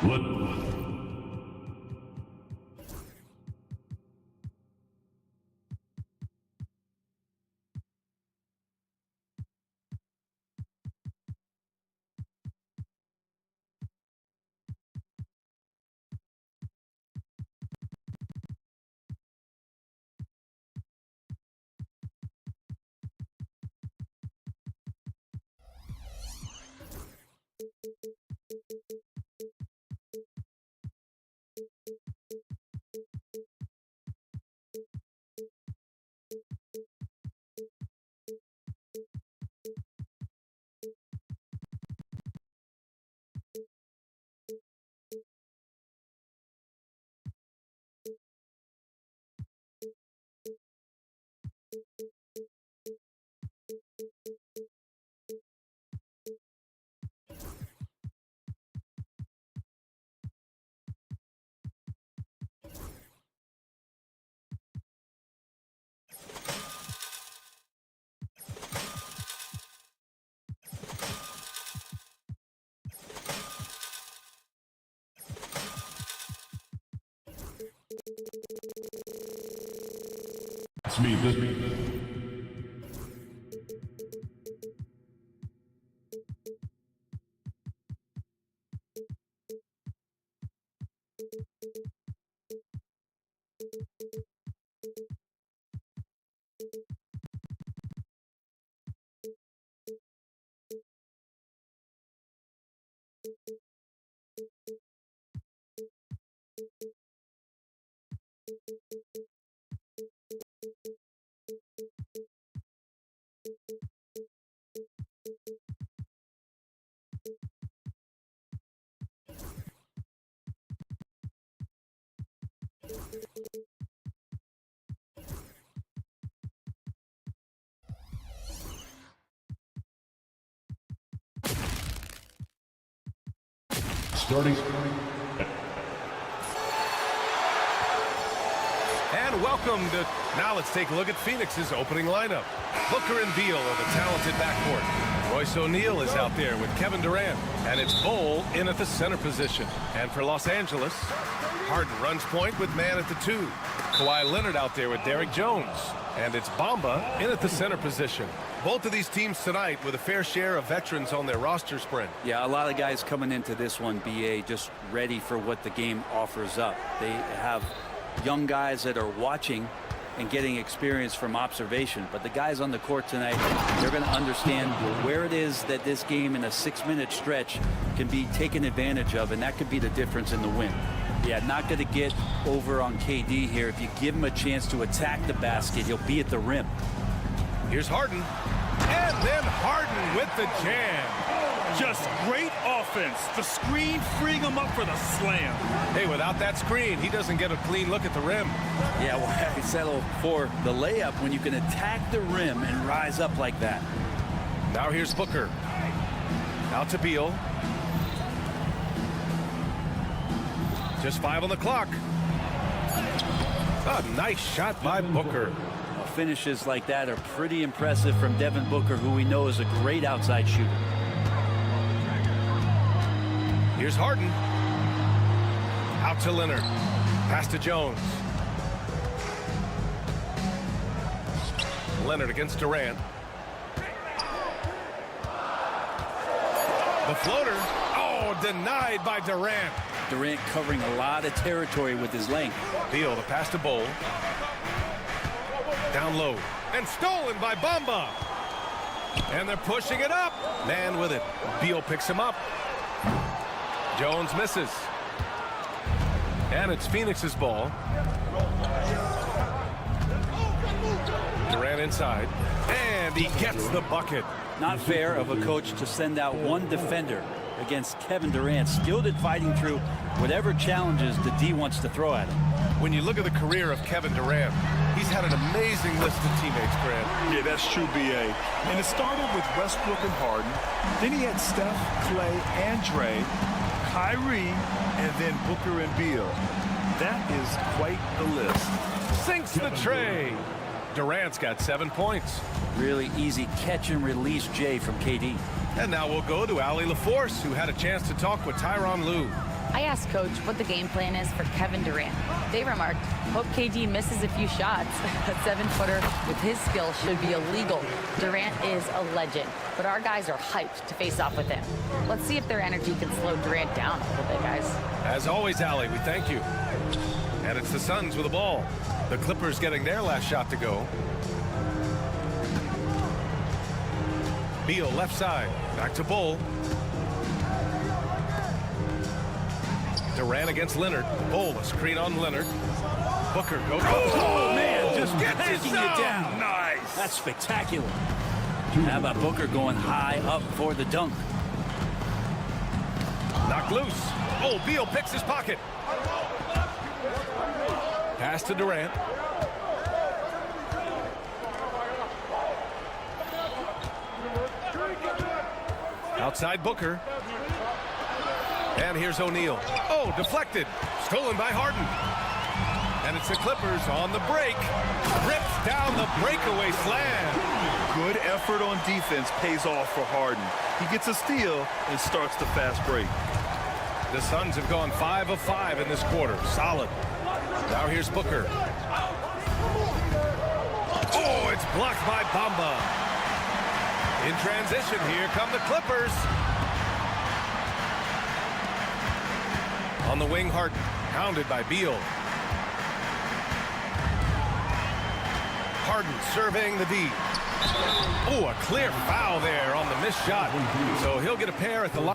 It's me. Starting. And welcome to, now let's take a look at Phoenix's opening lineup. Booker and Beal are the talented backcourt. Royce O'Neal is out there with Kevin Durant. And it's Bol in at the center position. And for Los Angeles, Harden runs point with man at the 2. Kawhi Leonard out there with Derrick Jones. And it's Bamba in at the center position. Both of these teams tonight with a fair share of veterans on their roster spread. Yeah, a lot of guys coming into this one, BA, just ready for what the game offers up. They have young guys that are watching and getting experience from observation. But the guys on the court tonight, they're going to understand where it is that this game in a 6-minute stretch can be taken advantage of, and that could be the difference in the win. Yeah, not going to get over on KD here. If you give him a chance to attack the basket, he'll be at the rim. Here's Harden. And then Harden with the jam. Just great offense. The screen freeing him up for the slam. Hey, without that screen, he doesn't get a clean look at the rim. Yeah, well, I settle for the layup when you can attack the rim and rise up like that. Now here's Booker. Out to Beal. Just 5 on the clock. A nice shot by Booker. Finishes like that are pretty impressive from Devin Booker, who we know is a great outside shooter. Here's Harden. Out to Leonard. Pass to Jones. Leonard against Durant. The floater. Oh, denied by Durant. Durant covering a lot of territory with his length. Beal, the pass to Bol. Down low. And stolen by Bamba. And they're pushing it up. Man with it. Beal picks him up. Jones misses. And it's Phoenix's ball. Durant inside. And he gets the bucket. Not fair of a coach to send out one defender against Kevin Durant, skilled at fighting through whatever challenges the D wants to throw at him. When you look at the career of Kevin Durant, he's had an amazing list of teammates, Grant. Yeah, that's true, BA. And it started with Westbrook and Harden. Then he had Steph, Clay, and Dre, Kyrie, and then Booker and Beal. That is quite the list. Sinks the tray. Durant's got 7 points. Really easy catch and release Jay from KD. And now we'll go to Allie LaForce, who had a chance to talk with Tyronn Lue. I asked Coach what the game plan is for Kevin Durant. They remarked, hope KD misses a few shots. A 7-footer with his skill should be illegal. Durant is a legend, but our guys are hyped to face off with him. Let's see if their energy can slow Durant down a little bit, guys. As always, Allie, we thank you. And it's the Suns with the ball. The Clippers getting their last shot to go. Beal left side, back to Bull. Durant against Leonard. Bull, a screen on Leonard. Booker goes. Oh, man, just gets backing it you down. Nice. That's spectacular. How about Booker going high up for the dunk? Knocked loose. Oh, Beal picks his pocket. Pass to Durant. Outside Booker. And here's O'Neal. Oh, deflected. Stolen by Harden. And it's the Clippers on the break. Rips down the breakaway slam. Good effort on defense pays off for Harden. He gets a steal and starts the fast break. The Suns have gone 5 of 5 in this quarter. Solid. Now here's Booker. Oh, it's blocked by Bamba. In transition, here come the Clippers. On the wing, Harden, hounded by Beal. Harden surveying the D. Oh, a clear foul there on the missed shot. So he'll get a pair at the line.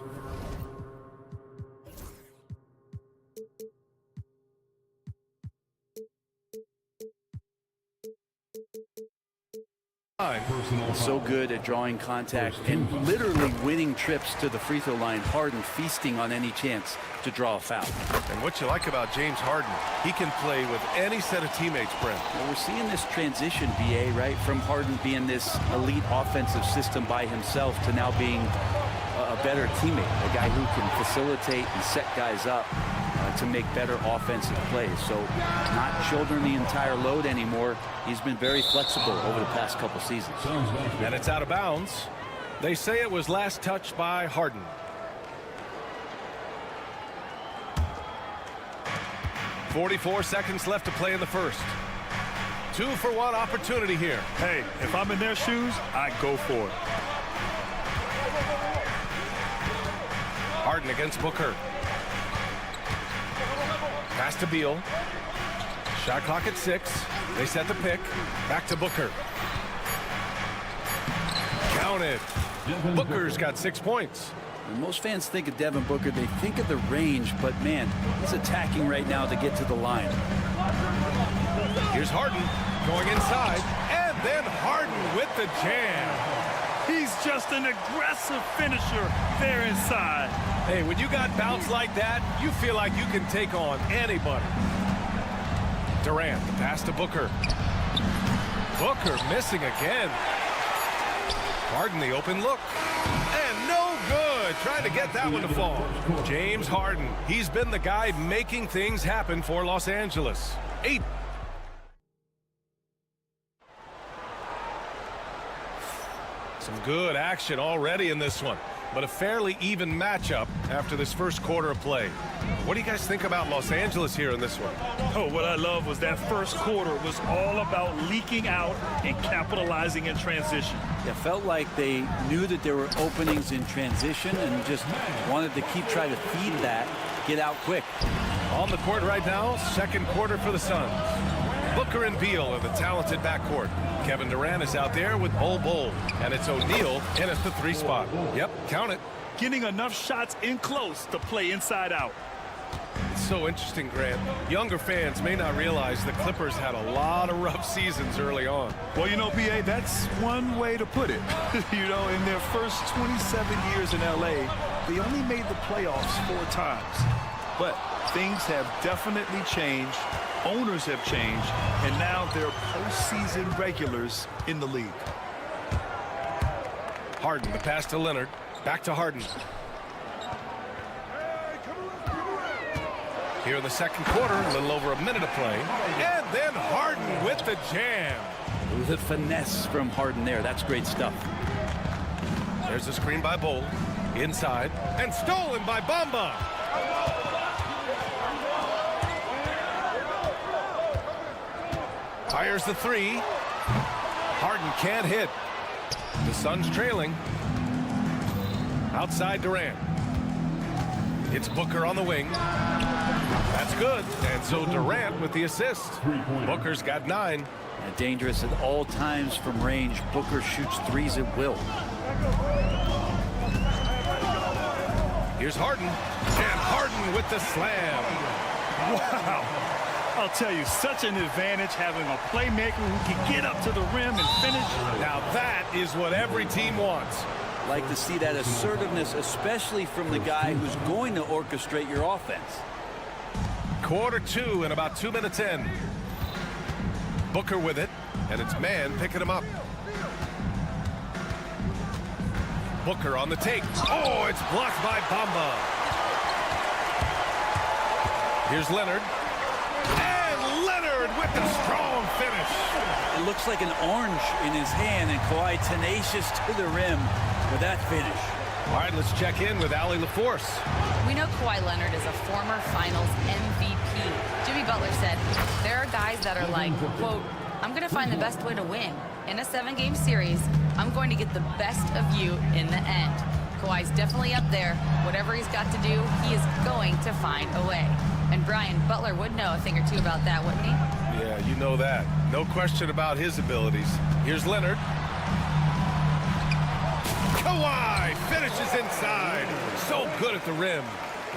So good at drawing contact and literally winning trips to the free throw line. Harden feasting on any chance to draw a foul. And what you like about James Harden, he can play with any set of teammates, Brent. Well, we're seeing this transition, BA, right? From Harden being this elite offensive system by himself to now being a better teammate, a guy who can facilitate and set guys up to make better offensive plays. So not shouldering the entire load anymore. He's been very flexible over the past couple seasons. And it's out of bounds. They say it was last touched by Harden. .44 seconds left to play in the first. 2-for-1 opportunity here. Hey, if I'm in their shoes, I go for it. Harden against Booker. Pass to Beal. Shot clock at 6. They set the pick. Back to Booker. Counted. Booker's got 6 points. When most fans think of Devin Booker, they think of the range, but man, he's attacking right now to get to the line. Here's Harden going inside, and then Harden with the jam. He's just an aggressive finisher there inside. Hey, when you got bounce like that, you feel like you can take on anybody. Durant, the pass to Booker. Booker missing again. Harden the open look. And no good. Trying to get that one to fall. James Harden. He's been the guy making things happen for Los Angeles. 8. Some good action already in this one, but a fairly even matchup after this first quarter of play. What do you guys think about Los Angeles here in this one? Oh, what I love was that first quarter was all about leaking out and capitalizing in transition. It felt like they knew that there were openings in transition and just wanted to keep trying to feed that, get out quick. On the court right now, second quarter for the Suns. Booker and Beal are the talented backcourt. Kevin Durant is out there with Bull. And it's O'Neal in at the 3 spot. Yep, count it. Getting enough shots in close to play inside out. It's so interesting, Grant. Younger fans may not realize the Clippers had a lot of rough seasons early on. Well, you know, BA, that's one way to put it. You know, in their first 27 years in LA, they only made the playoffs 4 times. But things have definitely changed. Owners have changed, and now they're postseason regulars in the league. Harden, the pass to Leonard. Back to Harden. Here in the second quarter, a little over a minute to play. And then Harden with the jam. The finesse from Harden there. That's great stuff. There's a screen by Bull. Inside. And stolen by Bamba. Fires the three. Harden can't hit. The Suns trailing. Outside Durant. It's Booker on the wing. That's good. And so Durant with the assist. Booker's got 9. And dangerous at all times from range. Booker shoots threes at will. Here's Harden. And Harden with the slam. Wow. I'll tell you, such an advantage having a playmaker who can get up to the rim and finish. Now that is what every team wants. Like to see that assertiveness, especially from the guy who's going to orchestrate your offense. Quarter 2 and about 2 minutes in. Booker with it, and it's man picking him up. Booker on the take. Oh, it's blocked by Bamba. Here's Leonard. And Leonard with the strong finish. It looks like an orange in his hand, and Kawhi tenacious to the rim with that finish. All right, let's check in with Allie LaForce. We know Kawhi Leonard is a former Finals MVP. Jimmy Butler said, there are guys that are like, quote, I'm going to find the best way to win. In a 7-game series, I'm going to get the best of you in the end. Kawhi's definitely up there. Whatever he's got to do, he is going to find a way. And Brian, Butler would know a thing or two about that, wouldn't he? Yeah, you know that. No question about his abilities. Here's Leonard. Kawhi finishes inside. So good at the rim.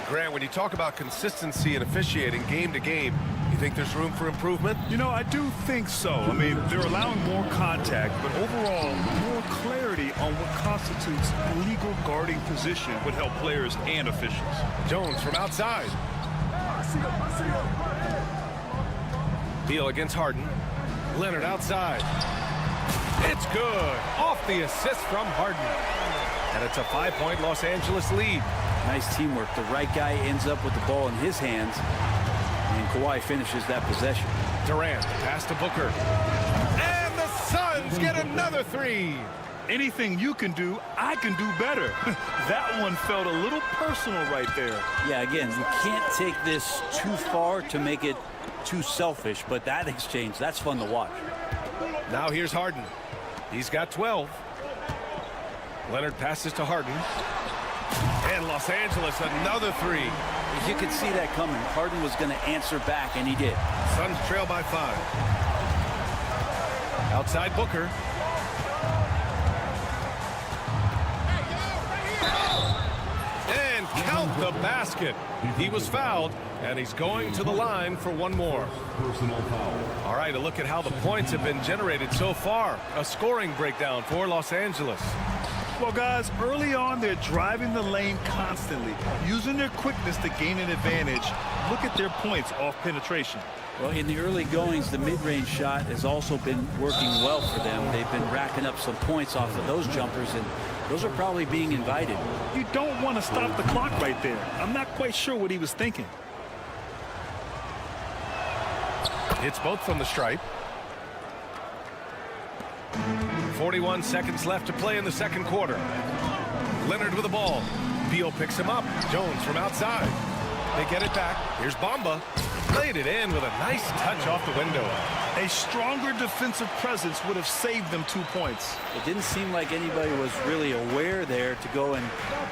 Grant, when you talk about consistency and officiating game to game, you think there's room for improvement? You know, I do think so. I mean, they're allowing more contact, but overall, more clarity on what constitutes legal guarding position would help players and officials. Jones from outside. Beal against Harden. Leonard outside. It's good. Off the assist from Harden. And it's a 5-point Los Angeles lead. Nice teamwork. The right guy ends up with the ball in his hands, and Kawhi finishes that possession. Durant pass to Booker. And the Suns get another 3. Anything you can do, I can do better. That one felt a little personal right there. Yeah, again, you can't take this too far to make it too selfish, but that exchange, that's fun to watch. Now here's Harden. He's got 12. Leonard passes to Harden. And Los Angeles, another 3. You could see that coming. Harden was going to answer back, and he did. Suns trail by 5. Outside Booker. And count the basket. He was fouled, and he's going to the line for one more. Personal foul. All right, a look at how the points have been generated so far. A scoring breakdown for Los Angeles. Well, guys, early on, they're driving the lane constantly, using their quickness to gain an advantage. Look at their points off penetration. Well, in the early goings, the mid-range shot has also been working well for them. They've been racking up some points off of those jumpers, and those are probably being invited. You don't want to stop the clock right there. I'm not quite sure what he was thinking. It's both from the stripe. 41 seconds left to play in the second quarter. Leonard with the ball. Beal picks him up. Jones from outside. They get it back. Here's Bamba. Laid it in with a nice touch off the window. A stronger defensive presence would have saved them 2 points. It didn't seem like anybody was really aware there to go and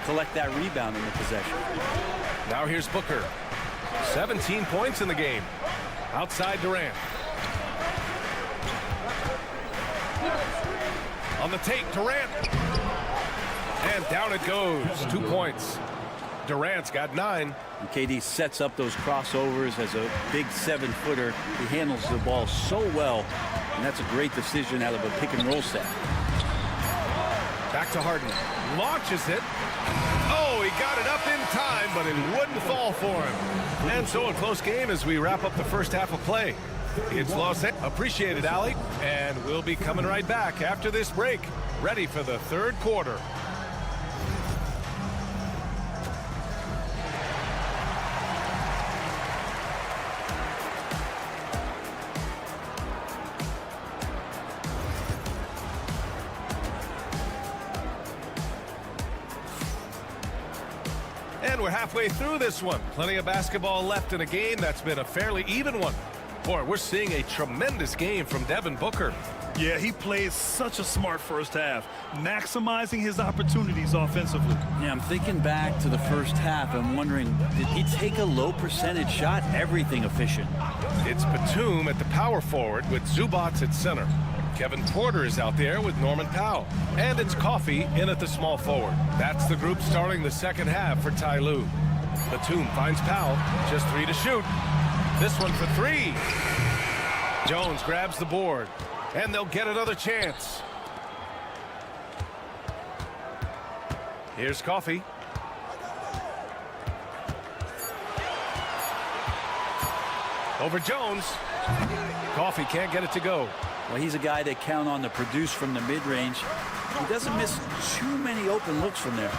collect that rebound in the possession. Now here's Booker. 17 points in the game. Outside Durant. On the take, Durant. And down it goes. 2 points. Durant's got 9. And KD sets up those crossovers as a big 7-footer. He handles the ball so well, and that's a great decision out of a pick-and-roll set. Back to Harden. Launches it. Oh, he got it up in time, but it wouldn't fall for him. And so a close game as we wrap up the first half of play. It's Los Angeles. Appreciate it, Allie. And we'll be coming right back after this break. Ready for the third quarter. And we're halfway through this one. Plenty of basketball left in a game that's been a fairly even one. Boy, we're seeing a tremendous game from Devin Booker. Yeah, he played such a smart first half, maximizing his opportunities offensively. Yeah, I'm thinking back to the first half. I'm wondering, did he take a low percentage shot? Everything efficient. It's Batum at the power forward with Zubats at center. Kevin Porter is out there with Norman Powell. And it's Coffey in at the small forward. That's the group starting the second half for Ty Lue. Batum finds Powell, just 3 to shoot. This one for 3. Jones grabs the board, and they'll get another chance. Here's Coffey. Over Jones. Coffey can't get it to go. Well, he's a guy that count on to produce from the mid-range. He doesn't miss too many open looks from there.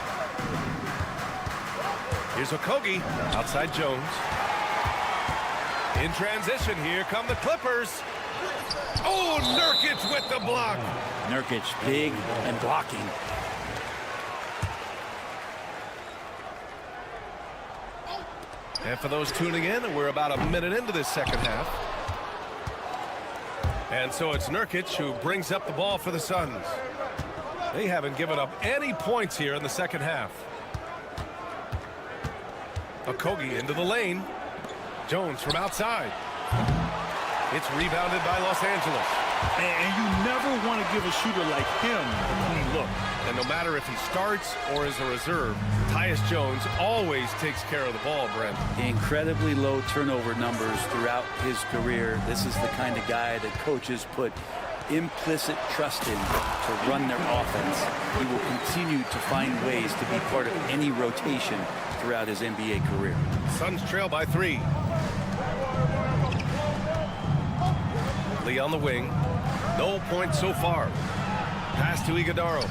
Here's Okogie outside Jones. In transition, here come the Clippers. Oh, Nurkic with the block. Nurkic big and blocking. And for those tuning in, we're about a minute into this second half. And so it's Nurkic who brings up the ball for the Suns. They haven't given up any points here in the second half. Okogie into the lane. Jones from outside. It's rebounded by Los Angeles. And you never want to give a shooter like him a clean look. And no matter if he starts or is a reserve, Tyus Jones always takes care of the ball, Brent. Incredibly low turnover numbers throughout his career. This is the kind of guy that coaches put implicit trust in to run their offense. He will continue to find ways to be part of any rotation throughout his NBA career. Suns trail by 3. Lee on the wing. No points so far. Pass to Iguodaro.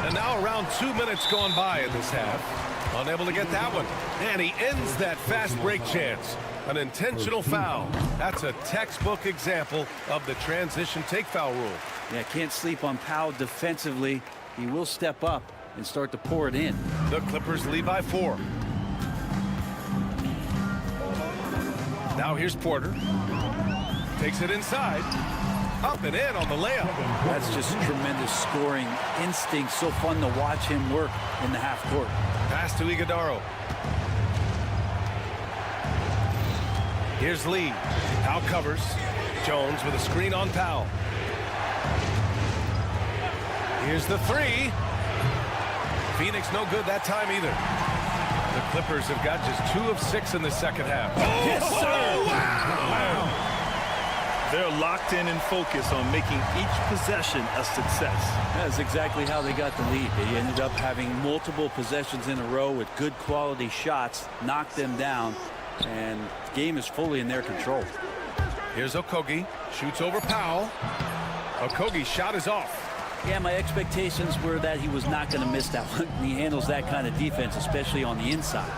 And now around 2 minutes gone by in this half. Unable to get that one. And he ends that fast break chance. An intentional foul. That's a textbook example of the transition take foul rule. Yeah, can't sleep on Powell defensively. He will step up and start to pour it in. The Clippers lead by 4. Now here's Porter. Takes it inside. Up and in on the layup. That's just tremendous scoring instinct. So fun to watch him work in the half court. Pass to Iguodaro. Here's Lee. Powell covers. Jones with a screen on Powell. Here's the 3. Phoenix no good that time either. The Clippers have got just 2 of 6 in the second half. Oh, yes, sir. Wow. They're locked in and focused on making each possession a success. That's exactly how they got the lead. They ended up having multiple possessions in a row with good quality shots, knocked them down, and the game is fully in their control. Here's Okogie. Shoots over Powell. Okogie's shot is off. Yeah, my expectations were that he was not going to miss that one. He handles that kind of defense, especially on the inside.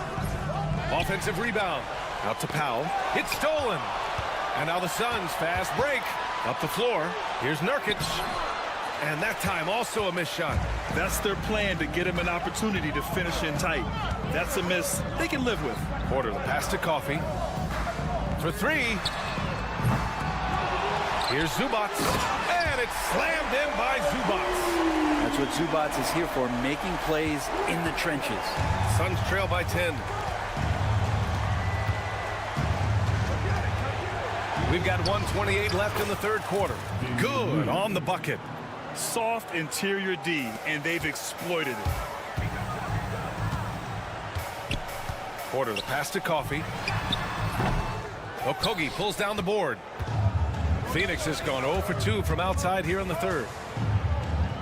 Offensive rebound. Out to Powell. It's stolen. And now the Suns fast break. Up the floor. Here's Nurkic. And that time also a missed shot. That's their plan, to get him an opportunity to finish in tight. That's a miss they can live with. Porter, the pass to Coffey. For 3. Here's Zubats. And it's slammed in by Zubats. That's what Zubats is here for, making plays in the trenches. Suns trail by 10. We've got 1:28 left in the third quarter. Good on the bucket. Soft interior D, and they've exploited it. Porter, the pass to Coffey. Okogie pulls down the board. Phoenix has gone 0 for 2 from outside here in the third.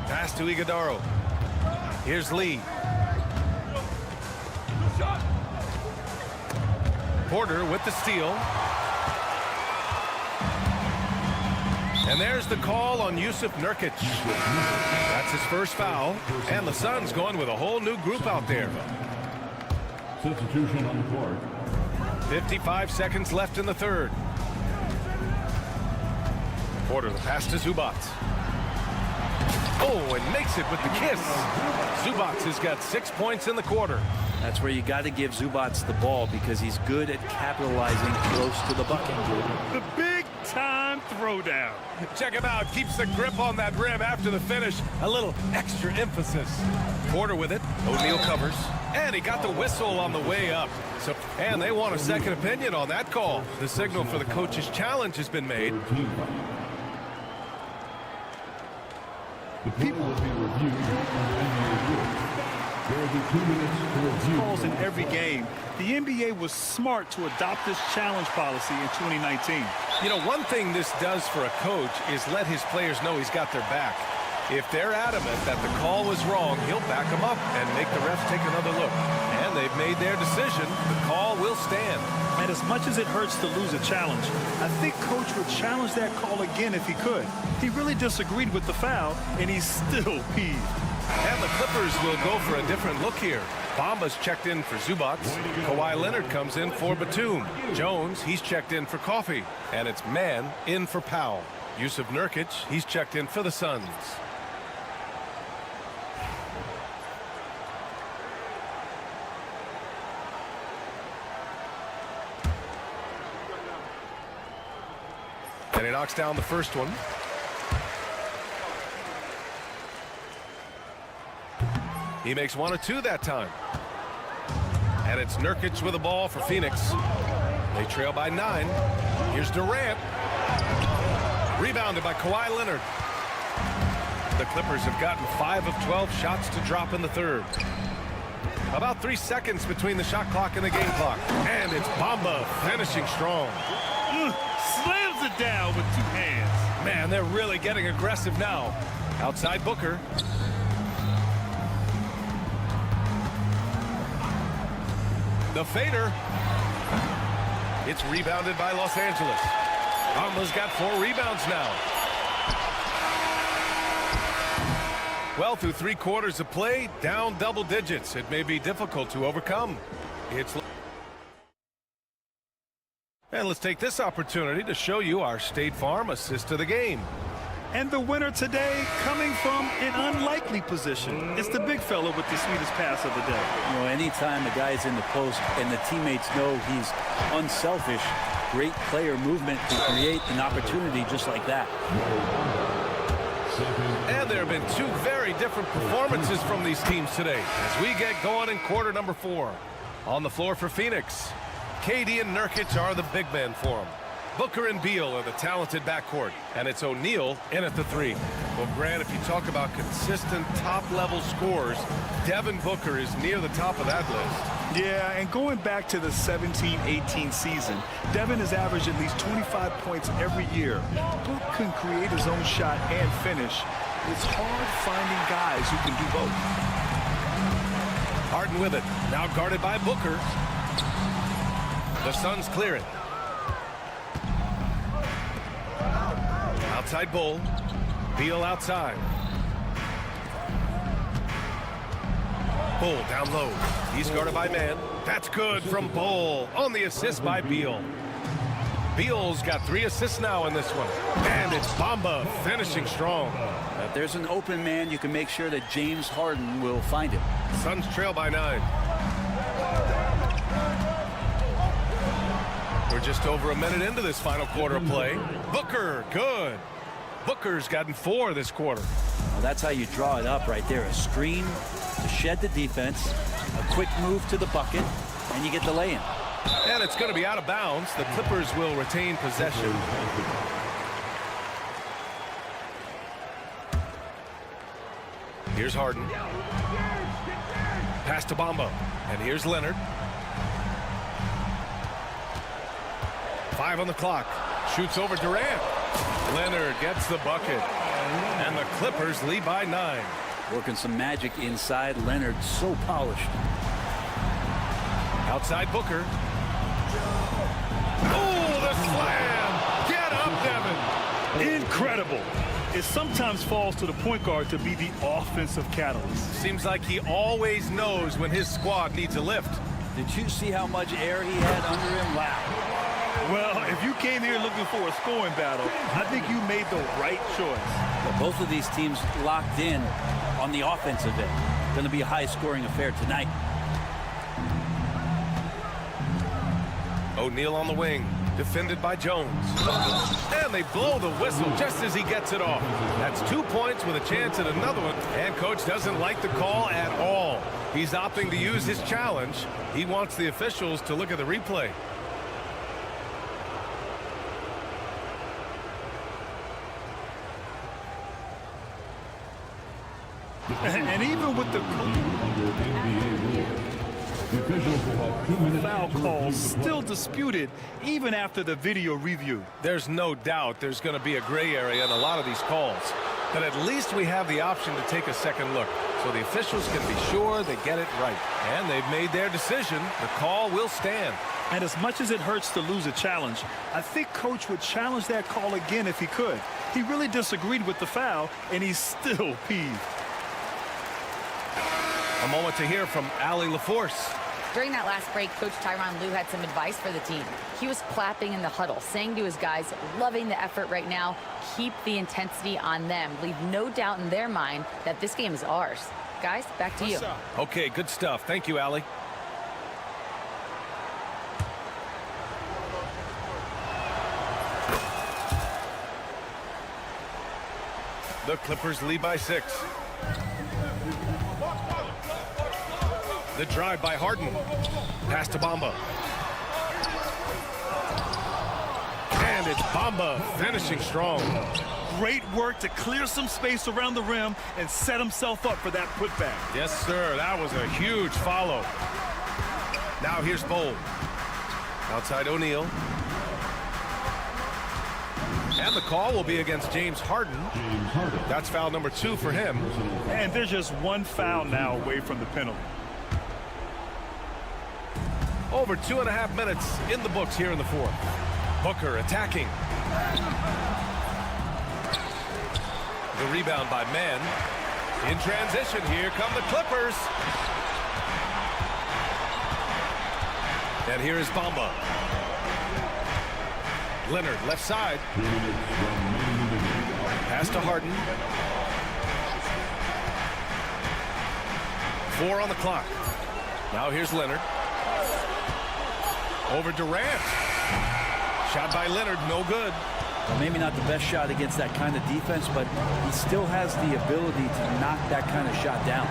Pass to Iguodaro. Here's Lee. Porter with the steal. And there's the call on Yusuf Nurkic. That's his first foul. And the Suns going with a whole new group out there. Substitution on the court. 55 seconds left in the third. Porter, the pass to Zubats. Oh, and makes it with the kiss. Zubats has got 6 points in the quarter. That's where you got to give Zubats the ball because he's good at capitalizing close to the bucket. The big-time throwdown. Check him out. Keeps the grip on that rim after the finish. A little extra emphasis. Porter with it. O'Neal covers. And he got the whistle on the way up. And they want a second opinion on that call. The signal for the coach's challenge has been made. The people will be reviewed. There will be 2 minutes to review. Calls in every game. The NBA was smart to adopt this challenge policy in 2019. You know, one thing this does for a coach is let his players know he's got their back. If they're adamant that the call was wrong, he'll back them up and make the refs take another look. And they've made their decision. The call will stand. And as much as it hurts to lose a challenge, I think Coach would challenge that call again if he could. He really disagreed with the foul, and he's still peeved. And the Clippers will go for a different look here. Bamba's checked in for Zubats. Kawhi Leonard comes in for Batum. Jones, he's checked in for Coffey. And it's Mann in for Powell. Yusuf Nurkic, he's checked in for the Suns. And he knocks down the first one. He makes 1 of 2 that time. And it's Nurkic with the ball for Phoenix. They trail by 9. Here's Durant. Rebounded by Kawhi Leonard. The Clippers have gotten 5 of 12 shots to drop in the third. About 3 seconds between the shot clock and the game clock. And it's Bamba finishing strong. Slams it down with 2 hands. Man, they're really getting aggressive now. Outside Booker. The fader. It's rebounded by Los Angeles. Bamba's got 4 rebounds now. Well, through 3 quarters of play, down double digits. It may be difficult to overcome. And let's take this opportunity to show you our State Farm assist of the game. And the winner today coming from an unlikely position. It's the big fella with the sweetest pass of the day. You know, anytime a guy's in the post and the teammates know he's unselfish, great player movement to create an opportunity just like that. And there have been 2 very different performances from these teams today as we get going in quarter number 4. On the floor for Phoenix, KD and Nurkic are the big men for them. Booker and Beal are the talented backcourt, and it's O'Neal in at the 3. Well, Grant, if you talk about consistent top-level scores, Devin Booker is near the top of that list. Yeah, and going back to the 17-18 season, Devin has averaged at least 25 points every year. Book can create his own shot and finish. It's hard finding guys who can do both. Harden with it, now guarded by Booker. The Suns clear it. Outside Bull. Beal outside. Bull down low. He's guarded by Mann. That's good from Bull on the assist by Beal. Beal's got 3 assists now in this one. And it's Bamba finishing strong. If there's an open man, you can make sure that James Harden will find him. Suns trail by 9. We're just over a minute into this final quarter of play. Booker, good. Booker's gotten 4 this quarter. Well, that's how you draw it up right there. A screen to shed the defense, a quick move to the bucket, and you get the lay-in. And it's going to be out of bounds. The Clippers will retain possession. Here's Harden. Pass to Bamba. And here's Leonard. 5 on the clock. Shoots over Durant. Leonard gets the bucket. And the Clippers lead by 9. Working some magic inside. Leonard so polished. Outside Booker. Oh, the slam! Get up, Devin! Incredible. It sometimes falls to the point guard to be the offensive catalyst. Seems like he always knows when his squad needs a lift. Did you see how much air he had under him? Wow. Well, if you came here looking for a scoring battle, I think you made the right choice. Well, both of these teams locked in on the offensive end. Going to be a high-scoring affair tonight. O'Neal on the wing, defended by Jones. And they blow the whistle just as he gets it off. That's 2 points with a chance at another one. And coach doesn't like the call at all. He's opting to use his challenge. He wants the officials to look at the replay. And even with the The officials will have 2 minutes foul to call review the still play. disputed even after the video review. There's no doubt there's going to be a gray area in a lot of these calls. But at least we have the option to take a second look, so the officials can be sure they get it right. And they've made their decision. The call will stand. And as much as it hurts to lose a challenge, I think Coach would challenge that call again if he could. He really disagreed with the foul, and he's still peeved. A moment to hear from Allie LaForce. During that last break, Coach Tyronn Lue had some advice for the team. He was clapping in the huddle, saying to his guys, loving the effort right now, keep the intensity on them. Leave no doubt in their mind that this game is ours. Guys, back to you. Okay, good stuff. Thank you, Allie. The Clippers lead by 6. The drive by Harden. Pass to Bamba. And it's Bamba finishing strong. Great work to clear some space around the rim and set himself up for that putback. Yes, sir. That was a huge follow. Now here's Bowl. Outside O'Neal. And the call will be against James Harden. James Harden. That's foul number 2 for him. And there's just one foul now away from the penalty. Over 2.5 minutes in the books here in the 4th. Booker attacking. The rebound by Mann. In transition, here come the Clippers. And here is Bamba. Leonard, left side. 3 minutes remaining in the game. Pass to Harden. 4 on the clock. Now here's Leonard. Over Durant. Shot by Leonard, no good. Well, maybe not the best shot against that kind of defense, but he still has the ability to knock that kind of shot down.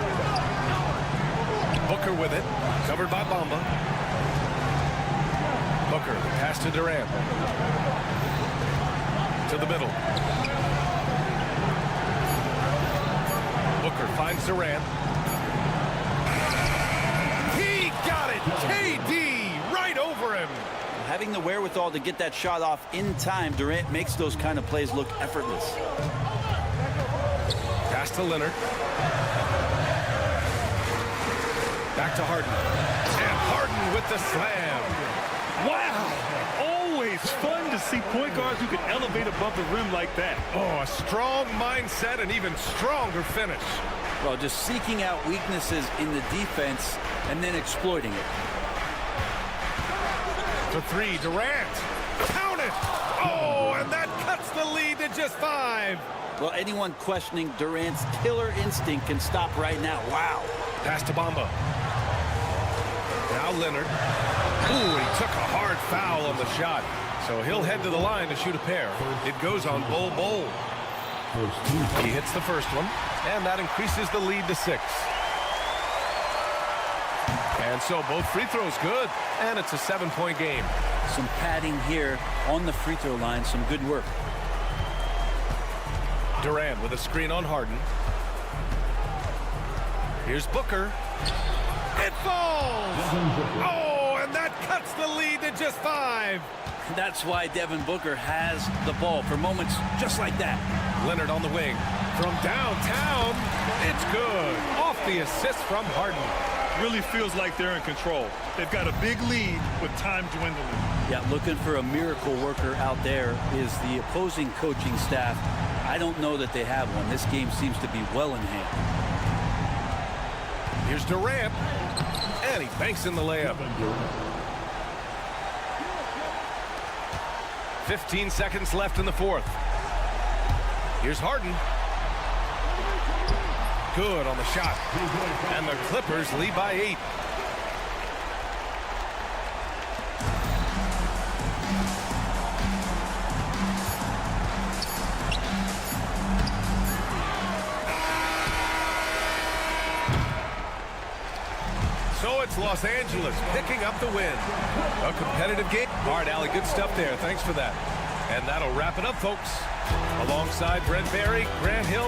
Booker with it. Covered by Bamba. Booker, pass to Durant. To the middle. Booker finds Durant. He got it! KD right over him! Having the wherewithal to get that shot off in time, Durant makes those kind of plays look effortless. Pass to Leonard. Back to Harden. And Harden with the slam. Wow! Always fun to see point guards who can elevate above the rim like that. Oh, a strong mindset and even stronger finish. Well, just seeking out weaknesses in the defense and then exploiting it. To 3, Durant. Count it! Oh, and that cuts the lead to just 5. Well, anyone questioning Durant's killer instinct can stop right now. Wow. Pass to Bamba. Now Leonard. Ooh, he took a hard foul on the shot. So he'll head to the line to shoot a pair. It goes on Bowl. He hits the first one, and that increases the lead to 6. And so both free throws good, and it's a 7-point game. Some padding here on the free throw line. Some good work. Durant with a screen on Harden. Here's Booker. It falls! Oh, and that cuts the lead to just 5. That's why Devin Booker has the ball for moments just like that. Leonard on the wing. From downtown, it's good. Off the assist from Harden. Really feels like they're in control. They've got a big lead with time dwindling. Yeah, looking for a miracle worker out there is the opposing coaching staff. I don't know that they have one. This game seems to be well in hand. Here's Durant. And he banks in the layup. 15 seconds left in the 4th. Here's Harden. Good on the shot. And the Clippers lead by 8. it's Los Angeles picking up the win. A competitive game. All right, Allie, good stuff there. Thanks for that. And that'll wrap it up, folks. Alongside Brent Barry, Grant Hill.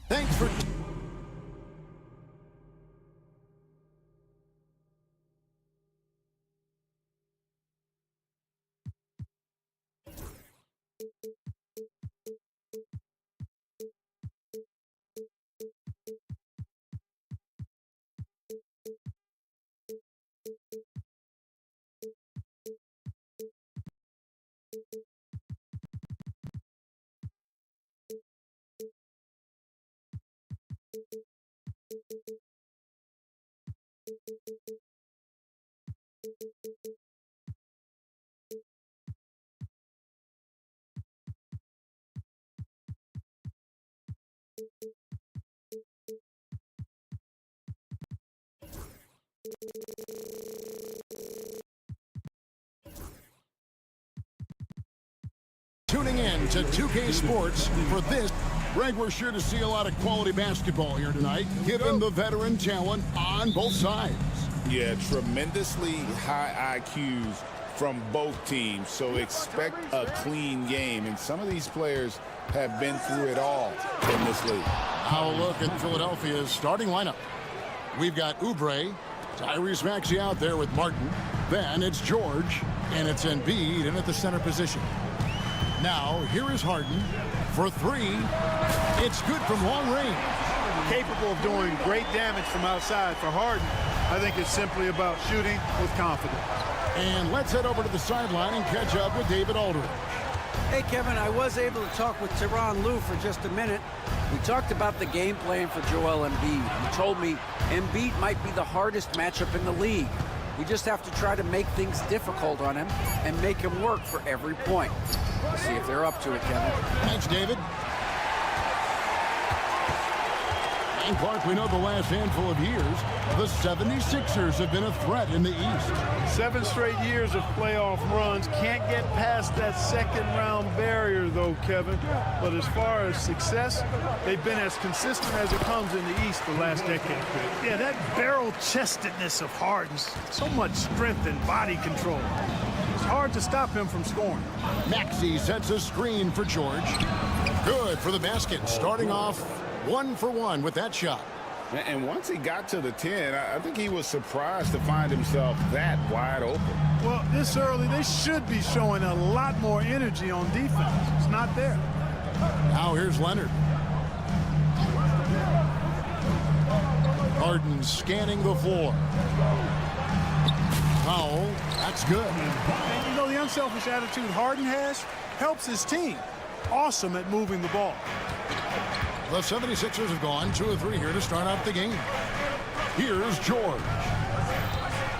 Thanks for... Tuning in to 2K Sports for this. Greg, we're sure to see a lot of quality basketball here tonight, given the veteran talent on both sides. Yeah, tremendously high IQs from both teams, so expect a clean game. And some of these players have been through it all in this league. Now a look at Philadelphia's starting lineup. We've got Oubre, Tyrese Maxey out there with Martin. Then it's George, and it's Embiid in at the center position. Now, here is Harden for three. It's good from long range. Capable of doing great damage from outside. For Harden, I think it's simply about shooting with confidence. And let's head over to the sideline and catch up with David Aldridge. Hey, Kevin, I was able to talk with Tyronn Lue for just a minute. We talked about the game plan for Joel Embiid. He told me Embiid might be the hardest matchup in the league. We just have to try to make things difficult on him and make him work for every point. We'll see if they're up to it, Kevin. Thanks, David. And Clark, we know the last handful of years, the 76ers have been a threat in the East. 7 straight years of playoff runs. Can't get past that second-round barrier, though, Kevin. But as far as success, they've been as consistent as it comes in the East the last decade. Yeah, that barrel-chestedness of Harden, so much strength and body control. It's hard to stop him from scoring. Maxey sets a screen for George. Good for the basket, starting off 1 for 1 with that shot. And once he got to the 10, I think he was surprised to find himself that wide open. Well, this early, they should be showing a lot more energy on defense. It's not there. Now here's Leonard. Harden scanning the floor. Foul. That's good. And you know, the unselfish attitude Harden has helps his team. Awesome at moving the ball. The 76ers have gone 2 of 3 here to start out the game. Here's George.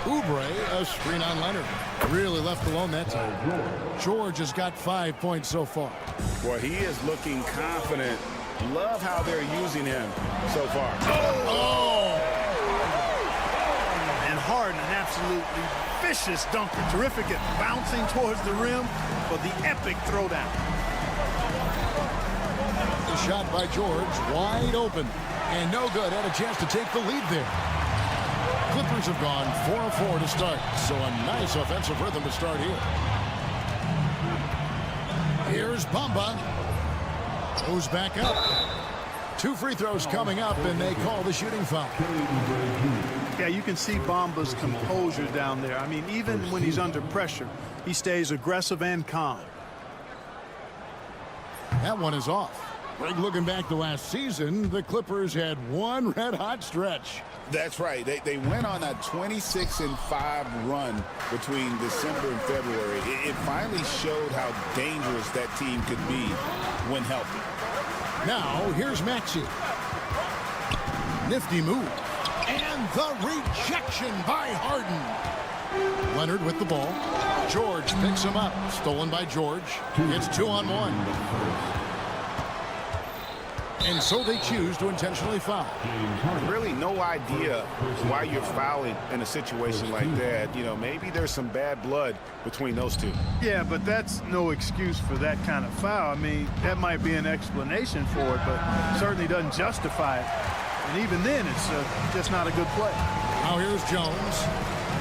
Oubre, a screen on Leonard. Really left alone that time. George has got 5 points so far. Boy, he is looking confident. Love how they're using him so far. Oh! And Harden, an absolutely vicious dunker. Terrific at bouncing towards the rim for the epic throwdown. The shot by George, wide open. And no good. Had a chance to take the lead there. Clippers have gone 4 of 4 to start. So a nice offensive rhythm to start here. Here's Bamba. Goes back up. 2 free throws coming up, and they call the shooting foul. Yeah, you can see Bamba's composure down there. I mean, even when he's under pressure, he stays aggressive and calm. That one is off. Greg, looking back to last season, the Clippers had one red-hot stretch. That's right. They went on a 26-5 run between December and February. It finally showed how dangerous that team could be when healthy. Now, here's Maxey. Nifty move. And the rejection by Harden. Leonard with the ball. George picks him up. Stolen by George. It's 2-on-1. And so they choose to intentionally foul. Really no idea why you're fouling in a situation like that. You know, maybe there's some bad blood between those two. Yeah, but that's no excuse for that kind of foul. I mean, that might be an explanation for it, but certainly doesn't justify it. And even then, it's just not a good play. Now here's Jones.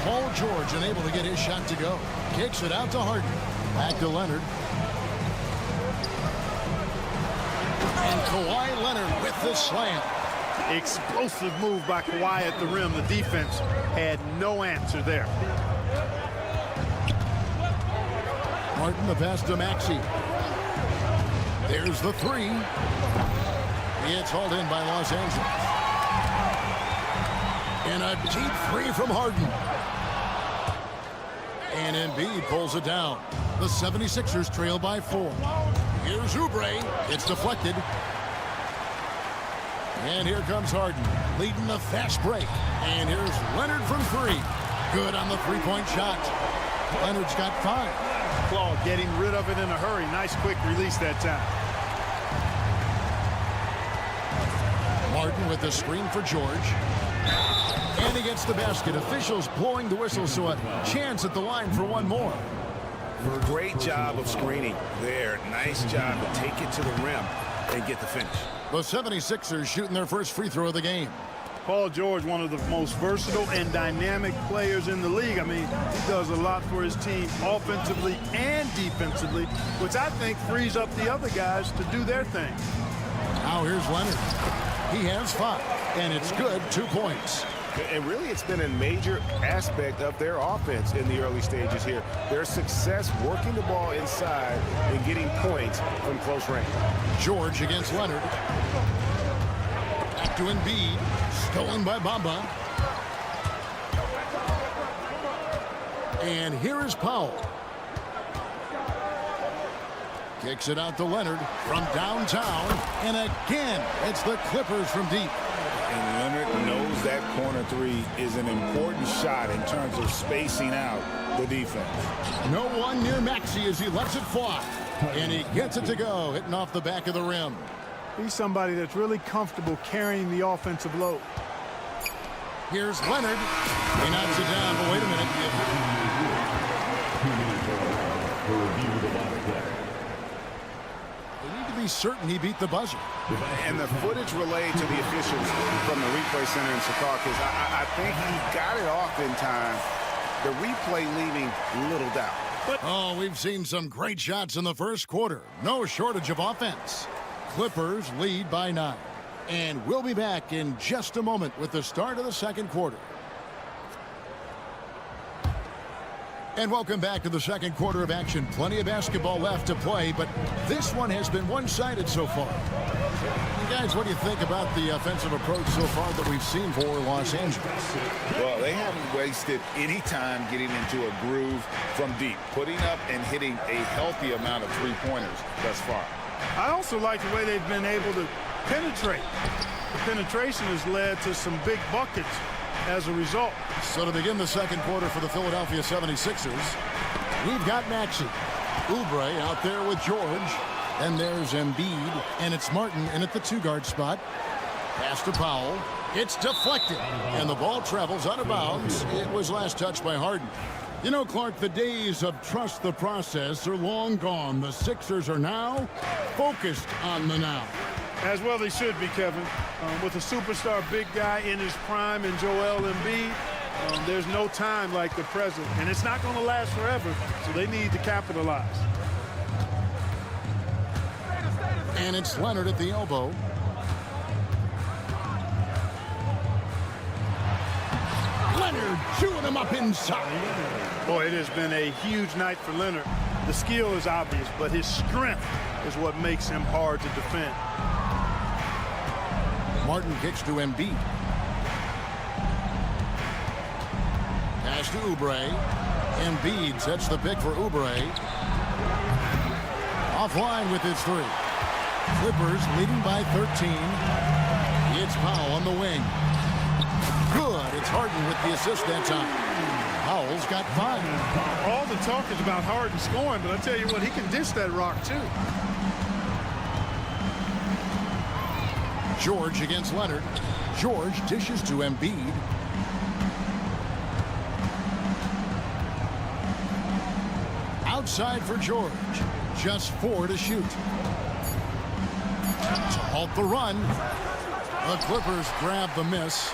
Paul George unable to get his shot to go. Kicks it out to Harden. Back to Leonard. And Kawhi Leonard with the slam. Explosive move by Kawhi at the rim. The defense had no answer there. Martin, the pass to Maxey. There's the three. It's hauled in by Los Angeles. And a deep three from Harden. And Embiid pulls it down. The 76ers trail by 4. Here's Oubre. It's deflected. And here comes Harden, leading the fast break. And here's Leonard from 3. Good on the three-point shot. Leonard's got 5. Claw getting rid of it in a hurry. Nice quick release that time. Martin with the screen for George. And he gets the basket. Officials blowing the whistle, so a chance at the line for one more. Great job of screening there. Nice job to take it to the rim and get the finish. The 76ers shooting their first free throw of the game. Paul George, one of the most versatile and dynamic players in the league. I mean, he does a lot for his team offensively and defensively, which I think frees up the other guys to do their thing. Now here's Leonard. He has 5, and it's good, 2 points. And really, it's been a major aspect of their offense in the early stages here. Their success working the ball inside and getting points from close range. George against Leonard. Back to Embiid. Stolen by Bamba. And here is Powell. Kicks it out to Leonard from downtown. And again, it's the Clippers from deep. And Leonard knows that corner 3 is an important shot in terms of spacing out the defense. No one near Maxey as he lets it fly. And he gets it to go, hitting off the back of the rim. He's somebody that's really comfortable carrying the offensive load. Here's Leonard. He knocks it down, but wait a minute. They need to be certain he beat the buzzer. And the footage relayed to the officials from the replay center in Secaucus, I think he got it off in time. The replay leaving little doubt. Oh, we've seen some great shots in the first quarter. No shortage of offense. Clippers lead by 9. And we'll be back in just a moment with the start of the second quarter. And welcome back to the second quarter of action. Plenty of basketball left to play, but this one has been one-sided so far. And guys, what do you think about the offensive approach so far that we've seen for Los Angeles? Well, they haven't wasted any time getting into a groove from deep, putting up and hitting a healthy amount of three-pointers thus far. I also like the way they've been able to penetrate. The penetration has led to some big buckets as a result. So to begin the second quarter for the Philadelphia 76ers, we've got Maxey. Oubre out there with George. And there's Embiid. And it's Martin in at the 2-guard spot. Pass to Powell. It's deflected. And the ball travels out of bounds. It was last touched by Harden. You know, Clark, the days of trust the process are long gone. The Sixers are now focused on the now. As well they should be, Kevin. With a superstar big guy in his prime in Joel Embiid, there's no time like the present. And it's not going to last forever, so they need to capitalize. And it's Leonard at the elbow. Leonard chewing him up inside. Boy, it has been a huge night for Leonard. The skill is obvious, but his strength is what makes him hard to defend. Martin kicks to Embiid. Pass to Oubre. Embiid sets the pick for Oubre. Offline with his 3. Clippers leading by 13. It's Powell on the wing. Good. It's Harden with the assist that time. Powell's got 5. All the talk is about Harden scoring, but I tell you what, he can dish that rock too. George against Leonard. George dishes to Embiid. Outside for George. Just 4 to shoot. To halt the run. The Clippers grab the miss.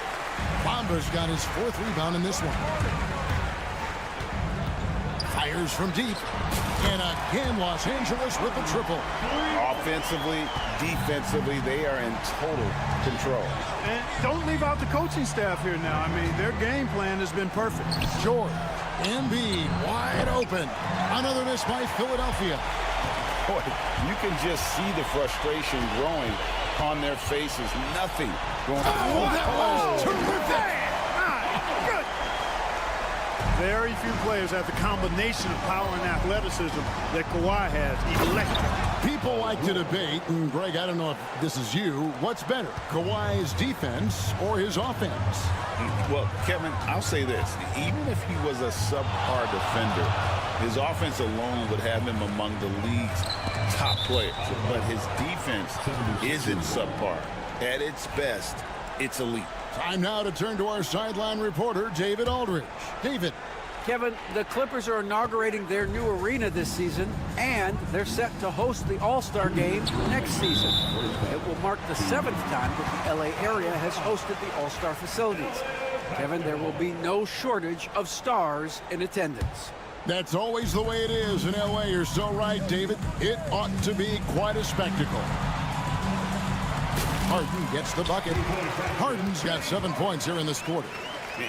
Bamba's got his 4th rebound in this one. Fires from deep. And again, Los Angeles with the triple. Offensively, defensively, they are in total control. And don't leave out the coaching staff here now. I mean, their game plan has been perfect. George, Embiid, wide open. Another miss by Philadelphia. Boy, you can just see the frustration growing on their faces. Nothing going on. Oh, that was terrific. Very few players have the combination of power and athleticism that Kawhi has. Electric. People like to debate, and Greg, I don't know if this is you, what's better, Kawhi's defense or his offense? Well, Kevin, I'll say this. Even if he was a subpar defender, his offense alone would have him among the league's top players. But his defense isn't subpar. At its best, it's elite. Time now to turn to our sideline reporter, David Aldridge. David. Kevin, the Clippers are inaugurating their new arena this season, and they're set to host the All-Star Game next season. It will mark the 7th time that the LA area has hosted the All-Star facilities. Kevin, there will be no shortage of stars in attendance. That's always the way it is in LA. You're so right, David. It ought to be quite a spectacle. Harden gets the bucket. Harden's got 7 points here in this quarter.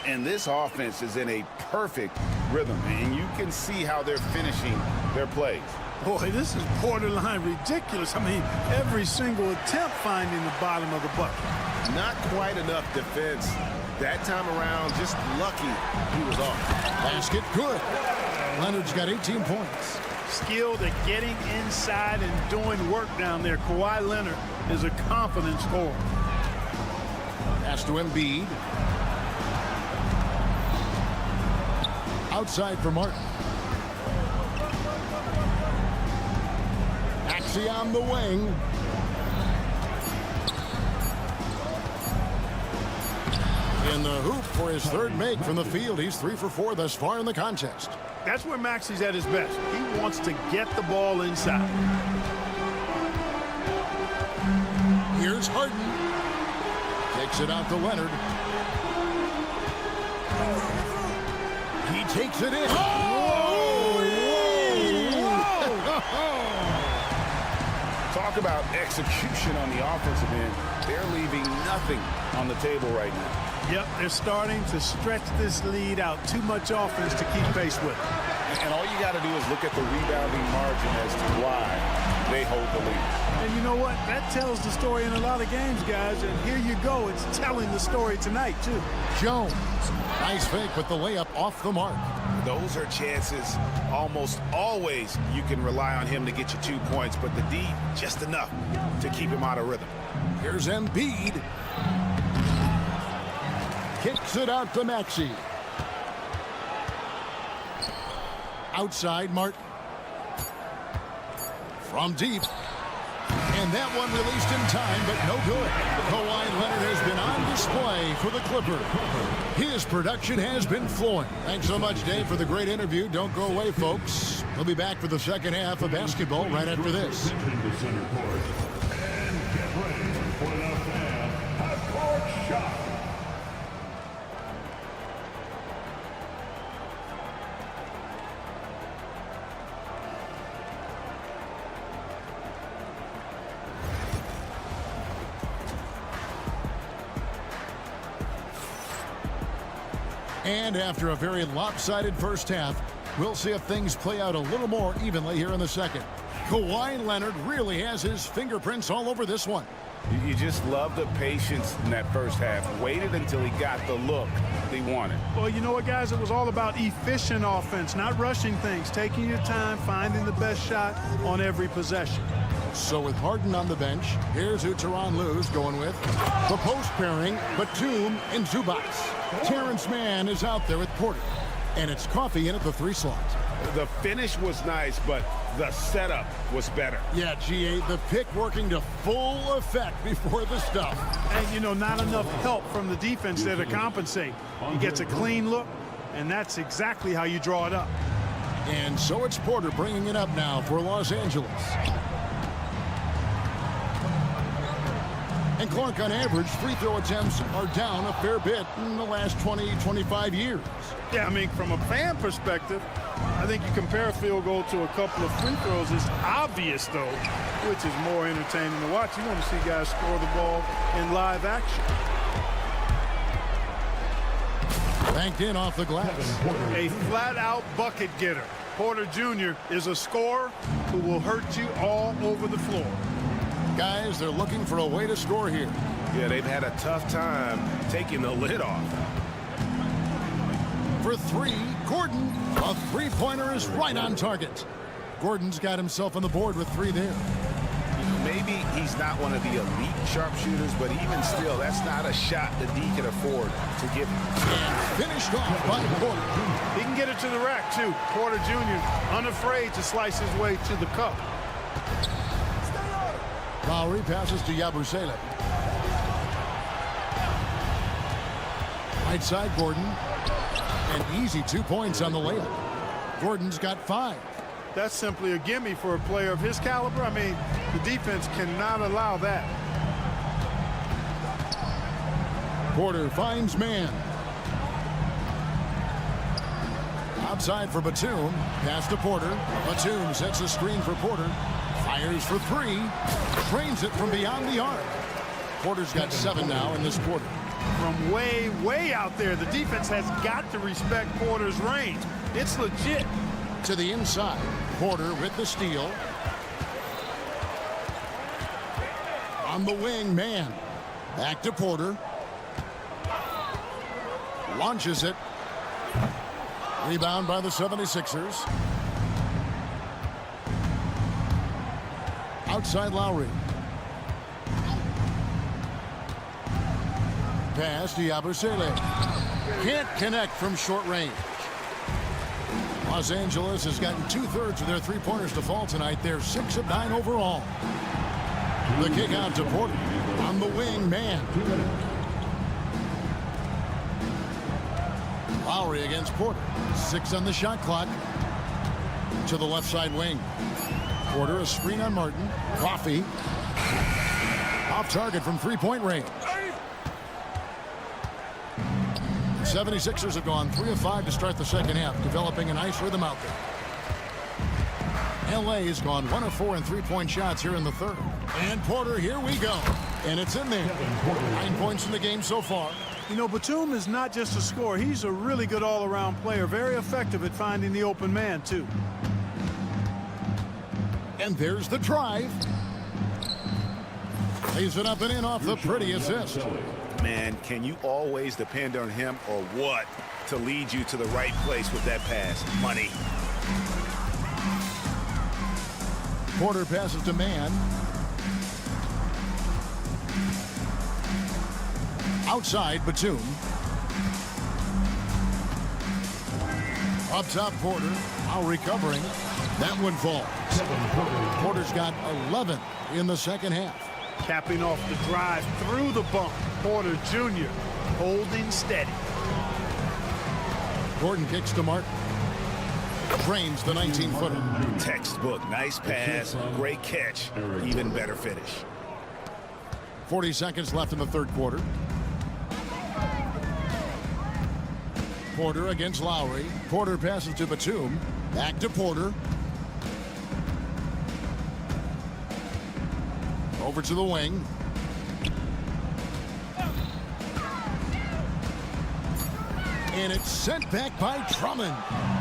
And this offense is in a perfect rhythm, and you can see how they're finishing their plays. Boy, this is borderline ridiculous. I mean, every single attempt finding the bottom of the bucket. Not quite enough defense. That time around, just lucky he was off. Basket good. Leonard's got 18 points. Skilled at getting inside and doing work down there. Kawhi Leonard is a confident scorer. Pass to Embiid. Outside for Martin. Maxey on the wing. In the hoop for his 3rd make from the field. He's 3 for 4 thus far in the contest. That's where Maxey's at his best. He wants to get the ball inside. Here's Harden. Takes it out to Leonard. He takes it in. Oh! Talk about execution on the offensive end. They're leaving nothing on the table right now. Yep, they're starting to stretch this lead out. Too much offense to keep pace with. And all you got to do is look at the rebounding margin as to why they hold the lead. And you know what? That tells the story in a lot of games, guys. And here you go. It's telling the story tonight, too. Jones. Nice fake with the layup off the mark. Those are chances almost always you can rely on him to get you 2 points, but the D, just enough to keep him out of rhythm. Here's Embiid. Kicks it out to Maxey. Outside Martin. From deep. And that one released in time, but no good. Kawhi Leonard has been on display for the Clippers. His production has been flowing. Thanks so much, Dave, for the great interview. Don't go away, folks. We'll be back for the second half of basketball right after this. Entering the center court. And get ready for the half-court shot. And after a very lopsided first half, we'll see if things play out a little more evenly here in the second. Kawhi Leonard really has his fingerprints all over this one. You just love the patience in that first half. Waited until he got the look he wanted. Well, you know what, guys? It was all about efficient offense, not rushing things, taking your time, finding the best shot on every possession. So with Harden on the bench, here's who Tyronn Lue's going with. The post pairing, Batum and Zubac. Terrence Mann is out there with Porter. And it's Coffey in at the 3 slot. The finish was nice, but the setup was better. Yeah, GA, the pick working to full effect before the stuff. And, you know, not enough help from the defense there to compensate. He gets a clean look, and that's exactly how you draw it up. And so it's Porter bringing it up now for Los Angeles. And Clark, on average, free throw attempts are down a fair bit in the last 20, 25 years. Yeah, I mean, from a fan perspective, I think you compare a field goal to a couple of free throws. It's obvious, though, which is more entertaining to watch. You want to see guys score the ball in live action. Banked in off the glass. A flat-out bucket getter. Porter Jr. is a scorer who will hurt you all over the floor. Guys, they're looking for a way to score here. Yeah, they've had a tough time taking the lid off. For three, Gordon. A three-pointer is right on target. Gordon's got himself on the board with three there. Maybe he's not one of the elite sharpshooters, but even still, that's not a shot that D can afford to give him. And finished off by Porter. He can get it to the rack, too. Porter Jr. unafraid to slice his way to the cup. Lowry passes to Yabusele. Right side, Gordon. An easy 2 points on the layup. Gordon's got 5. That's simply a gimme for a player of his caliber. I mean, the defense cannot allow that. Porter finds man. Outside for Batum. Pass to Porter. Batum sets a screen for Porter. Fires for three. Trains it from beyond the arc. Porter's got 7 now in this quarter. From way, way out there, the defense has got to respect Porter's range. It's legit. To the inside. Porter with the steal. On the wing, man. Back to Porter. Launches it. Rebound by the 76ers. Outside Lowry. Pass to Yabusele. Can't connect from short range. Los Angeles has gotten 2/3 of their three-pointers to fall tonight. They're 6 of 9 overall. The kick out to Porter. On the wing, man. Lowry against Porter. 6 on the shot clock. To the left side wing. Porter, a screen on Martin. Coffee. Off target from three-point range. 76ers have gone 3 of 5 to start the second half, developing a nice rhythm out there. LA has gone 1 of 4 in three-point shots here in the third. And Porter, here we go. And it's in there. 9 points in the game so far. You know, Batum is not just a scorer. He's a really good all-around player. Very effective at finding the open man, too. And there's the drive. Lays it up and in off the pretty assist. Man, can you always depend on him or what to lead you to the right place with that pass? Money. Porter passes to man. Outside, Batum. Up top, Porter. Now recovering. That one falls. Porter's got 11 in the second half. Capping off the drive through the bump. Porter Jr. holding steady. Gordon kicks to Martin. Drains the 19-footer. Textbook. Nice pass. Great catch. Even better finish. 40 seconds left in the third quarter. Porter against Lowry. Porter passes to Batum. Back to Porter. Over to the wing. And it's sent back by Drummond.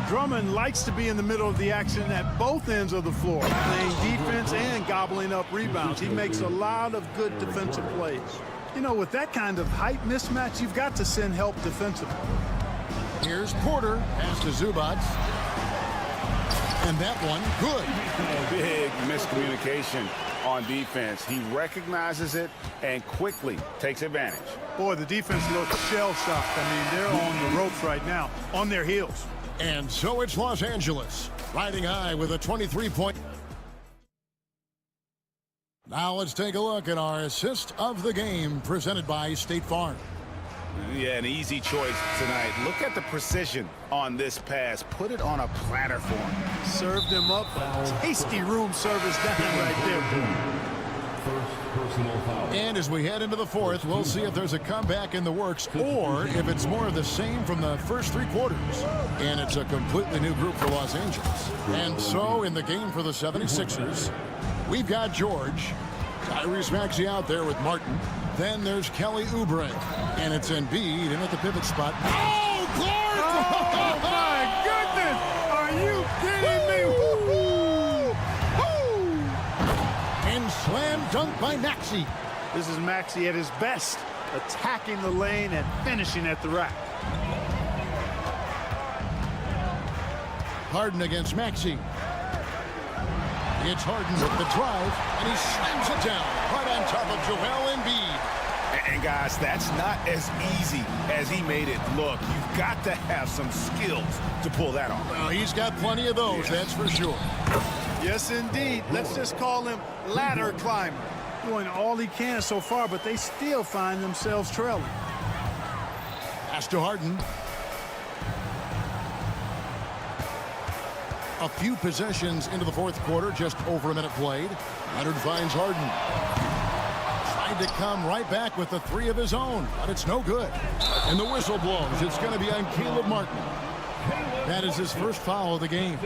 Drummond likes to be in the middle of the action at both ends of the floor, playing defense and gobbling up rebounds. He makes a lot of good defensive plays. You know, with that kind of height mismatch, you've got to send help defensively. Here's Porter. Pass to Zubac. And that one, good. Big miscommunication on defense. He recognizes it and quickly takes advantage. Boy, the defense looks shell-shocked. I mean, they're on the ropes right now, on their heels. And so it's Los Angeles, riding high with a 23-point. Now let's take a look at our assist of the game presented by State Farm. Yeah, an easy choice tonight. Look at the precision on this pass. Put it on a platter for him. Served him up a tasty room service down right there. First personal foul. And as we head into the fourth, we'll see if there's a comeback in the works or if it's more of the same from the first three quarters. And it's a completely new group for Los Angeles. And so in the game for the 76ers, we've got George, Tyrese Maxey out there with Martin. Then there's Kelly Oubre. And it's Embiid in at the pivot spot. Oh, Clark! Oh, my goodness! Are you kidding me? Woo-hoo! Woo! And slam dunk by Maxey. This is Maxey at his best, attacking the lane and finishing at the rack. Harden against Maxey. It's Harden with the drive, and he slams it down right on top of Joel Embiid. And guys, that's not as easy as he made it look. You've got to have some skills to pull that off. Well, he's got plenty of those, that's for sure. Yes, indeed. Let's just call him ladder climber. Doing all he can so far, but they still find themselves trailing. Pass to Harden. A few possessions into the fourth quarter, just over a minute played. Leonard finds Harden. Tried to come right back with the three of his own, but it's no good. And the whistle blows. It's going to be on Caleb Martin. That is his first foul of the game.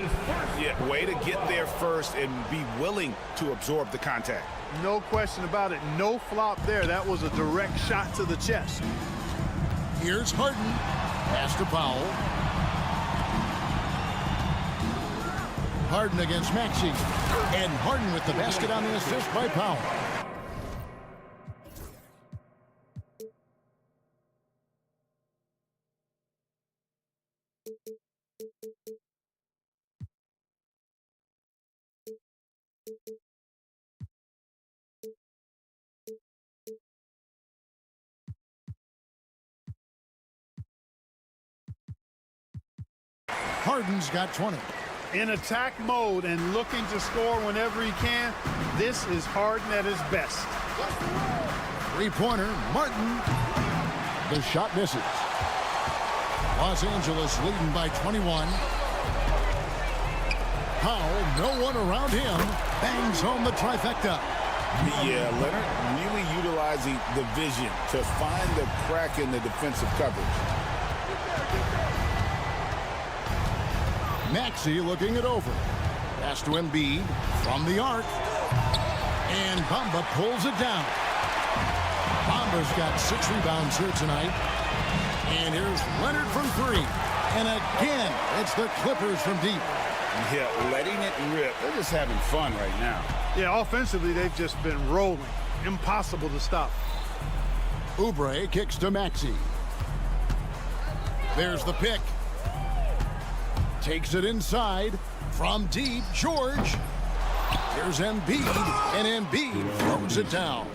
Yeah, way to get there first and be willing to absorb the contact. No question about it. No flop there. That was a direct shot to the chest. Here's Harden. Pass to Powell. Harden against Maxey. And Harden with the basket on the assist by Powell. Harden's got 20. In attack mode and looking to score whenever he can, this is Harden at his best. Three-pointer, Martin. The shot misses. Los Angeles leading by 21. Powell, no one around him, bangs home the trifecta. Yeah, Leonard really utilizing the vision to find the crack in the defensive coverage. Maxey looking it over. Pass to Embiid from the arc. And Bamba pulls it down. Bamba's got 6 rebounds here tonight. And here's Leonard from 3. And again, it's the Clippers from deep. Yeah, letting it rip. They're just having fun right now. Yeah, offensively, they've just been rolling. Impossible to stop. Oubre kicks to Maxey. There's the pick. Takes it inside from deep. George. Here's Embiid, and Embiid throws it down.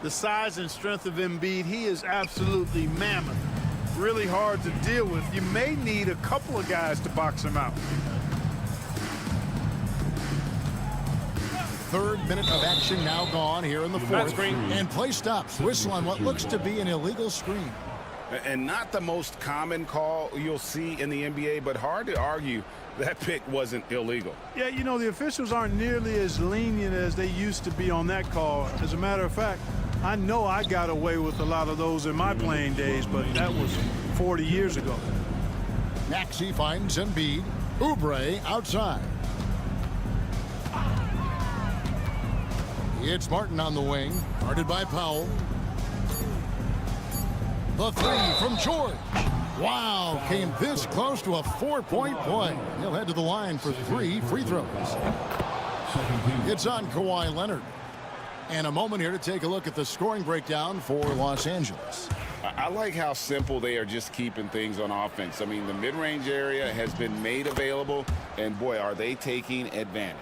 The size and strength of Embiid, he is absolutely mammoth. Really hard to deal with. You may need a couple of guys to box him out. Third minute of action now gone here in the fourth. And play stops. Whistle on what looks to be an illegal screen. And not the most common call you'll see in the NBA, but hard to argue that pick wasn't illegal. Yeah, you know, the officials aren't nearly as lenient as they used to be on that call. As a matter of fact, I know I got away with a lot of those in my playing days, but that was 40 years ago. Maxey finds Embiid. Oubre outside. It's Martin on the wing, guarded by Powell. The three from George. Wow, came this close to a 4-point play. He'll head to the line for 3 free throws. It's on Kawhi Leonard. And a moment here to take a look at the scoring breakdown for Los Angeles. I like how simple they are just keeping things on offense. I mean, the mid-range area has been made available, and boy, are they taking advantage.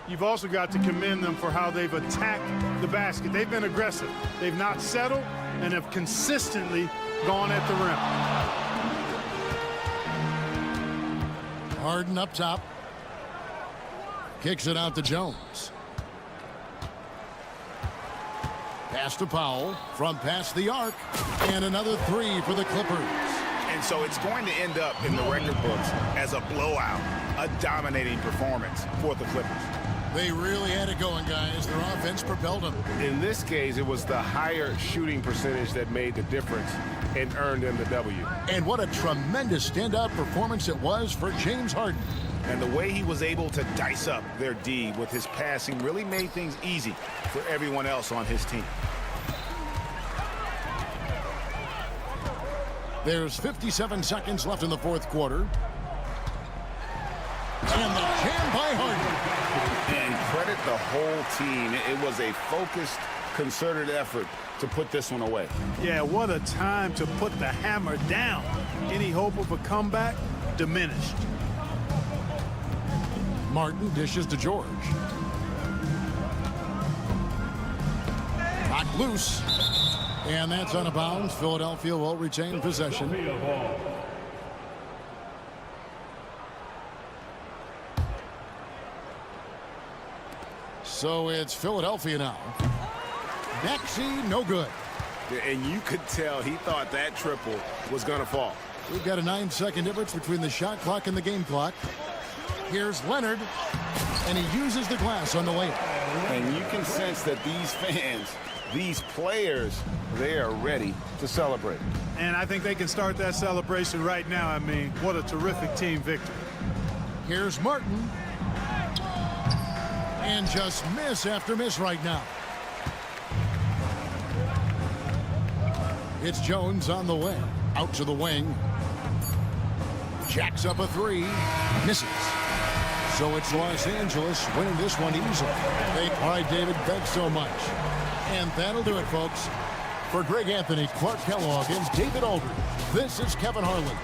You've also got to commend them for how they've attacked the basket. They've been aggressive. They've not settled and have consistently gone at the rim. Harden up top. Kicks it out to Jones. Pass to Powell from past the arc. And another three for the Clippers. And so it's going to end up in the record books as a blowout, a dominating performance for the Clippers. They really had it going, guys. Their offense propelled them. In this case, it was the higher shooting percentage that made the difference and earned them the W. And what a tremendous standout performance it was for James Harden. And the way he was able to dice up their D with his passing really made things easy for everyone else on his team. There's 57 seconds left in the fourth quarter. And the jam by Harden. And credit the whole team. It was a focused, concerted effort to put this one away. Yeah, what a time to put the hammer down. Any hope of a comeback diminished. Martin dishes to George. Knocked loose. And that's out of bounds. Philadelphia will retain possession. So it's Philadelphia now. Maxey, no good. And you could tell he thought that triple was going to fall. We've got a 9-second difference between the shot clock and the game clock. Here's Leonard, and he uses the glass on the layup. And you can sense that these fans, these players, they are ready to celebrate. And I think they can start that celebration right now. I mean, what a terrific team victory. Here's Martin. And just miss after miss right now. It's Jones on the way. Out to the wing. Jacks up a three. Misses. So it's Los Angeles winning this one easily. Thank why David begged so much. And that'll do it, folks. For Greg Anthony, Clark Kellogg, and David Aldridge, this is Kevin Harlan.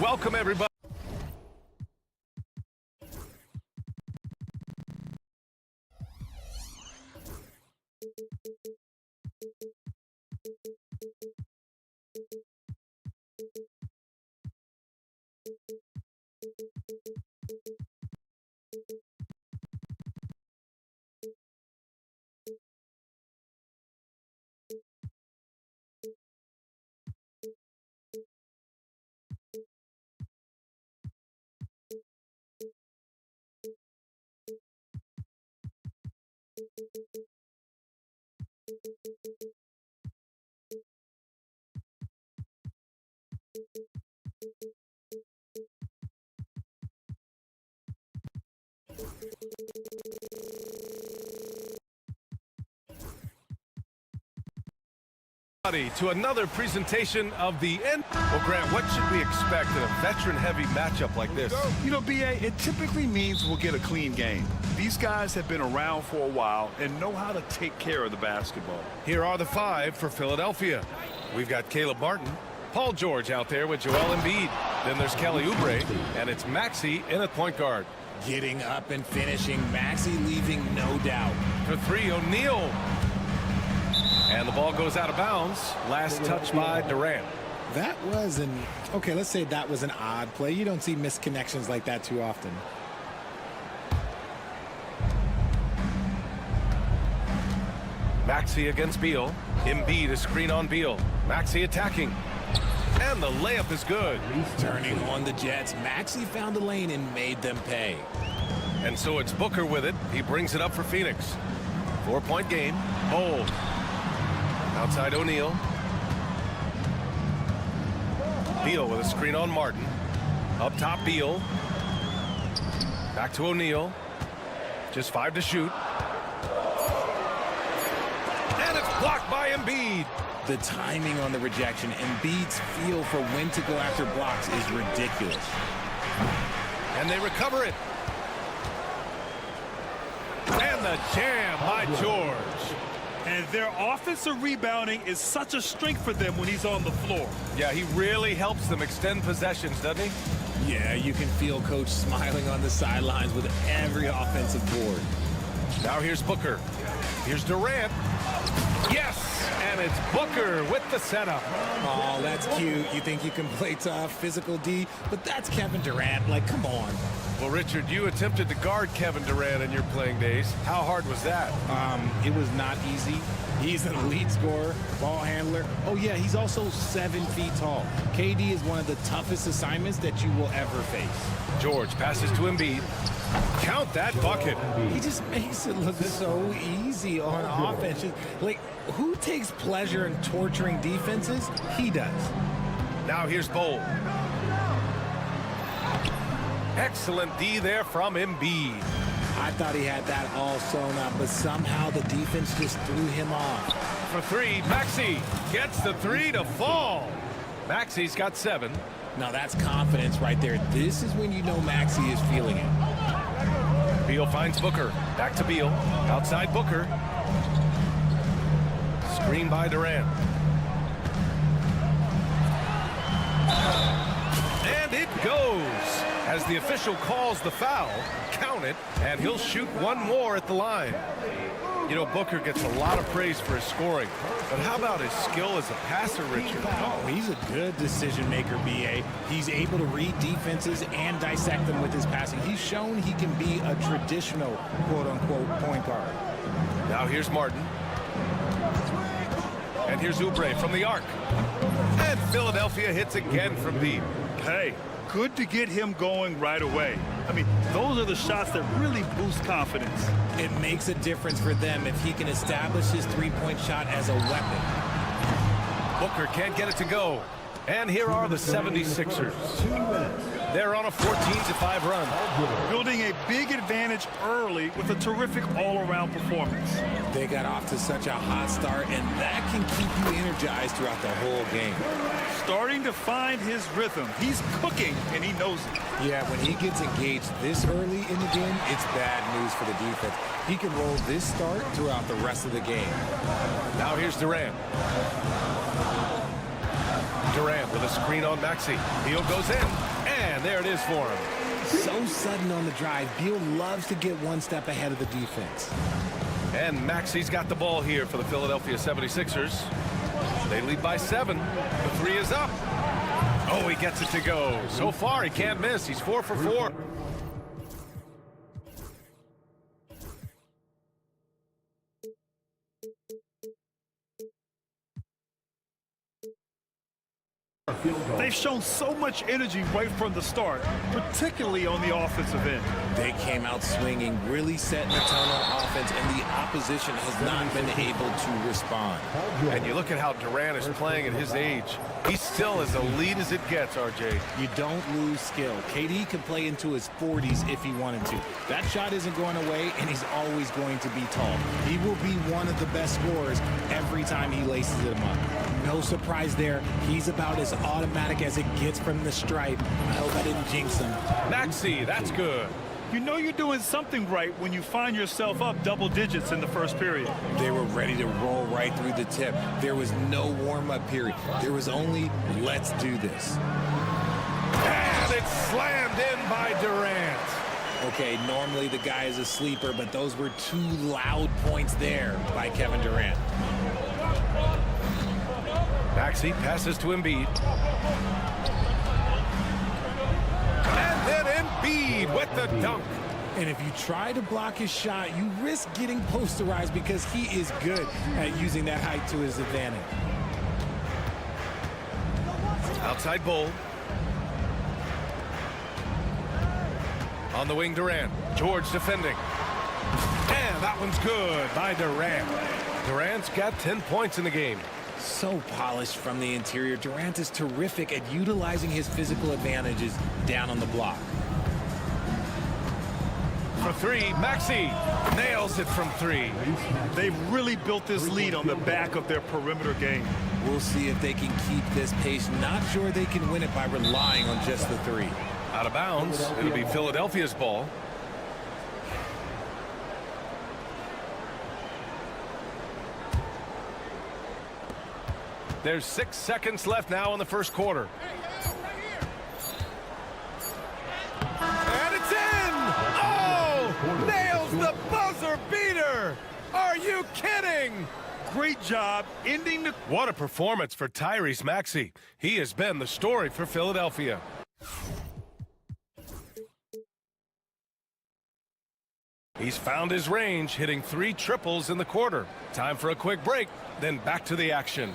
Welcome, everybody. To another presentation of the end. Well, Grant, what should we expect in a veteran-heavy matchup like this? You know, BA, it typically means we'll get a clean game. These guys have been around for a while and know how to take care of the basketball. Here are the 5 for Philadelphia. We've got Caleb Martin, Paul George out there with Joel Embiid. Then there's Kelly Oubre, and it's Maxey in at point guard. Getting up and finishing, Maxey leaving no doubt. For 3, O'Neal. And the ball goes out of bounds. Last touch by Durant. That was an, okay, let's say that was an odd play. You don't see missed connections like that too often. Maxey against Beal. Embiid, a screen on Beal. Maxey attacking. And the layup is good. Turning on the Jets, Maxey found a lane and made them pay. And so it's Booker with it. He brings it up for Phoenix. 4-point game. Bold. Outside O'Neal. Beal with a screen on Martin. Up top, Beal. Back to O'Neal. Just 5 to shoot. And it's blocked by Embiid. The timing on the rejection, Embiid's feel for when to go after blocks is ridiculous. And they recover it. And the jam by George. And their offensive rebounding is such a strength for them when he's on the floor. Yeah, he really helps them extend possessions, doesn't he? Yeah, you can feel Coach smiling on the sidelines with every offensive board. Now here's Booker. Here's Durant. Yes! And it's Booker with the setup. Oh, that's cute. You think you can play tough, physical D, but that's Kevin Durant. Like, come on. Well, Richard, you attempted to guard Kevin Durant in your playing days. How hard was that? It was not easy. He's an elite scorer, ball handler. Oh, yeah, he's also 7 feet tall. KD is one of the toughest assignments that you will ever face. George passes to Embiid. Count that bucket. He just makes it look so easy on offense. Like, who takes pleasure in torturing defenses? He does. Now here's Bowl. Excellent D there from Embiid. I thought he had that all sewn up, but somehow the defense just threw him off. For 3, Maxey gets the 3 to fall. Maxey's got 7. Now that's confidence right there. This is when you know Maxey is feeling it. Beal finds Booker. Back to Beal. Outside Booker. Screen by Durant. And it goes. As the official calls the foul, count it, and he'll shoot one more at the line. You know, Booker gets a lot of praise for his scoring, but how about his skill as a passer, Richard? Oh, he's a good decision maker, BA. He's able to read defenses and dissect them with his passing. He's shown he can be a traditional quote-unquote point guard. Now here's Martin. And here's Oubre from the arc. And Philadelphia hits again from deep. Hey, good to get him going right away. I mean, those are the shots that really boost confidence. It makes a difference for them if he can establish his three-point shot as a weapon. Booker can't get it to go. And here are the 76ers. 2 minutes. They're on a 14-5 run. Building a big advantage early with a terrific all-around performance. They got off to such a hot start, and that can keep you energized throughout the whole game. Starting to find his rhythm. He's cooking, and he knows it. Yeah, when he gets engaged this early in the game, it's bad news for the defense. He can roll this start throughout the rest of the game. Now here's Durant. Durant with a screen on Maxey. Beal goes in, and there it is for him. So sudden on the drive. Beal loves to get one step ahead of the defense. And Maxey's got the ball here for the Philadelphia 76ers. They lead by 7. The 3 is up. Oh, he gets it to go. So far, he can't miss. He's 4 for 4. They've shown so much energy right from the start, particularly on the offensive end. They came out swinging, really setting the tone on offense, and the opposition has not been able to respond. And you look at how Durant is playing at his age. He's still as elite as it gets, RJ. You don't lose skill. KD can play into his 40s if he wanted to. That shot isn't going away, and he's always going to be tall. He will be one of the best scorers every time he laces them up. No surprise there. He's about as automatic as it gets from the stripe. I hope I didn't jinx him. Maxey, that's good. You know you're doing something right when you find yourself up double digits in the first period. They were ready to roll right through the tip. There was no warm-up period. There was only, let's do this. And it's slammed in by Durant. Okay, normally the guy is a sleeper, but those were 2 loud points there by Kevin Durant. Maxey passes to Embiid. And then Embiid with the dunk. And if you try to block his shot, you risk getting posterized because he is good at using that height to his advantage. Outside Bull. On the wing, Durant. George defending. And that one's good by Durant. Durant's got 10 points in the game. So polished from the interior. Durant is terrific at utilizing his physical advantages down on the block. For 3, Maxey nails it from 3. They've really built this lead on the back of their perimeter game. We'll see if they can keep this pace. Not sure they can win it by relying on just the 3. Out of bounds. It'll be Philadelphia's ball. There's 6 seconds left now in the first quarter. And it's in! Oh! Nails the buzzer beater! Are you kidding? Great job ending the... What a performance for Tyrese Maxey. He has been the story for Philadelphia. He's found his range, hitting 3 triples in the quarter. Time for a quick break, then back to the action.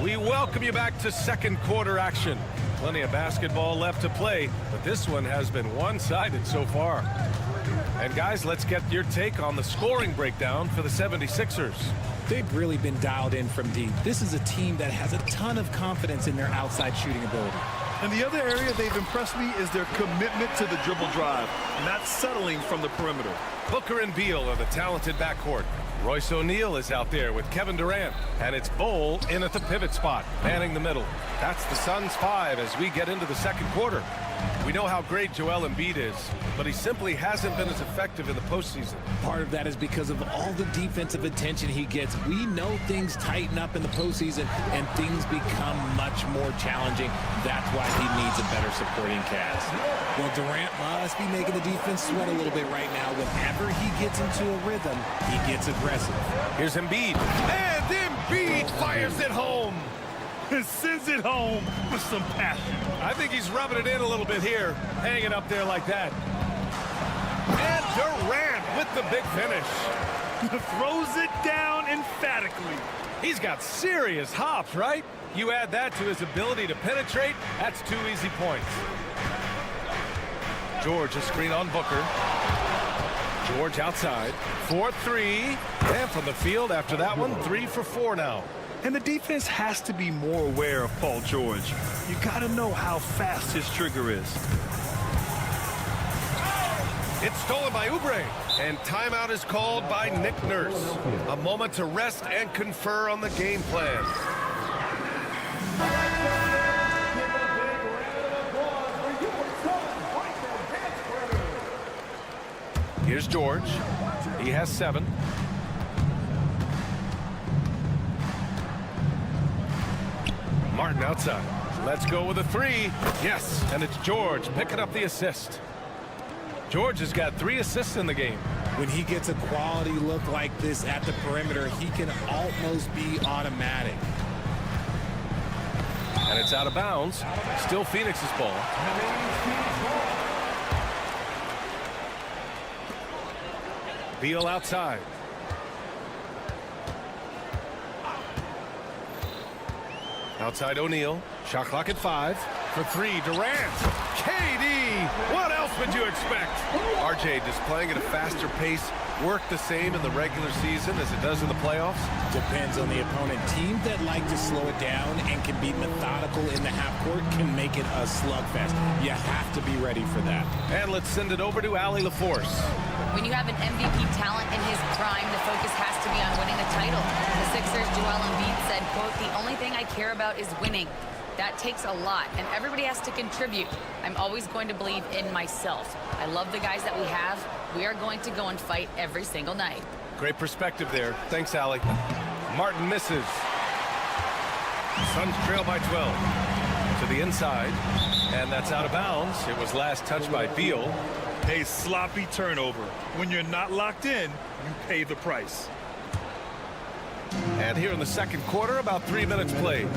We welcome you back to second quarter action. Plenty of basketball left to play, but this one has been one-sided so far. And guys, let's get your take on the scoring breakdown for the 76ers. They've really been dialed in from deep. This is a team that has a ton of confidence in their outside shooting ability. And the other area they've impressed me is their commitment to the dribble drive, not settling from the perimeter. Booker and Beal are the talented backcourt. Royce O'Neal is out there with Kevin Durant, and it's Bull in at the pivot spot, manning the middle. That's the Suns' 5 as we get into the second quarter. We know how great Joel Embiid is, but he simply hasn't been as effective in the postseason. Part of that is because of all the defensive attention he gets. We know things tighten up in the postseason, and things become much more challenging. That's why he needs a better supporting cast. Well, Durant must be making the defense sweat a little bit right now. Whenever he gets into a rhythm, he gets aggressive. Here's Embiid, and Embiid fires it home. And sends it home with some passion. I think he's rubbing it in a little bit here, hanging up there like that. And Durant with the big finish. Throws it down emphatically. He's got serious hops, right? You add that to his ability to penetrate, that's 2 easy points. George, a screen on Booker. George outside, 4-3, and from the field after that one, 3 for 4 now. And the defense has to be more aware of Paul George. You got to know how fast his trigger is. It's stolen by Oubre, and timeout is called by Nick Nurse. A moment to rest and confer on the game plan. Here's George. He has 7. Martin outside. Let's go with a 3. Yes, and it's George picking up the assist. George has got 3 assists in the game. When he gets a quality look like this at the perimeter, he can almost be automatic. And it's out of bounds. Still Phoenix's ball. Beal outside. Outside O'Neal. Shot clock at 5. For 3, Durant. KD! What else would you expect? RJ displaying at a faster pace. Work the same in the regular season as it does in the playoffs? Depends on the opponent. Teams that like to slow it down and can be methodical in the half court can make it a slugfest. You have to be ready for that. And let's send it over to Allie LaForce. When you have an MVP talent in his prime, the focus has to be on winning the title. The Sixers' Joel Embiid said, quote, "The only thing I care about is winning." That takes a lot, and everybody has to contribute. I'm always going to believe in myself. I love the guys that we have. We are going to go and fight every single night. Great perspective there. Thanks, Allie. Martin misses. Suns trail by 12. To the inside, and that's out of bounds. It was last touched by Beal. A sloppy turnover. When you're not locked in, you pay the price. And here in the second quarter, about 3 minutes played.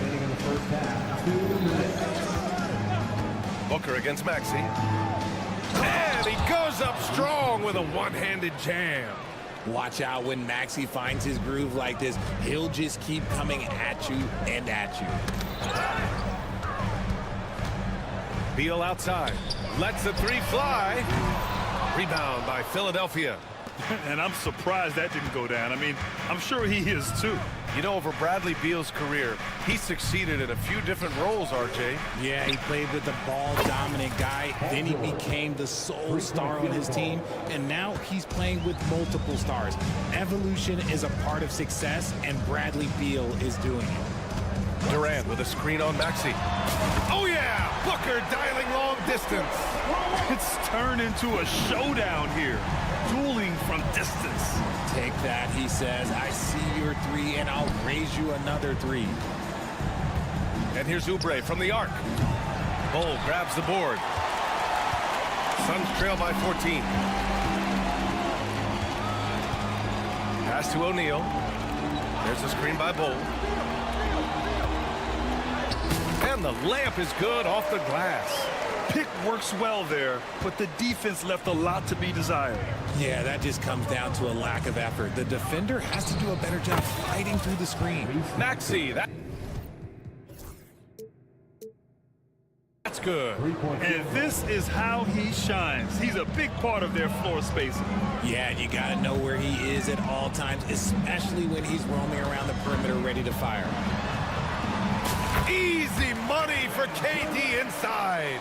Booker against Maxey. And he goes up strong with a one-handed jam. Watch out when Maxey finds his groove like this. He'll just keep coming at you and at you. Beal outside. Lets the 3 fly. Rebound by Philadelphia. And I'm surprised that didn't go down. I mean, I'm sure he is too. You know, over Bradley Beal's career, he succeeded in a few different roles, RJ. Yeah, he played with the ball-dominant guy. Then he became the sole star on his team. And now he's playing with multiple stars. Evolution is a part of success, and Bradley Beal is doing it. Durant with a screen on Maxey. Oh, yeah! Booker dialing long distance. It's turned into a showdown here. Dueling from distance. Take that, he says. I see your 3, and I'll raise you another 3. And here's Oubre from the arc. Bull grabs the board. Suns trail by 14. Pass to O'Neal. There's a screen by Bull. And the layup is good off the glass. Pick works well there, but the defense left a lot to be desired. Yeah, that just comes down to a lack of effort. The defender has to do a better job fighting through the screen. Maxey, that's good. And this is how he shines. He's a big part of their floor spacing. Yeah, you got to know where he is at all times, especially when he's roaming around the perimeter ready to fire. Easy money for KD inside.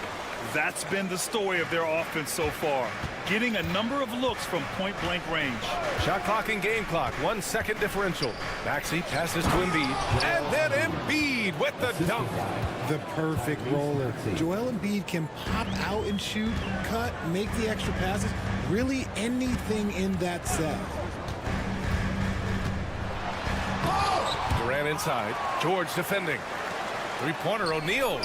That's been the story of their offense so far. Getting a number of looks from point-blank range. Shot clock and game clock, 1 second differential. Maxey passes to Embiid. And then Embiid with the dunk. The perfect roller. Joel Embiid can pop out and shoot, cut, make the extra passes. Really anything in that set. Durant inside. George defending. Three-pointer, O'Neal.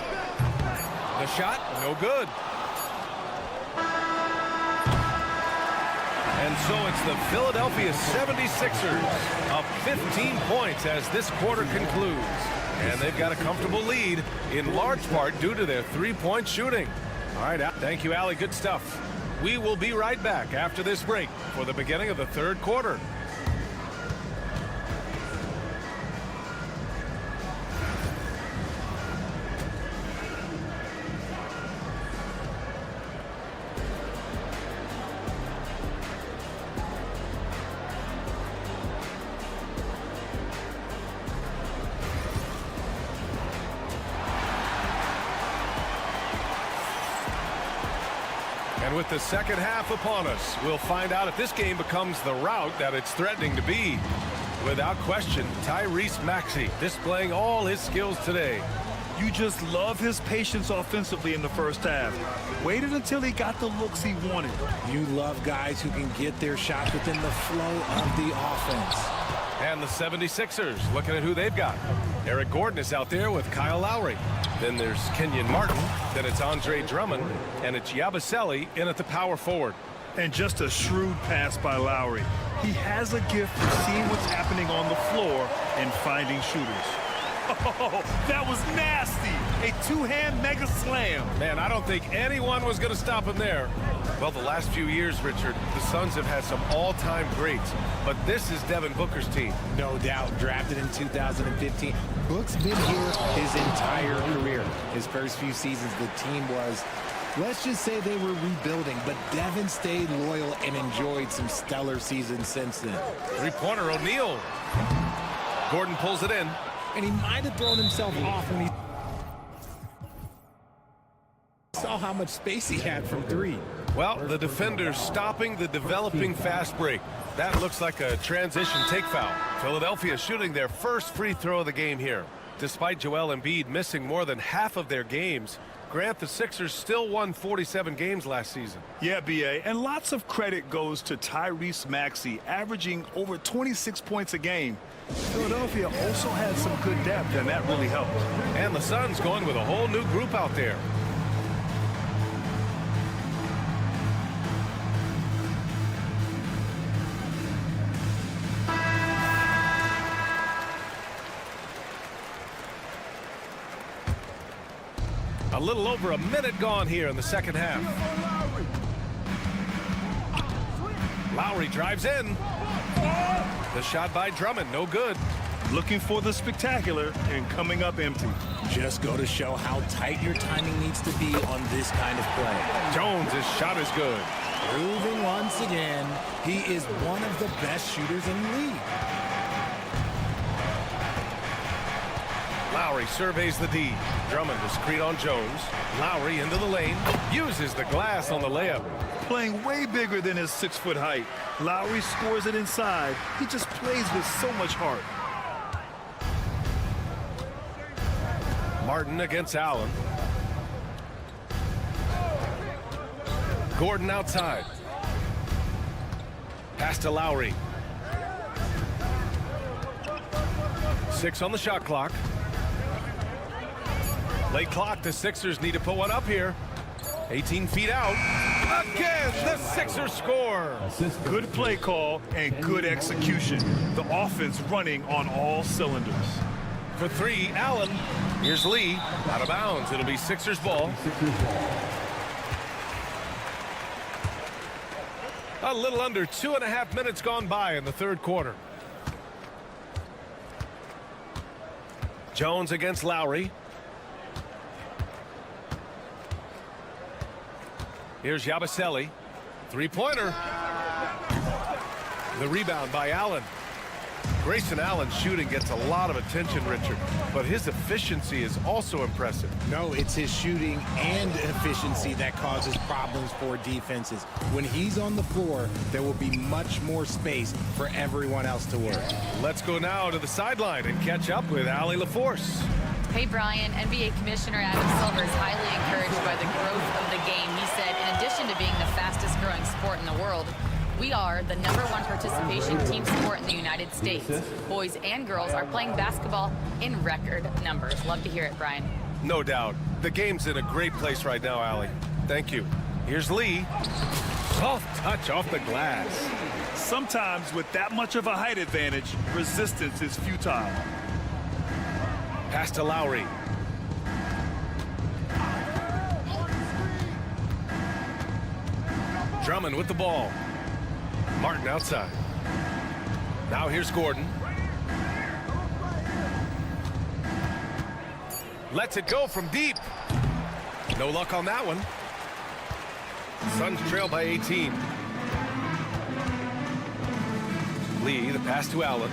The shot, no good. And so it's the Philadelphia 76ers up 15 points as this quarter concludes. And they've got a comfortable lead, in large part due to their three-point shooting. All right, thank you, Allie. Good stuff. We will be right back after this break for the beginning of the third quarter. And with the second half upon us, we'll find out if this game becomes the rout that it's threatening to be. Without question, Tyrese Maxey displaying all his skills today. You just love his patience offensively in the first half. Waited until he got the looks he wanted. You love guys who can get their shots within the flow of the offense. And the 76ers looking at who they've got. Eric Gordon is out there with Kyle Lowry. Then there's Kenyon Martin. Then it's Andre Drummond. And it's Yabusele in at the power forward. And just a shrewd pass by Lowry. He has a gift for seeing what's happening on the floor and finding shooters. Oh, that was nasty. A two-hand mega slam. Man, I don't think anyone was going to stop him there. Well, the last few years, Richard, the Suns have had some all-time greats. But this is Devin Booker's team. No doubt, drafted in 2015. Book's been here his entire career. His first few seasons, the team was, let's just say they were rebuilding, but Devin stayed loyal and enjoyed some stellar seasons since then. Three-pointer, O'Neal. Gordon pulls it in. And he might have thrown himself off when he saw how much space he had from three. Well, the defender stopping the developing fast break. That looks like a transition take foul. Philadelphia shooting their first free throw of the game here. Despite Joel Embiid missing more than half of their games, Grant, the Sixers still won 47 games last season. Yeah, B.A., and lots of credit goes to Tyrese Maxey, averaging over 26 points a game. Philadelphia also had some good depth, and that really helped. And the Suns going with a whole new group out there. A little over a minute gone here in the second half. Lowry drives in. The shot by Drummond, no good. Looking for the spectacular and coming up empty. Just go to show how tight your timing needs to be on this kind of play. Jones, his shot is good. Proving once again, he is one of the best shooters in the league. Lowry surveys the D. Drummond discreet on Jones. Lowry into the lane. Uses the glass on the layup. Playing way bigger than his 6-foot height. Lowry scores it inside. He just plays with so much heart. Martin against Allen. Gordon outside. Pass to Lowry. 6 on the shot clock. Late clock, the Sixers need to put one up here. 18 feet out. Again, the Sixers score. Good play call and good execution. The offense running on all cylinders. For three, Allen. Here's Lee. Out of bounds. It'll be Sixers ball. A little under 2.5 minutes gone by in the third quarter. Jones against Lowry. Here's Yabusele. Three-pointer. The rebound by Allen. Grayson Allen's shooting gets a lot of attention, Richard, but his efficiency is also impressive. No, it's his shooting and efficiency that causes problems for defenses. When he's on the floor, there will be much more space for everyone else to work. Let's go now to the sideline and catch up with Allie LaForce. Hey, Brian, NBA Commissioner Adam Silver is highly encouraged by the growth of the game. He said, in addition to being the fastest growing sport in the world, we are the #1 participation team sport in the United States. Boys and girls are playing basketball in record numbers. Love to hear it, Brian. No doubt. The game's in a great place right now, Allie. Thank you. Here's Lee. Soft touch off the glass. Sometimes with that much of a height advantage, resistance is futile. Pass to Lowry. Drummond with the ball. Martin outside. Now here's Gordon. Lets it go from deep. No luck on that one. Suns trail by 18. Lee, the pass to Allen.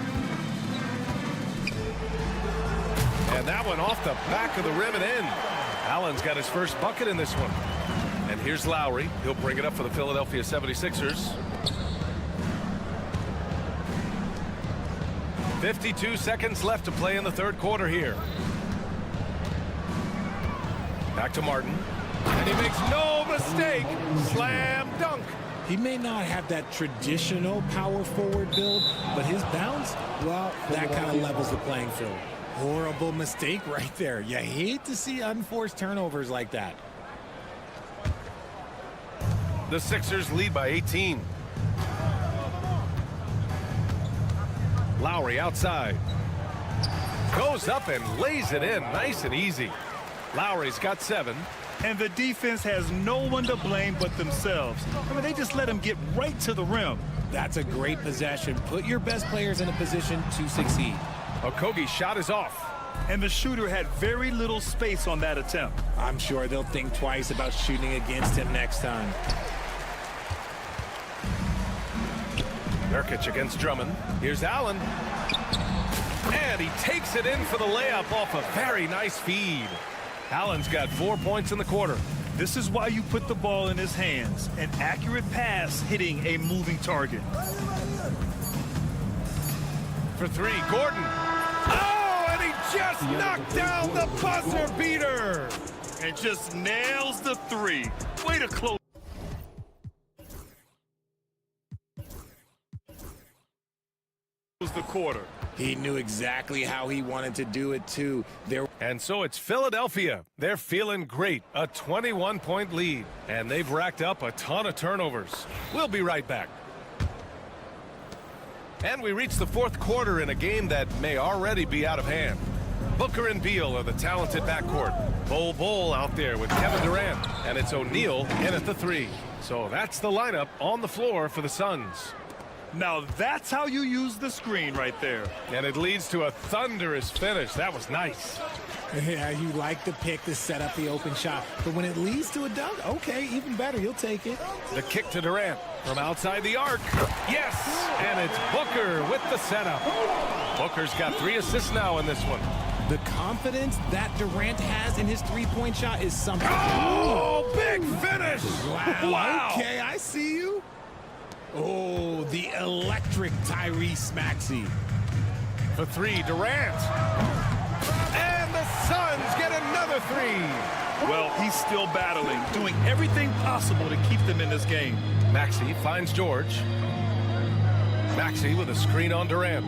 And that one off the back of the rim and in. Allen's got his first bucket in this one. And Here's Lowry. He'll bring it up for the Philadelphia 76ers. 52 seconds left to play in the third quarter here. Back to Martin. And he makes no mistake. Slam dunk. He may not have that traditional power forward build, but his bounce, well, that kind of levels the playing field. Horrible mistake right there. You hate to see unforced turnovers like that. The Sixers lead by 18. Lowry outside. Goes up and lays it in nice and easy. Lowry's got 7. And the defense has no one to blame but themselves. I mean, they just let him get right to the rim. That's a great possession. Put your best players in a position to succeed. Okogie's shot is off. And the shooter had very little space on that attempt. I'm sure they'll think twice about shooting against him next time. Nurkic against Drummond. Here's Allen. And he takes it in for the layup off a very nice feed. Allen's got 4 points in the quarter. This is why you put the ball in his hands. An accurate pass hitting a moving target. For 3, Gordon. Oh, and he just knocked down the buzzer beater. And just nails the 3. Way to close the quarter. He knew exactly how he wanted to do it, too. And so it's Philadelphia. They're feeling great. A 21-point lead. And they've racked up a ton of turnovers. We'll be right back. And we reach the fourth quarter in a game that may already be out of hand. Booker and Beal are the talented backcourt. Bol out there with Kevin Durant. And it's O'Neal in at the 3. So that's the lineup on the floor for the Suns. Now that's how you use the screen right there. And it leads to a thunderous finish. That was nice. Yeah, you like the pick to set up the open shot. But when it leads to a dunk, okay, even better. You'll take it. The kick to Durant from outside the arc. Yes! And it's Booker with the setup. Booker's got 3 assists now in this one. The confidence that Durant has in his three-point shot is something. Oh, big finish! Wow. Okay, I see you. Oh, the electric Tyrese Maxey. For 3, Durant. And the Suns get another 3. Well, he's still battling, doing everything possible to keep them in this game. Maxey finds George. Maxey with a screen on Durant.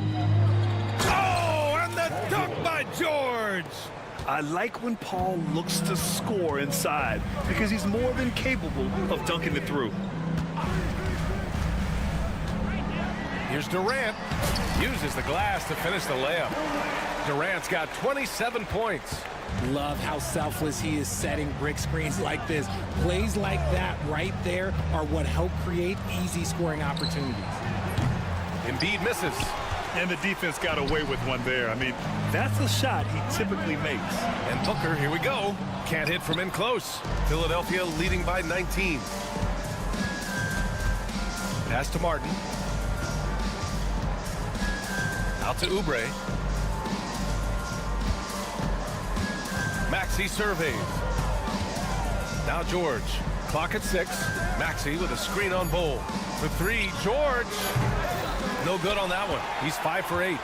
Oh, and the dunk by George. I like when Paul looks to score inside because he's more than capable of dunking it through. Here's Durant. Uses the glass to finish the layup. Durant's got 27 points. Love how selfless he is setting brick screens like this. Plays like that right there are what help create easy scoring opportunities. Embiid misses. And the defense got away with one there. I mean, that's a shot he typically makes. And Booker, here we go. Can't hit from in close. Philadelphia leading by 19. Pass to Martin. Out to Oubre. Maxey surveys. Now George. Clock at 6. Maxey with a screen on Bol. For 3, George. No good on that one. He's 5 for 8.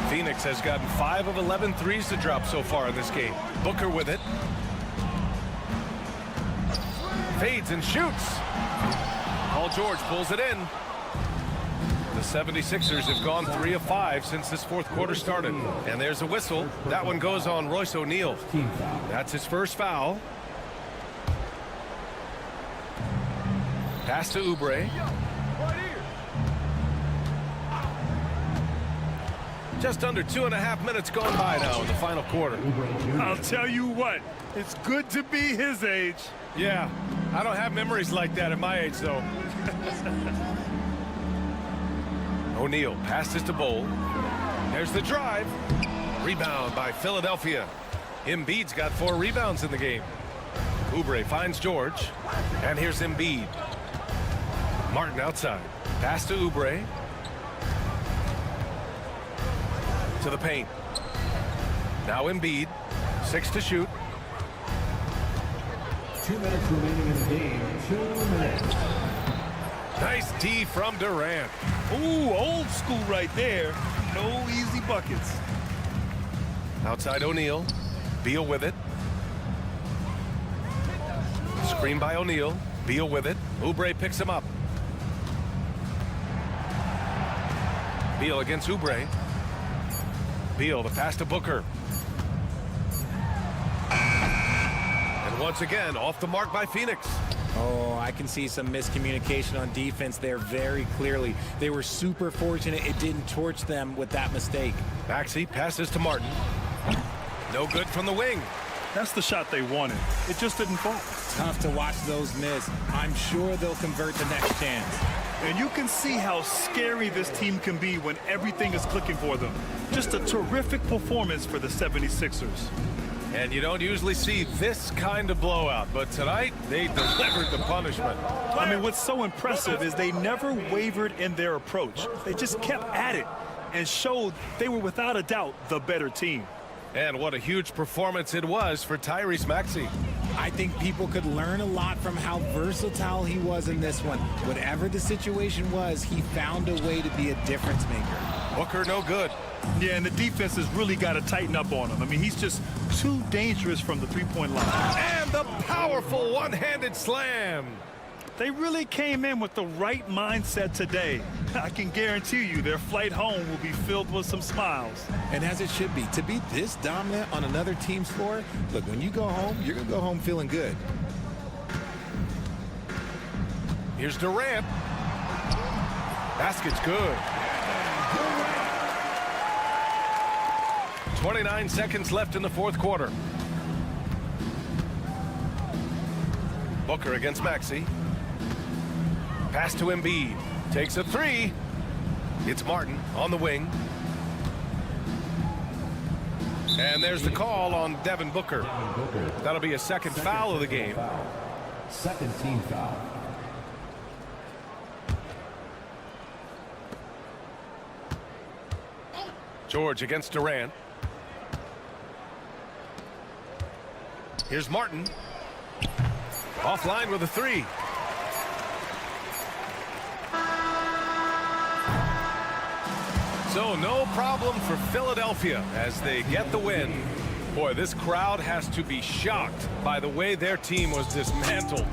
Phoenix has gotten 5 of 11 threes to drop so far in this game. Booker with it. Fades and shoots. Paul George pulls it in. The 76ers have gone 3 of 5 since this fourth quarter started. And there's a whistle. That one goes on Royce O'Neal. That's his first foul. Pass to Oubre. Just under 2.5 minutes gone by now in the final quarter. I'll tell you what, it's good to be his age. Yeah, I don't have memories like that at my age, though. O'Neal passes to Bol. There's the drive. Rebound by Philadelphia. Embiid's got 4 rebounds in the game. Oubre finds George. And here's Embiid. Martin outside. Pass to Oubre. To the paint. Now Embiid. 6 to shoot. 2 minutes remaining in the game. 2 minutes. Nice D from Durant. Ooh, old school right there. No easy buckets. Outside O'Neal. Beal with it. Screen by O'Neal. Beal with it. Oubre picks him up. Beal against Oubre. Beal, the pass to Booker. And once again, off the mark by Phoenix. Oh, I can see some miscommunication on defense there very clearly. They were super fortunate it didn't torch them with that mistake. Maxey passes to Martin. No good from the wing. That's the shot they wanted. It just didn't fall. Tough to watch those miss. I'm sure they'll convert the next chance. And you can see how scary this team can be when everything is clicking for them. Just a terrific performance for the 76ers. And you don't usually see this kind of blowout, but tonight they delivered the punishment. I mean, what's so impressive is they never wavered in their approach. They just kept at it and showed they were without a doubt the better team. And what a huge performance it was for Tyrese Maxey. I think people could learn a lot from how versatile he was in this one. Whatever the situation was, he found a way to be a difference maker. Booker no good. Yeah, and the defense has really got to tighten up on him. I mean, he's just too dangerous from the three-point line. And the powerful one-handed slam. They really came in with the right mindset today. I can guarantee you their flight home will be filled with some smiles. And as it should be, to be this dominant on another team's floor, look, when you go home, you're going to go home feeling good. Here's Durant. Basket's good. 29 seconds left in the fourth quarter. Booker against Maxey. Pass to Embiid. Takes a three. It's Martin on the wing. And there's the call on Devin Booker. That'll be a second foul of the game. Second team foul. George against Durant. Here's Martin. Offline with a three. So no problem for Philadelphia as they get the win. Boy, this crowd has to be shocked by the way their team was dismantled.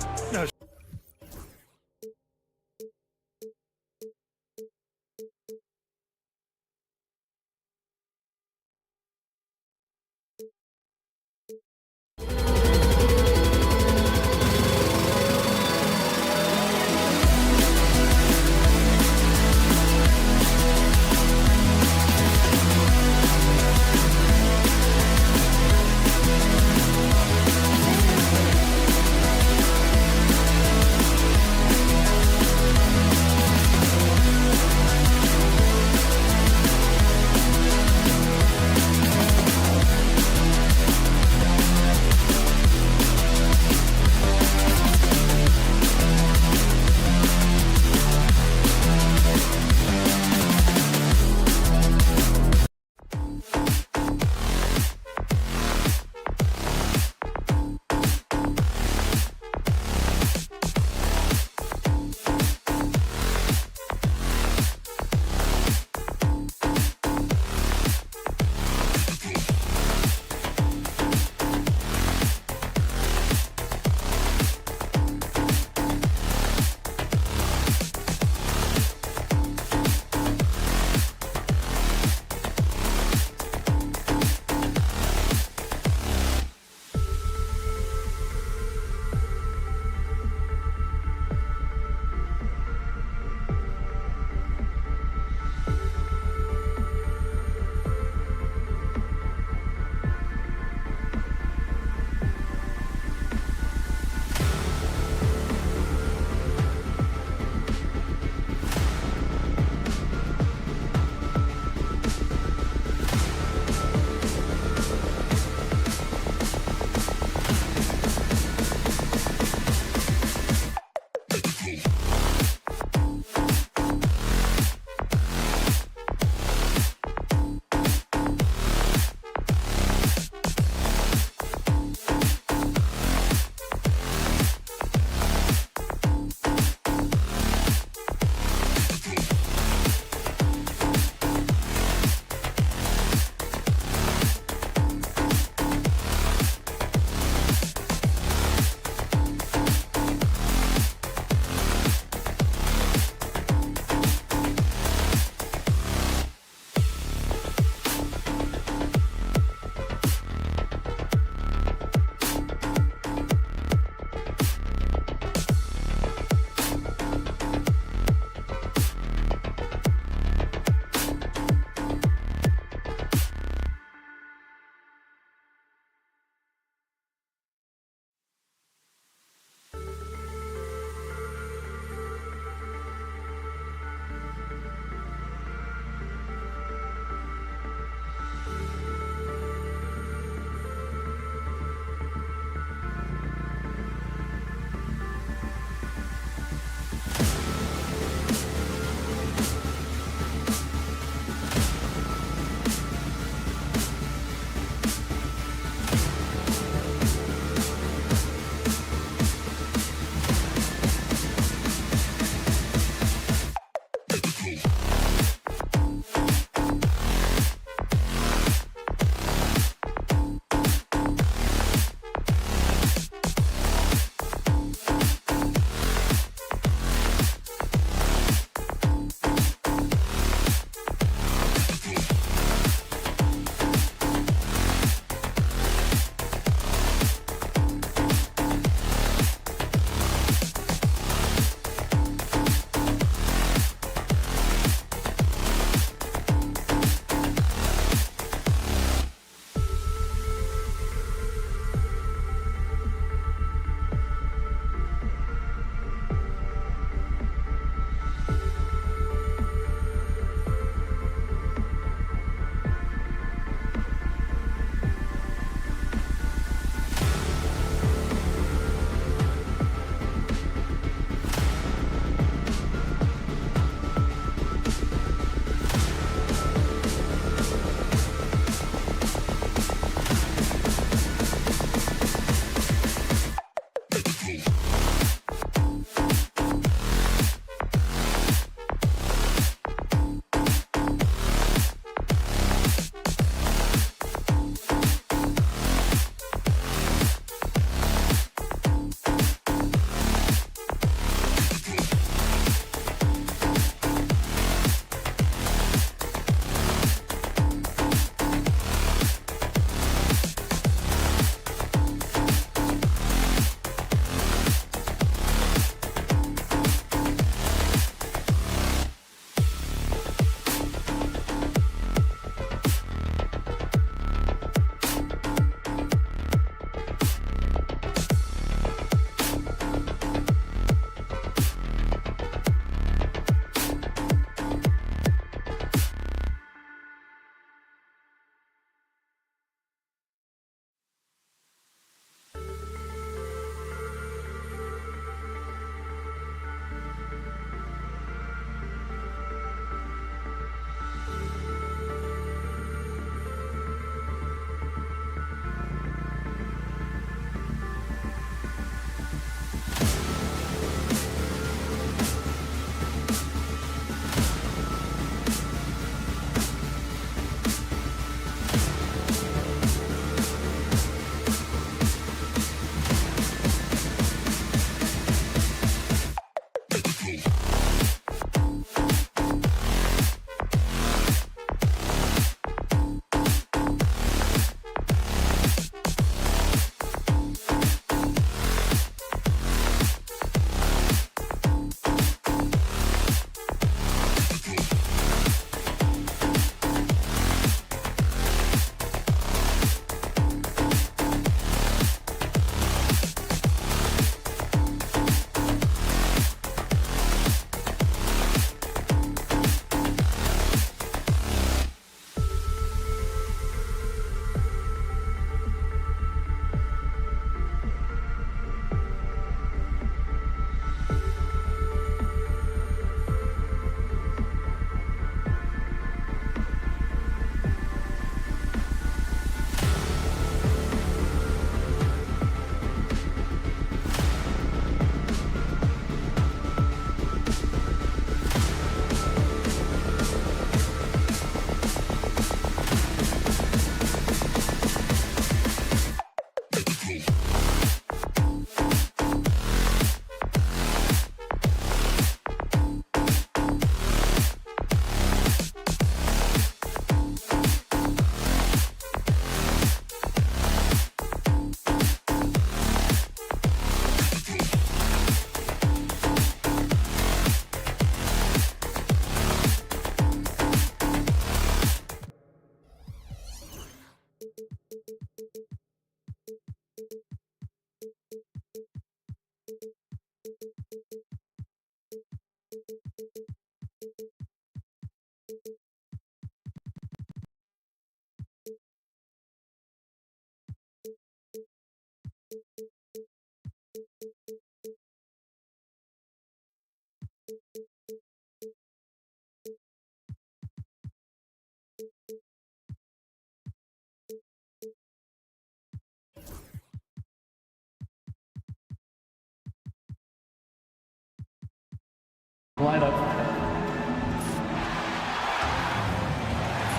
lineup.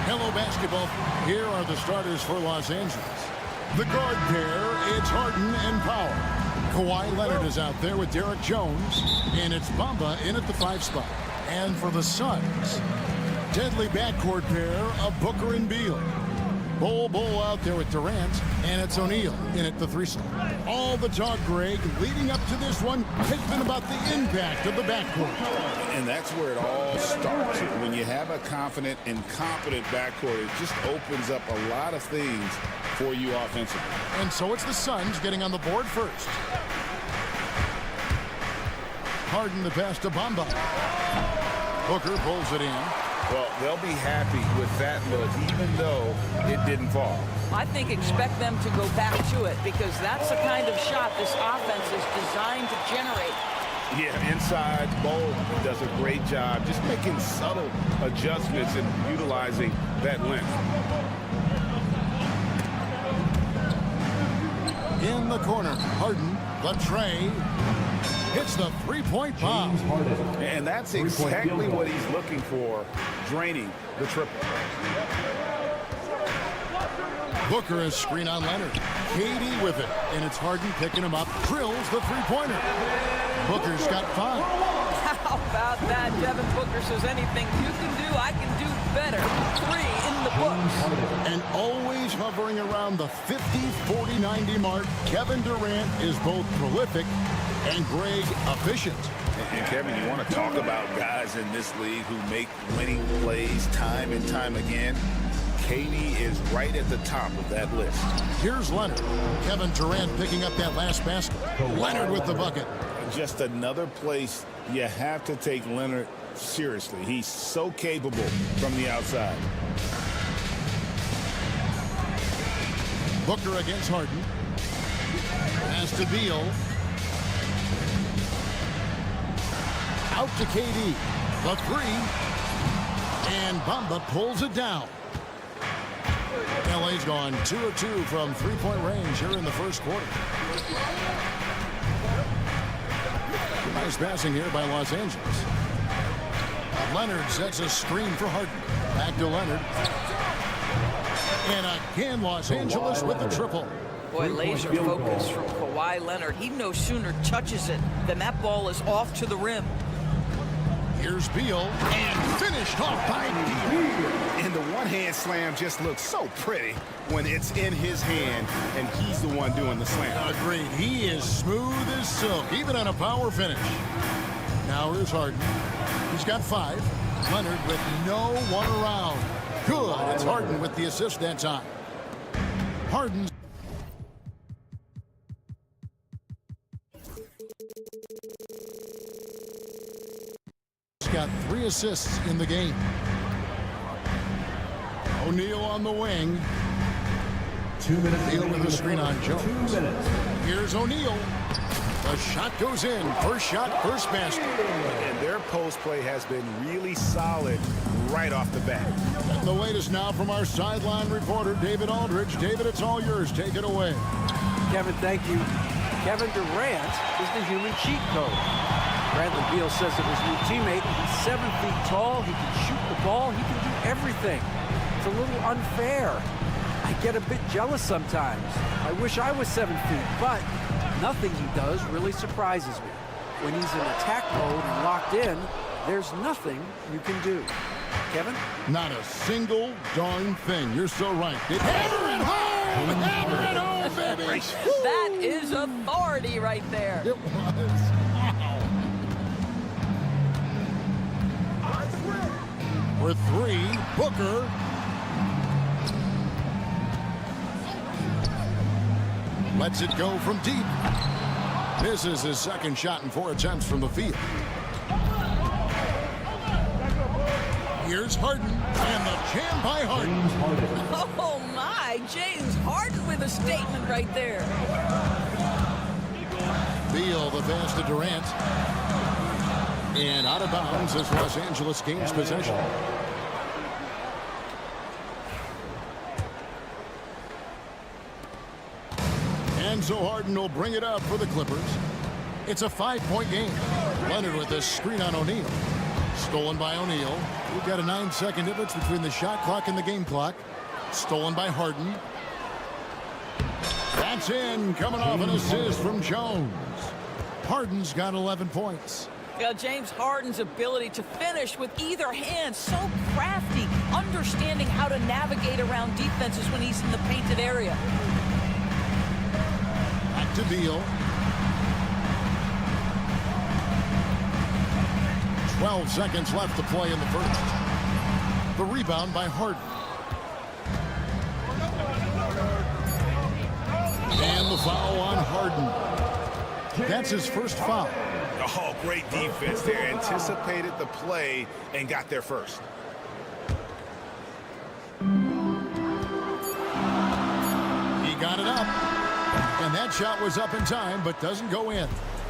Hello, basketball. Here are the starters for Los Angeles. The guard pair, it's Harden and Powell. Kawhi Leonard is out there with Derek Jones, and it's Bamba in at the 5 spot. And for the Suns, deadly backcourt pair of Booker and Beal. Bol out there with Durant, and it's O'Neal in at the 3 slot. All the talk, Greg, leading up to this one has been about the impact of the backcourt. And that's where it all starts. When you have a confident and competent backcourt, it just opens up a lot of things for you offensively. And so it's the Suns getting on the board first. Harden the pass to Bamba. Booker pulls it in. Well, they'll be happy with that look, even though it didn't fall. I think expect them to go back to it because that's the kind of shot this offense is designed to generate. Yeah, inside, Bol does a great job just making subtle adjustments and utilizing that length. In the corner, Harden, the tray, hits the three-point bomb. And that's exactly what he's looking for, draining the triple. Booker is screen on Leonard. KD with it, and it's Harden picking him up, drills the three-pointer. Booker's got 5. How about that? Devin Booker says anything you can do, I can do better. 3 in the books. And always hovering around the 50, 40, 90 mark, Kevin Durant is both prolific and Greg efficient. And Kevin, you want to talk about guys in this league who make winning plays time and time again? KD is right at the top of that list. Here's Leonard. Kevin Durant picking up that last basket. Leonard with the bucket. Just another place you have to take Leonard seriously. He's so capable from the outside. Booker against Harden. Pass to Beal. Out to KD. The 3. And Bamba pulls it down. LA's gone 2 of 2 from three-point range here in the first quarter. Nice passing here by Los Angeles. Leonard sets a screen for Harden. Back to Leonard. And again, Los Angeles with the triple. Boy, laser focus from Kawhi Leonard. He no sooner touches it than that ball is off to the rim. Here's Beal, and finished off by Beal. And the one-hand slam just looks so pretty when it's in his hand, and he's the one doing the slam. Agreed. He is smooth as silk, even on a power finish. Now here's Harden. He's got 5. Leonard with no one around. Good. It's Harden with the assist that time. Harden. Got 3 assists in the game. O'Neal on the wing. 2 minutes. Beal with a screen on Jones. 2 minutes. Here's O'Neal. The shot goes in. First shot, first basket. And their post play has been really solid right off the bat. And the latest now from our sideline reporter, David Aldridge. David, it's all yours. Take it away. Kevin, thank you. Kevin Durant is the human cheat code. Bradley Beal says of his new teammate, he's 7 feet tall, he can shoot the ball, he can do everything. It's a little unfair. I get a bit jealous sometimes. I wish I was 7 feet, but nothing he does really surprises me. When he's in attack mode and locked in, there's nothing you can do. Kevin? Not a single darn thing. You're so right. Hammer it home! Hammer it home, baby! That is authority right there. It was. For 3, Booker. Lets it go from deep. Misses his second shot in 4 attempts from the field. Here's Harden, and the jam by Harden. Oh my, James Harden with a statement right there. Beal the pass to Durant. And out of bounds as Los Angeles gains possession. And so Harden will bring it up for the Clippers. It's a 5-point game. Leonard with a screen on O'Neal. Stolen by O'Neal. We've got a 9-second difference between the shot clock and the game clock. Stolen by Harden. That's in, coming off an assist from Jones. Harden's got 11 points. Yeah, James Harden's ability to finish with either hand, so crafty, understanding how to navigate around defenses when he's in the painted area. Back to Beal. 12 seconds left to play in the first. The rebound by Harden. And the foul on Harden. That's his first foul. Oh, great defense there. Anticipated the play and got there first. He got it up. And that shot was up in time, but doesn't go in.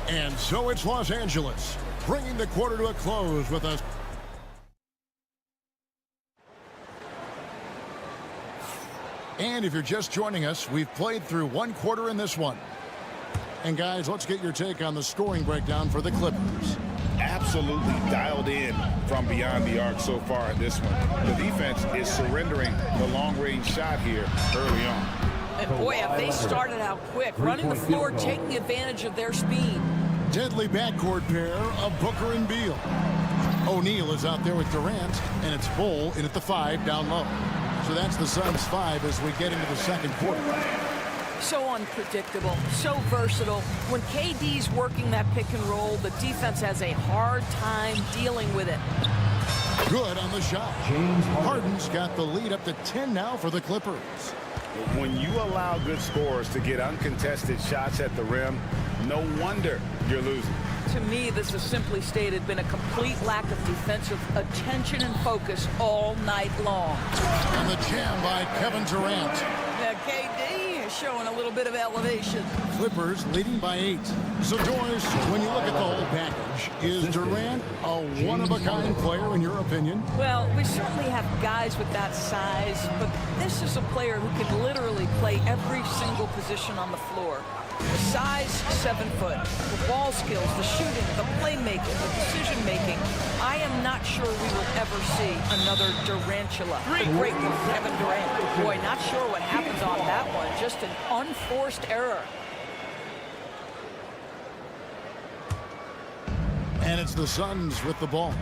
And so it's Los Angeles, bringing the quarter to a close with a... And if you're just joining us, we've played through one quarter in this one. And guys, let's get your take on the scoring breakdown for the Clippers. Absolutely dialed in from beyond the arc so far in this one. The defense is surrendering the long-range shot here early on. And boy, have they started out quick, running the floor, taking advantage of their speed. Deadly backcourt pair of Booker and Beal. O'Neal is out there with Durant, and it's Bull in at the 5 down low. So that's the Suns' 5 as we get into the second quarter. So unpredictable, so versatile. When KD's working that pick and roll, the defense has a hard time dealing with it. Good on the shot. Harden's got the lead up to 10 now for the Clippers. When you allow good scorers to get uncontested shots at the rim, no wonder you're losing. To me, this is simply stated been a complete lack of defensive attention and focus all night long. And the jam by Kevin Durant. Now, KD is showing a little bit of elevation. Clippers leading by 8. So, Doris, when you look at the whole package, is Durant a one-of-a-kind player in your opinion? Well, we certainly have guys with that size, but this is a player who can literally play every single position on the floor. The size, 7 foot. The ball skills, the shooting, the playmaking, the decision-making. I am not sure we will ever see another Durantula. The great Kevin Durant. Boy, not sure what happens on that one. Just an unforced error. And it's the Suns with the ball.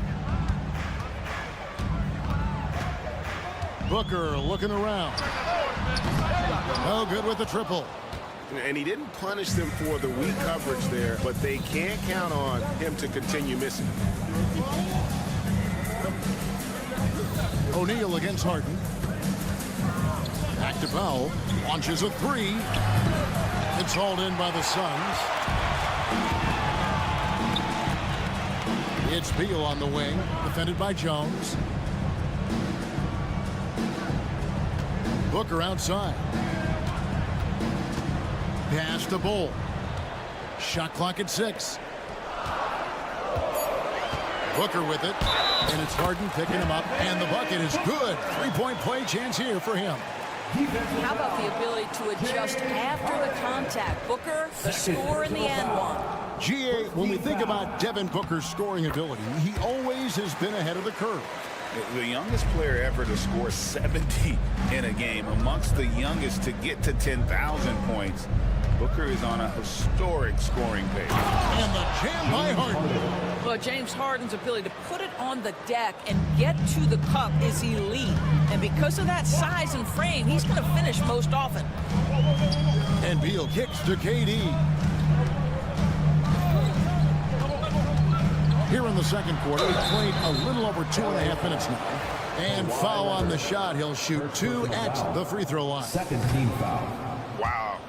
Booker looking around. Oh, good with the triple. And he didn't punish them for the weak coverage there, but they can't count on him to continue missing. O'Neal against Harden. Back to Powell. Launches a 3. It's hauled in by the Suns. It's Beal on the wing, defended by Jones. Booker outside. Pass to Bull. Shot clock at 6. Booker with it. And it's Harden picking him up. And the bucket is good. 3-point play chance here for him. How about the ability to adjust after the contact? Booker, the score in the and one. GA, when we think about Devin Booker's scoring ability, he always has been ahead of the curve. The youngest player ever to score 70 in a game, amongst the youngest to get to 10,000 points. Booker is on a historic scoring pace. And the jam by Harden. Well, James Harden's ability to put it on the deck and get to the cup is elite. And because of that size and frame, he's going to finish most often. And Beal kicks to KD. Here in the second quarter, we've played a little over 2.5 minutes now. And foul on the shot. He'll shoot 2 at the free throw line. Second team foul.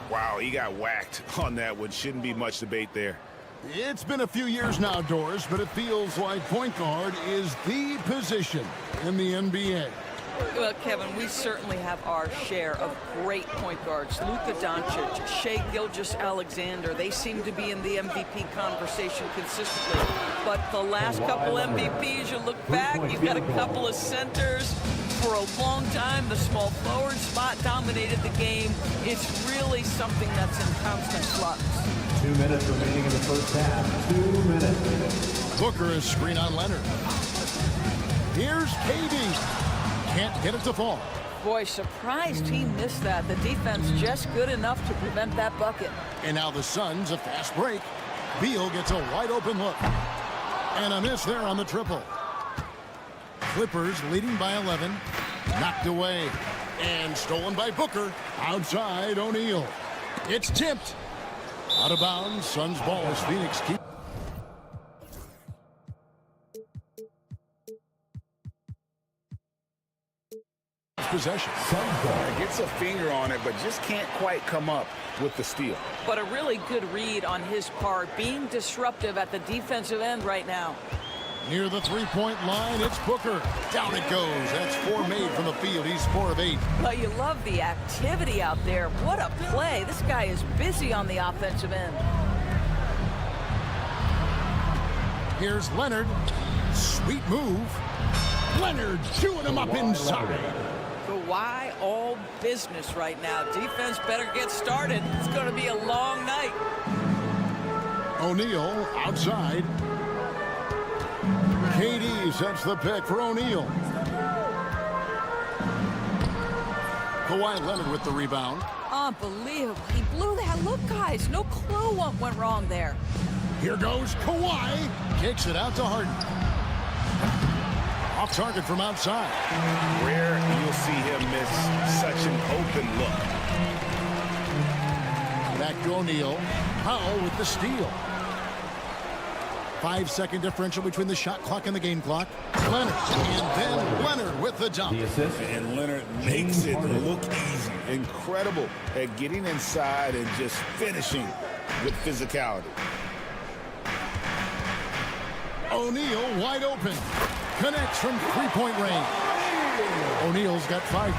Wow, he got whacked on that one. Shouldn't be much debate there. It's been a few years now, Doris, but it feels like point guard is the position in the NBA. Well, Kevin, we certainly have our share of great point guards. Luka Doncic, Shai Gilgeous-Alexander, they seem to be in the MVP conversation consistently. But the last couple MVPs, you look back, you've got a couple of centers. For a long time, the small forward spot dominated the game. It's really something that's in constant flux. 2 minutes remaining in the first half. 2 minutes. Booker is screen on Leonard. Here's KD. Can't get it to fall. Boy, surprised he missed that. The defense just good enough to prevent that bucket. And now the Suns, a fast break. Beal gets a wide open look. And a miss there on the triple. Clippers leading by 11. Knocked away. And stolen by Booker. Outside O'Neal. It's tipped. Out of bounds. Suns ball as Phoenix keeps. Possession. Gets a finger on it, but just can't quite come up with the steal. But a really good read on his part, being disruptive at the defensive end right now. Near the three-point line, it's Booker. Down it goes. That's 4 made from the field. He's 4 of 8. But you love the activity out there. What a play. This guy is busy on the offensive end. Here's Leonard. Sweet move. Leonard chewing him up inside. Why all business right now? Defense better get started. It's going to be a long night. O'Neal outside. KD sets the pick for O'Neal. Kawhi Leonard with the rebound. Unbelievable. He blew that. Look, guys, no clue what went wrong there. Here goes Kawhi. Kicks it out to Harden. Off target from outside. Rare you'll see him miss such an open look. Back to O'Neal. Powell with the steal. 5-second differential between the shot clock and the game clock. Leonard. And then Leonard with the dunk. And Leonard makes it look easy. Incredible at getting inside and just finishing with physicality. O'Neal wide open. Connects from three-point range. O'Neal's got 5.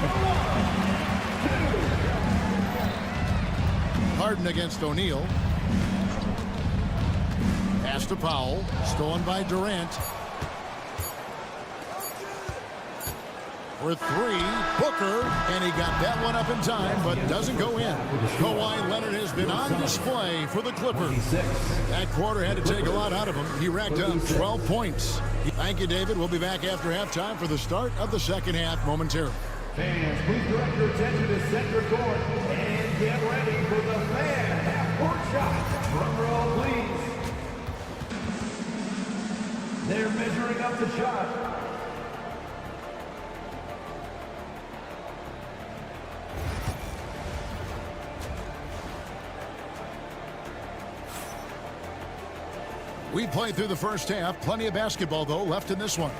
Harden against O'Neal. Pass to Powell. Stolen by Durant. For 3, Booker, and he got that one up in time, but doesn't go in. Kawhi Leonard has been on display for the Clippers. That quarter had to take a lot out of him. He racked up 12 points. Thank you, David. We'll be back after halftime for the start of the second half momentarily. Fans, please direct your attention to center court and get ready for the fan half-court shot. Drum roll, please. They're measuring up the shot. We played through the first half. Plenty of basketball, though, left in this one.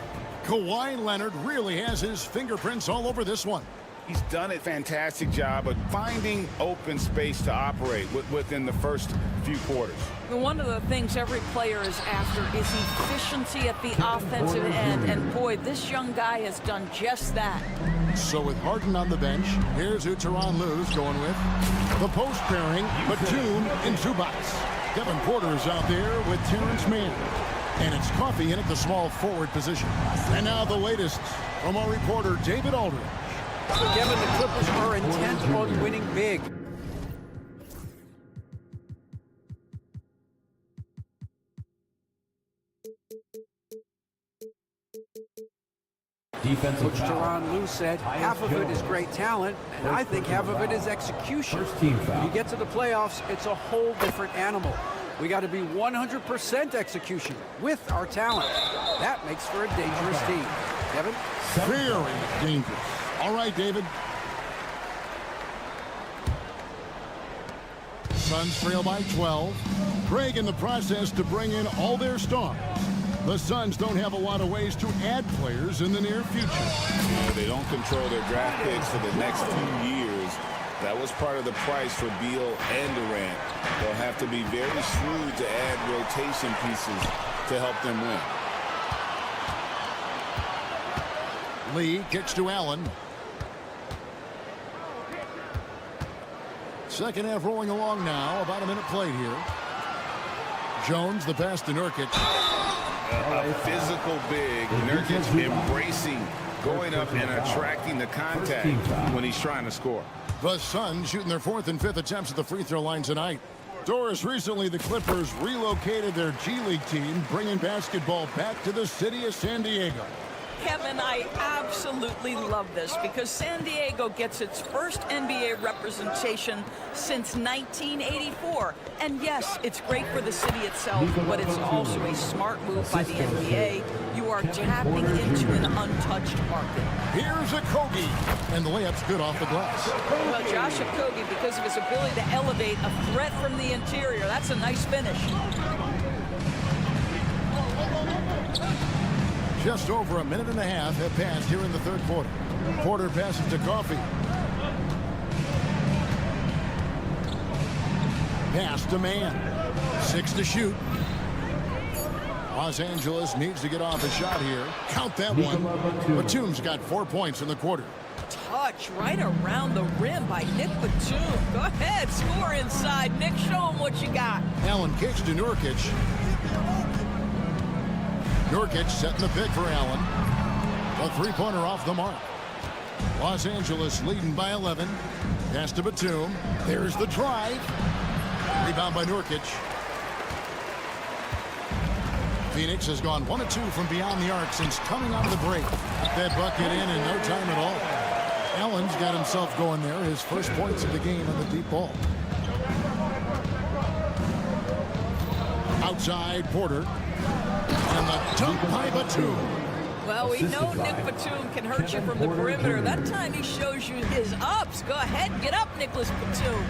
Kawhi Leonard really has his fingerprints all over this one. He's done a fantastic job of finding open space to operate within the first few quarters. One of the things every player is after is efficiency at the offensive end. And boy, this young guy has done just that. So with Harden on the bench, here's who Tyronn Lue's going with. The post pairing, Batum and Zubac. Kevin Porter is out there with Terrence Mann. And it's Coffey in at the small forward position. And now the latest from our reporter, David Aldridge. Kevin, the Clippers are intent on winning big. Coach Tyronn Lue said half of it is great talent, and I think half of it is execution. When you get to the playoffs, it's a whole different animal. We got to be 100% execution with our talent. That makes for a dangerous team. Kevin? Very dangerous. All right, David. Suns trail by 12. Craig in the process to bring in all their stars. The Suns don't have a lot of ways to add players in the near future. They don't control their draft picks for the next few years. That was part of the price for Beal and Durant. They'll have to be very shrewd to add rotation pieces to help them win. Lee kicks to Allen. Second half rolling along now. About a minute played here. Jones, the pass to Nurkic. A physical big. Nurkic embracing, going up and attracting the contact when he's trying to score. The Suns shooting their 4th and 5th attempts at the free throw line tonight. Doris, recently the Clippers relocated their G League team, bringing basketball back to the city of San Diego. Kevin, I absolutely love this because San Diego gets its first NBA representation since 1984. And yes, it's great for the city itself, but it's also a smart move by the NBA. You are tapping into an untouched market. Here's Okogie, and the layup's good off the glass. Well, Josh Okogie, because of his ability to elevate a threat from the interior, that's a nice finish. Just over a minute and a half have passed here in the third quarter. Porter passes to Coffey. Pass to Mann. 6 to shoot. Los Angeles needs to get off a shot here. Count that one. Batum's got 4 points in the quarter. Touch right around the rim by Nick Batum. Go ahead, score inside. Nick, show him what you got. Allen kicks to Nurkic. Nurkic setting the pick for Allen. A three-pointer off the mark. Los Angeles leading by 11. Pass to Batum. There's the drive. Rebound by Nurkic. Phoenix has gone 1 of 2 from beyond the arc since coming out of the break. That bucket in no time at all. Allen's got himself going there. His first points of the game on the deep ball. Outside, Porter. And the dunk by Batum. Well, we know Nick Batum can hurt you from the perimeter. That time he shows you his ups. Go ahead, get up, Nicholas Batum.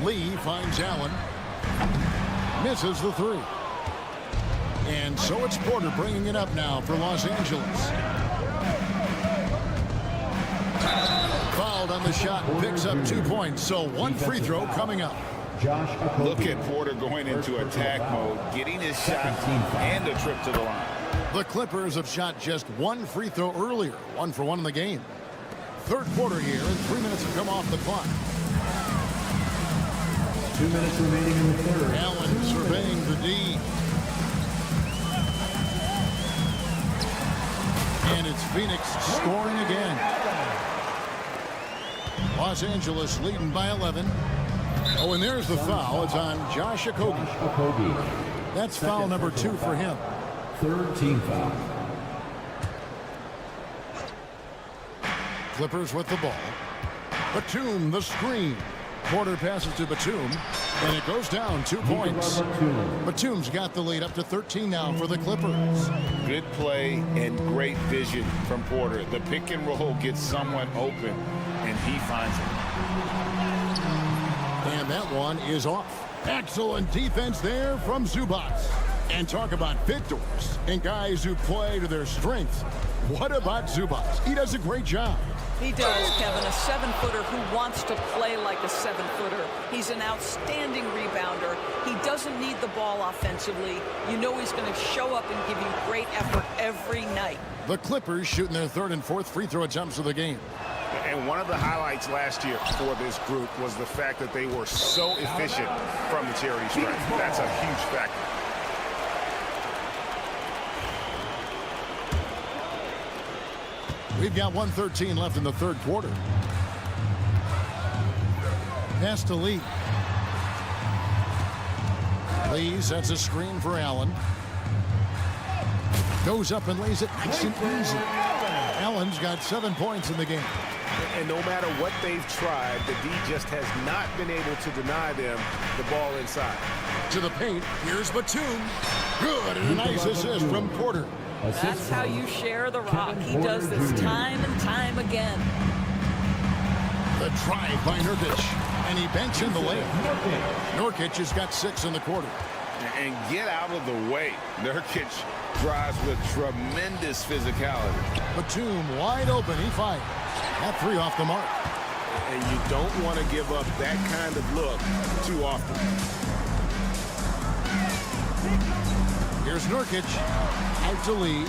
Lee finds Allen. Misses the three. And so it's Porter bringing it up now for Los Angeles. Fouled on the shot, picks up 2 points. So 1 free throw coming up. Look at Porter going into attack mode, getting his shot and a trip to the line. The Clippers have shot just 1 free throw earlier, 1 for 1 in the game. Third quarter here, and 3 minutes have come off the clock. 2 minutes remaining in the third. Allen surveying the D. And it's Phoenix scoring again. Los Angeles leading by 11. Oh, and there's the foul. It's on Josh Okogie. That's foul number 2 for him. Third team foul. Clippers with the ball. Batum, the screen. Porter passes to Batum, and it goes down 2 points. Batum's got the lead up to 13 now for the Clippers. Good play and great vision from Porter. The pick and roll gets someone open, and he finds it. And that one is off. Excellent defense there from Zubac. And talk about victors and guys who play to their strengths. What about Zubac? He does a great job. He does, Kevin, a 7-footer who wants to play like a 7-footer. He's an outstanding rebounder. He doesn't need the ball offensively. You know he's going to show up and give you great effort every night. The Clippers shooting their third and fourth free throw attempts of the game. And one of the highlights last year for this group was the fact that they were so efficient from the charity stripe. That's a huge factor. We've got 1:13 left in the third quarter. Pass to Lee. Lee sets a screen for Allen. Goes up and lays it nice and easy. Allen's got 7 points in the game. And no matter what they've tried, the D just has not been able to deny them the ball inside. To the paint, here's Batum. Good, and a nice assist from Porter. That's how you share the rock. He does this time and time again. The drive by Nurkic, and he banks in the layup. Nurkic has got 6 in the quarter. And get out of the way. Nurkic drives with tremendous physicality. Batum wide open, he fires. That 3 off the mark. And you don't want to give up that kind of look too often. Here's Nurkic. Out to Lee.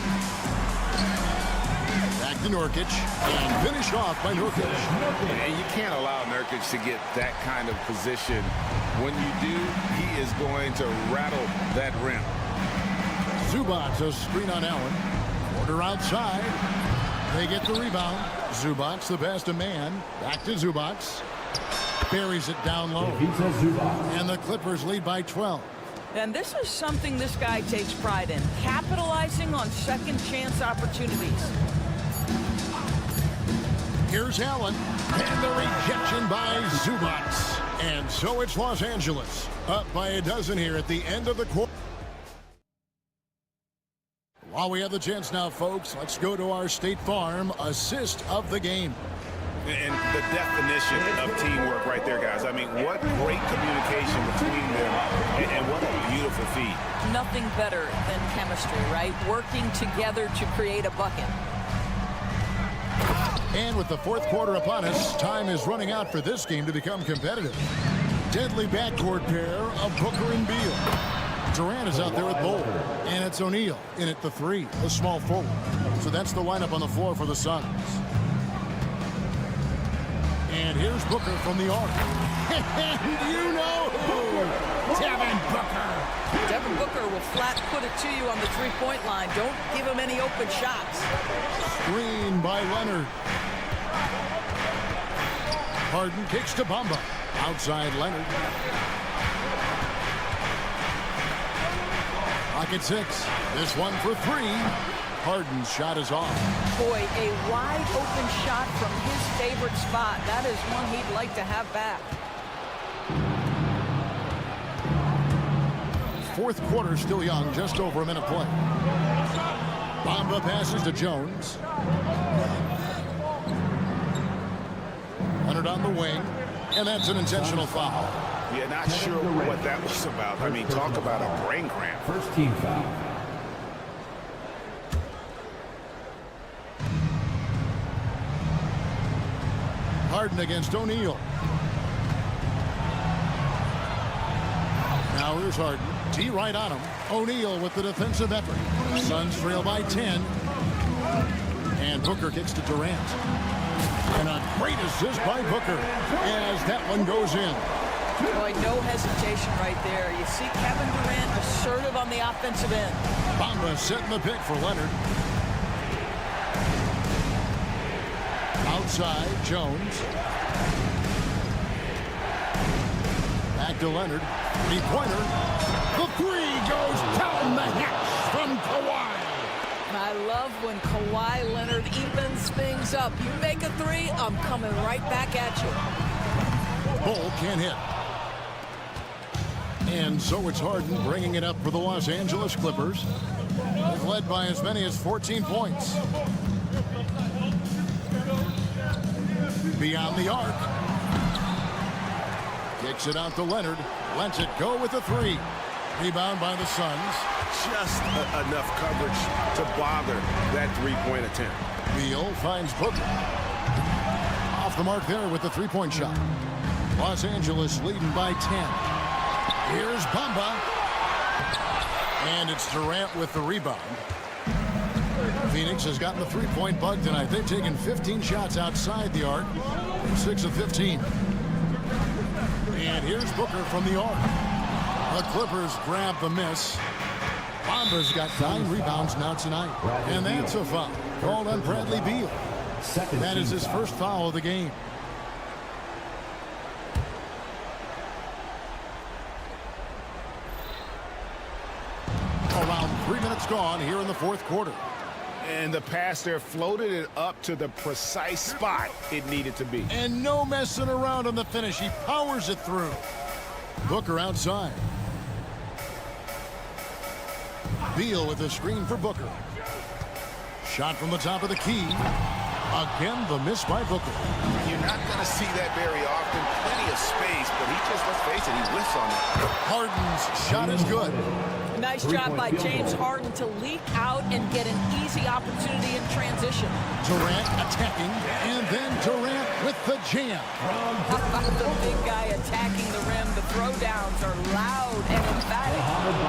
Back to Nurkic. And finish off by Nurkic. And you can't allow Nurkic to get that kind of position. When you do, he is going to rattle that rim. Zubac, a screen on Allen. Porter outside. They get the rebound. Zubac, the pass to Mann. Back to Zubac. Buries it down low. And the Clippers lead by 12. And this is something this guy takes pride in, capitalizing on second chance opportunities. Here's Allen, and the rejection by Zubats. And so it's Los Angeles, up by a dozen here at the end of the quarter. While we have the chance now, folks, let's go to our State Farm assist of the game. And the definition of teamwork right there, guys. I mean, what great communication between them, and what a beautiful feed. Nothing better than chemistry, right? Working together to create a bucket. And with the fourth quarter upon us, time is running out for this game to become competitive. Deadly backcourt pair of Booker and Beal. Durant is out there with Bowl, and it's O'Neal in at the 3, a small forward. So that's the lineup on the floor for the Suns. And here's Booker from the arc. And you know who? Devin Booker. Devin Booker will flat put it to you on the three-point line. Don't give him any open shots. Screen by Leonard. Harden kicks to Bamba. Outside Leonard. Pocket 6. This one for 3. Harden's shot is off. Boy, a wide open shot from his favorite spot. That is one he'd like to have back. Fourth quarter still young, just over a minute play. Bamba passes to Jones. Leonard on the wing, and that's an intentional foul. Yeah, not sure what that was about. I mean, talk about a brain cramp. First team foul. Harden against O'Neal. Now here's Harden. T right on him. O'Neal with the defensive effort. Suns trail by 10. And Booker kicks to Durant. And a great assist by Booker as that one goes in. Boy, no hesitation right there. You see Kevin Durant assertive on the offensive end. Bamba setting the pick for Leonard. Outside, Jones. Back to Leonard. Three-pointer. The 3 goes down the hatch from Kawhi. I love when Kawhi Leonard evens things up. You make a 3, I'm coming right back at you. Bull can't hit. And so it's Harden bringing it up for the Los Angeles Clippers. They've led by as many as 14 points. Beyond the arc. Kicks it out to Leonard. Lets it go with the 3. Rebound by the Suns. Just enough coverage to bother that three-point attempt. Beal finds Booker. Off the mark there with the three-point shot. Los Angeles leading by 10. Here's Bamba. And it's Durant with the rebound. Phoenix has gotten the three-point bug tonight. They've taken 15 shots outside the arc. 6 of 15. And here's Booker from the arc. The Clippers grab the miss. Bamba's got 9 rebounds now tonight. And that's a foul called on Bradley Beal. That is his first foul of the game. Around 3 minutes gone here in the fourth quarter. And the pass there floated it up to the precise spot it needed to be. And no messing around on the finish. He powers it through. Booker outside. Beal with a screen for Booker. Shot from the top of the key. Again, the miss by Booker. You're not going to see that very often. Plenty of space, but he just, let's face it, he whiffs on it. Harden's shot is good. Nice job by James Harden to leak out and get an easy opportunity in transition. Durant attacking, and then Durant with the jam. The big guy attacking the rim. The throwdowns are loud and emphatic.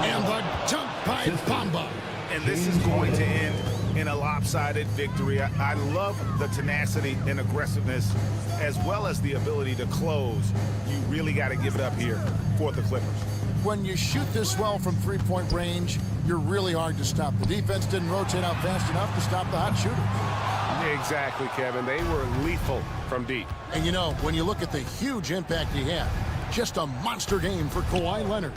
And the dunk by Bamba. And this is going to end in a lopsided victory. I love the tenacity and aggressiveness, as well as the ability to close. You really got to give it up here for the Clippers. When you shoot this well from three-point range, you're really hard to stop. The defense didn't rotate out fast enough to stop the hot shooters. Exactly, Kevin. They were lethal from deep. And you know, when you look at the huge impact he had, just a monster game for Kawhi Leonard.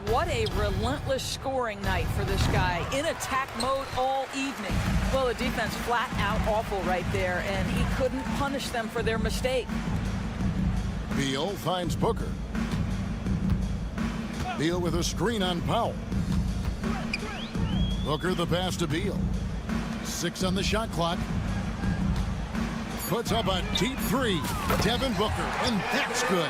What a relentless scoring night for this guy. In attack mode all evening. Well, the defense flat out awful right there, and he couldn't punish them for their mistake. Beal finds Booker. Beal with a screen on Powell. Booker the pass to Beal. 6 on the shot clock. Puts up a deep 3. Devin Booker, and that's good.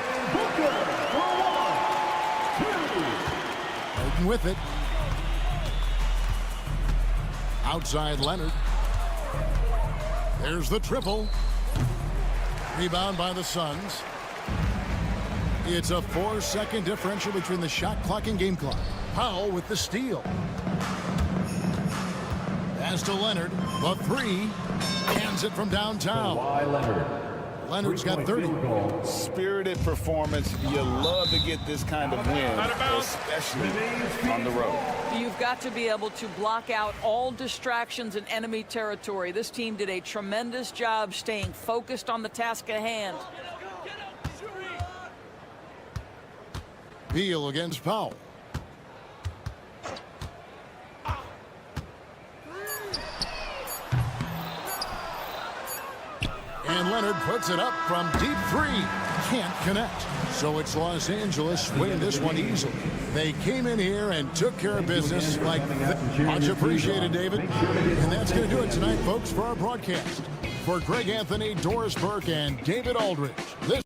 Harden with it. Outside Leonard. There's the triple. Rebound by the Suns. It's a 4-second differential between the shot clock and game clock. Powell with the steal. Pass to Leonard. The 3. Hands it from downtown. Leonard's got 30. Spirited performance. You love to get this kind of win, especially on the road. You've got to be able to block out all distractions in enemy territory. This team did a tremendous job staying focused on the task at hand. Beal against Powell. And Leonard puts it up from deep 3. Can't connect. So it's Los Angeles winning this one easily. They came in here and took care of business like that. Much appreciated, David. And that's going to do it tonight, folks, for our broadcast. For Greg Anthony, Doris Burke, and David Aldridge, this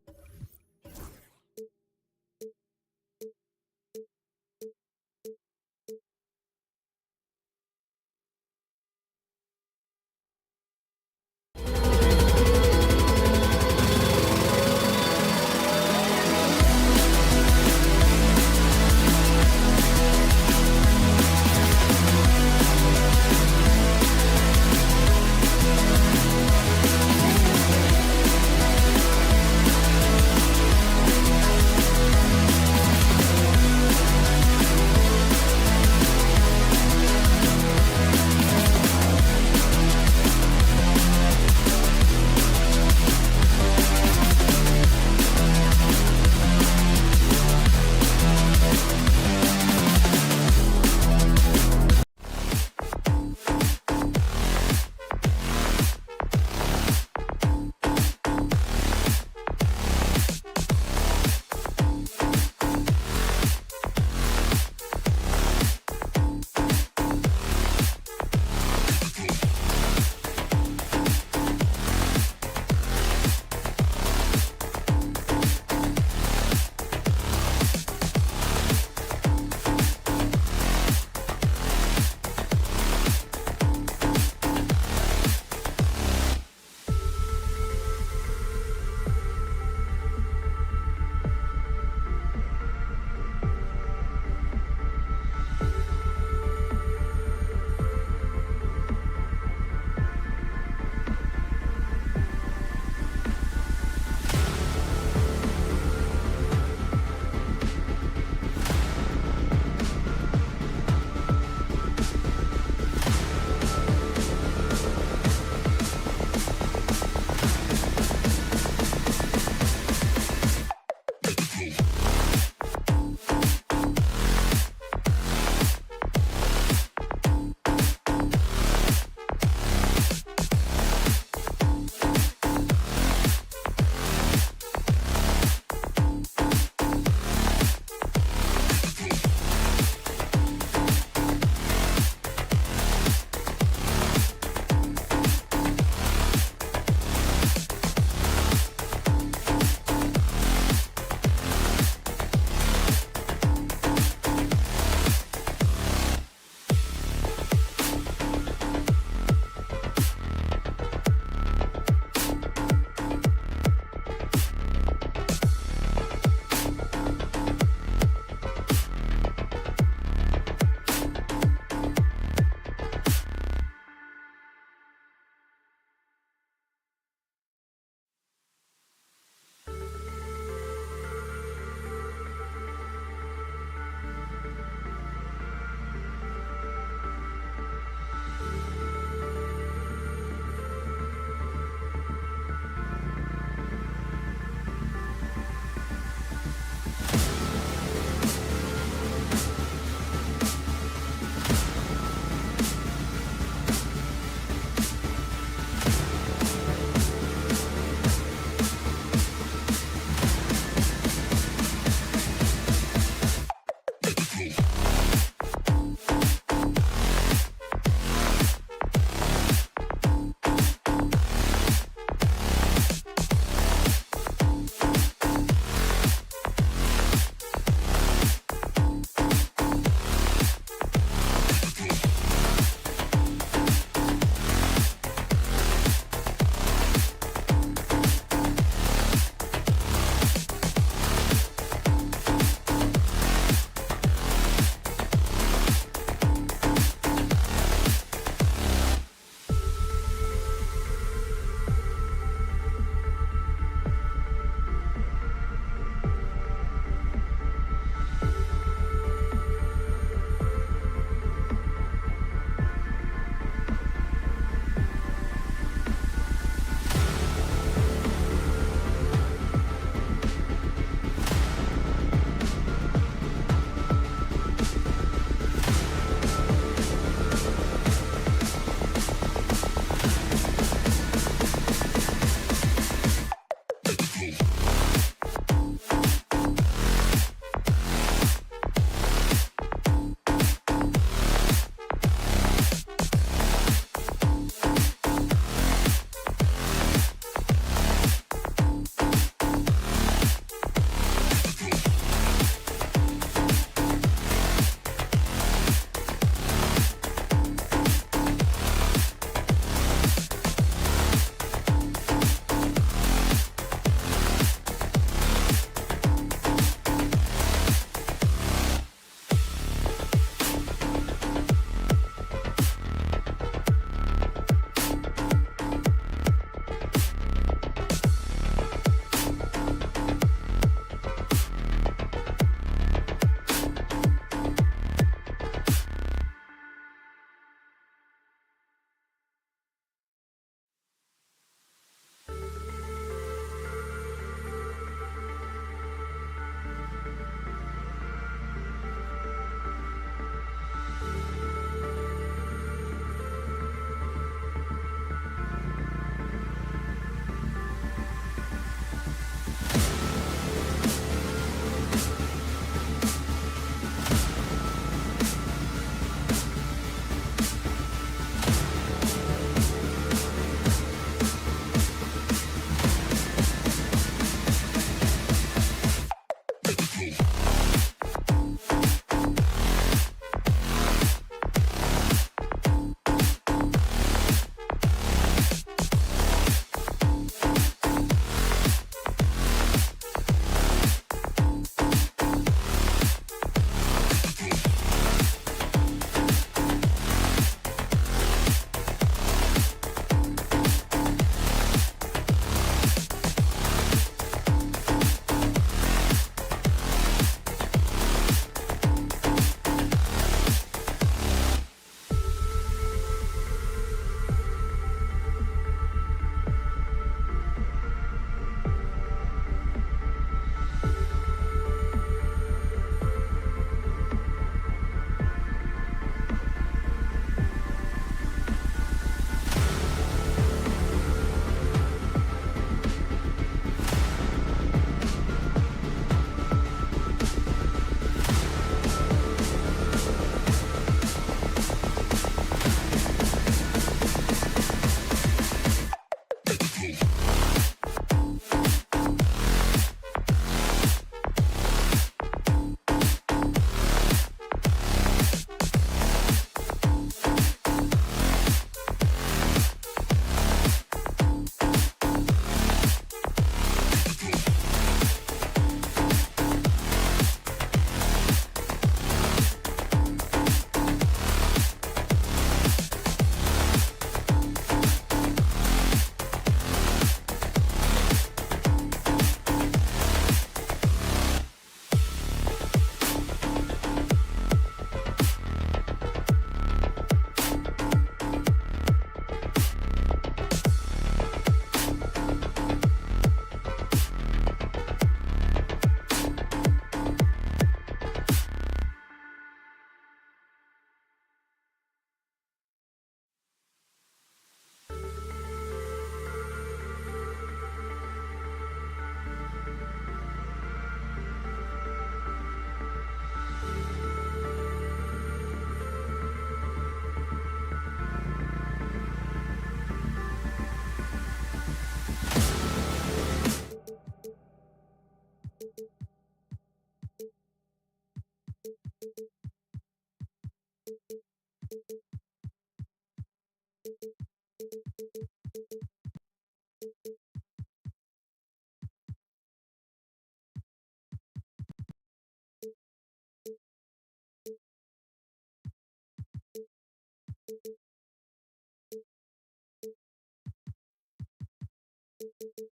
Hello,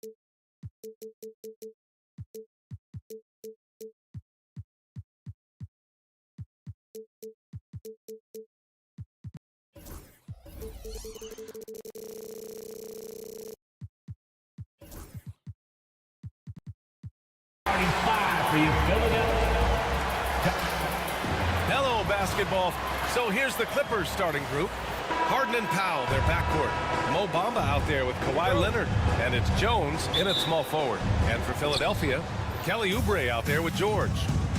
basketball. So here's the Clippers starting group. Harden and Powell, their backcourt. Mo Bamba out there with Kawhi Leonard. And it's Jones in at small forward. And for Philadelphia, Kelly Oubre out there with George.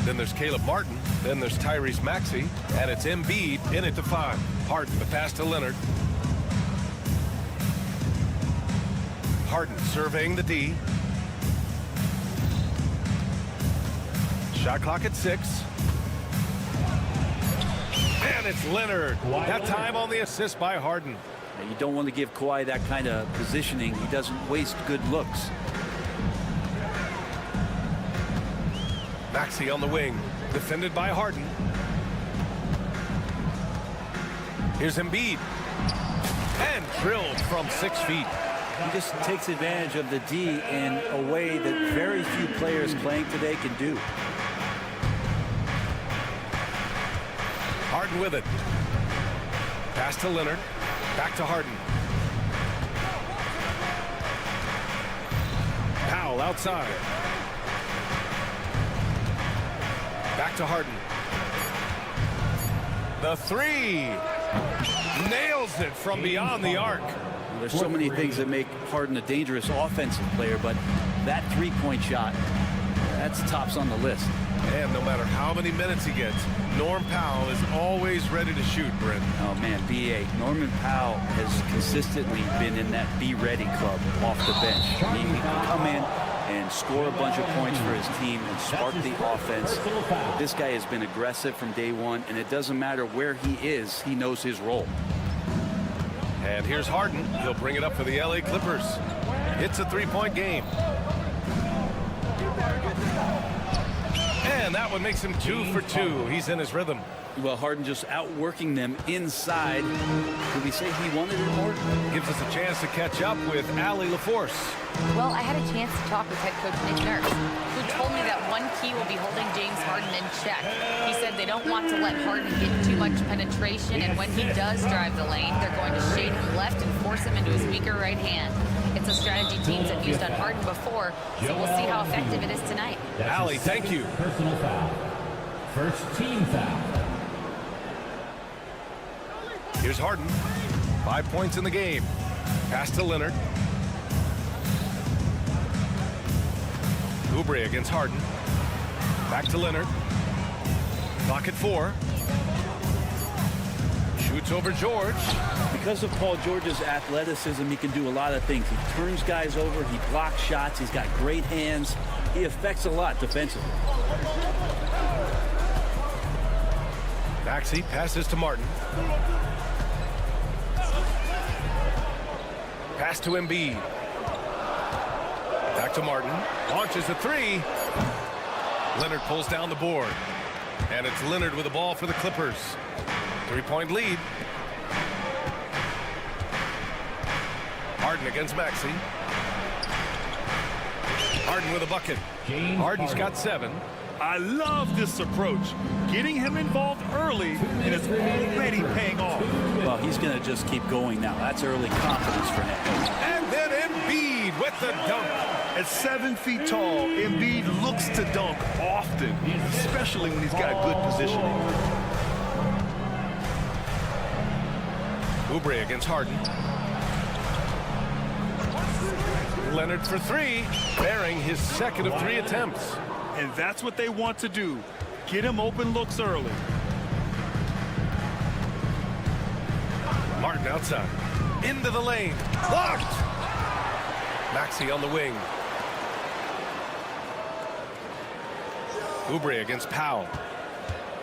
Then there's Caleb Martin. Then there's Tyrese Maxey. And it's Embiid in at the 5. Harden, the pass to Leonard. Harden surveying the D. Shot clock at 6. And it's Leonard. That time on the assist by Harden. Now, you don't want to give Kawhi that kind of positioning. He doesn't waste good looks. Maxey on the wing, defended by Harden. Here's Embiid. And drilled from 6 feet. He just takes advantage of the D in a way that very few players playing today can do. Harden with it. Pass to Leonard. Back to Harden. Powell outside. Back to Harden. The 3. Nails it from beyond the arc. There's so many things that make Harden a dangerous offensive player, but that three-point shot, that's tops on the list. And no matter how many minutes he gets, Norm Powell is always ready to shoot, Brent. Oh, man, B.A. Norman Powell has consistently been in that be-ready club off the bench. He can come in and score a bunch of points for his team and spark the offense. But this guy has been aggressive from day one, and it doesn't matter where he is, he knows his role. And here's Harden. He'll bring it up for the LA Clippers. It's a three-point game. And that one makes him 2 for 2. He's in his rhythm. Well, Harden just outworking them inside. Could we say he wanted it more? Gives us a chance to catch up with Allie LaForce. Well, I had a chance to talk with head coach Nick Nurse, who told me that one key will be holding James Harden in check. He said they don't want to let Harden get too much penetration, and when he does drive the lane, they're going to shade him left and force him into his weaker right hand. It's a strategy teams have used on Harden before, so we'll see how effective it is tonight. Allie, thank you. Personal foul. First team foul. Here's Harden. 5 points in the game. Pass to Leonard. Oubre against Harden. Back to Leonard. Clock at 4. Shoots over George. Because of Paul George's athleticism, he can do a lot of things. He turns guys over. He blocks shots. He's got great hands. He affects a lot defensively. Maxey passes to Martin. Pass to Embiid. Back to Martin. Launches a 3. Leonard pulls down the board. And it's Leonard with the ball for the Clippers. 3-point lead. Harden against Maxey. Harden with a bucket. Harden's got 7. I love this approach. Getting him involved early, and it's already paying off. Well, he's going to just keep going now. That's early confidence for him. And then Embiid with the dunk. At 7 feet tall, Embiid looks to dunk often, especially when he's got good positioning. Oubre against Harden. Leonard for 3, bearing his second of 3 attempts. And that's what they want to do. Get him open looks early. Martin outside. Into the lane. Blocked! Maxey on the wing. Oubre against Powell.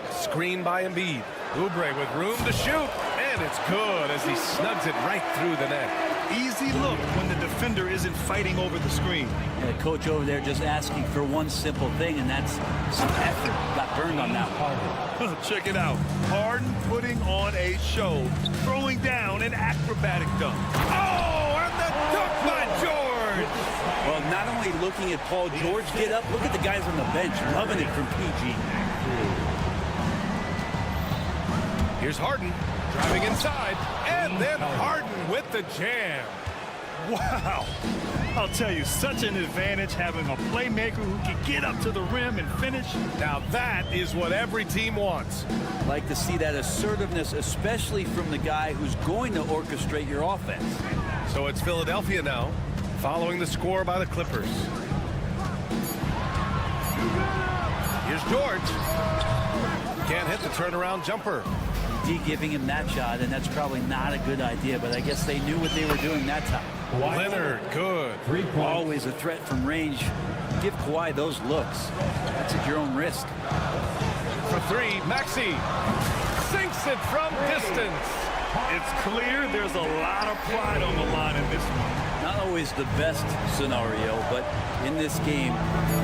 Screen by Embiid. Oubre with room to shoot. And it's good as he snugs it right through the net. Easy look when the defender isn't fighting over the screen. And the coach over there just asking for one simple thing, and that's some effort. Got burned on that one. Check it out. Harden putting on a show, throwing down an acrobatic dunk. Oh, and the dunk by George! Well, not only looking at Paul George get up, look at the guys on the bench loving it from PG. Here's Harden driving inside, and then Harden with the jam. Wow. I'll tell you, such an advantage having a playmaker who can get up to the rim and finish. Now that is what every team wants. Like to see that assertiveness, especially from the guy who's going to orchestrate your offense. So it's Philadelphia now, following the score by the Clippers. Here's George. Can't hit the turnaround jumper. D giving him that shot, and that's probably not a good idea, but I guess they knew what they were doing that time. Leonard, good. Always a threat from range. Give Kawhi those looks. That's at your own risk. For three, Maxey sinks it from distance. It's clear there's a lot of pride on the line in this one. Not always the best scenario, but in this game,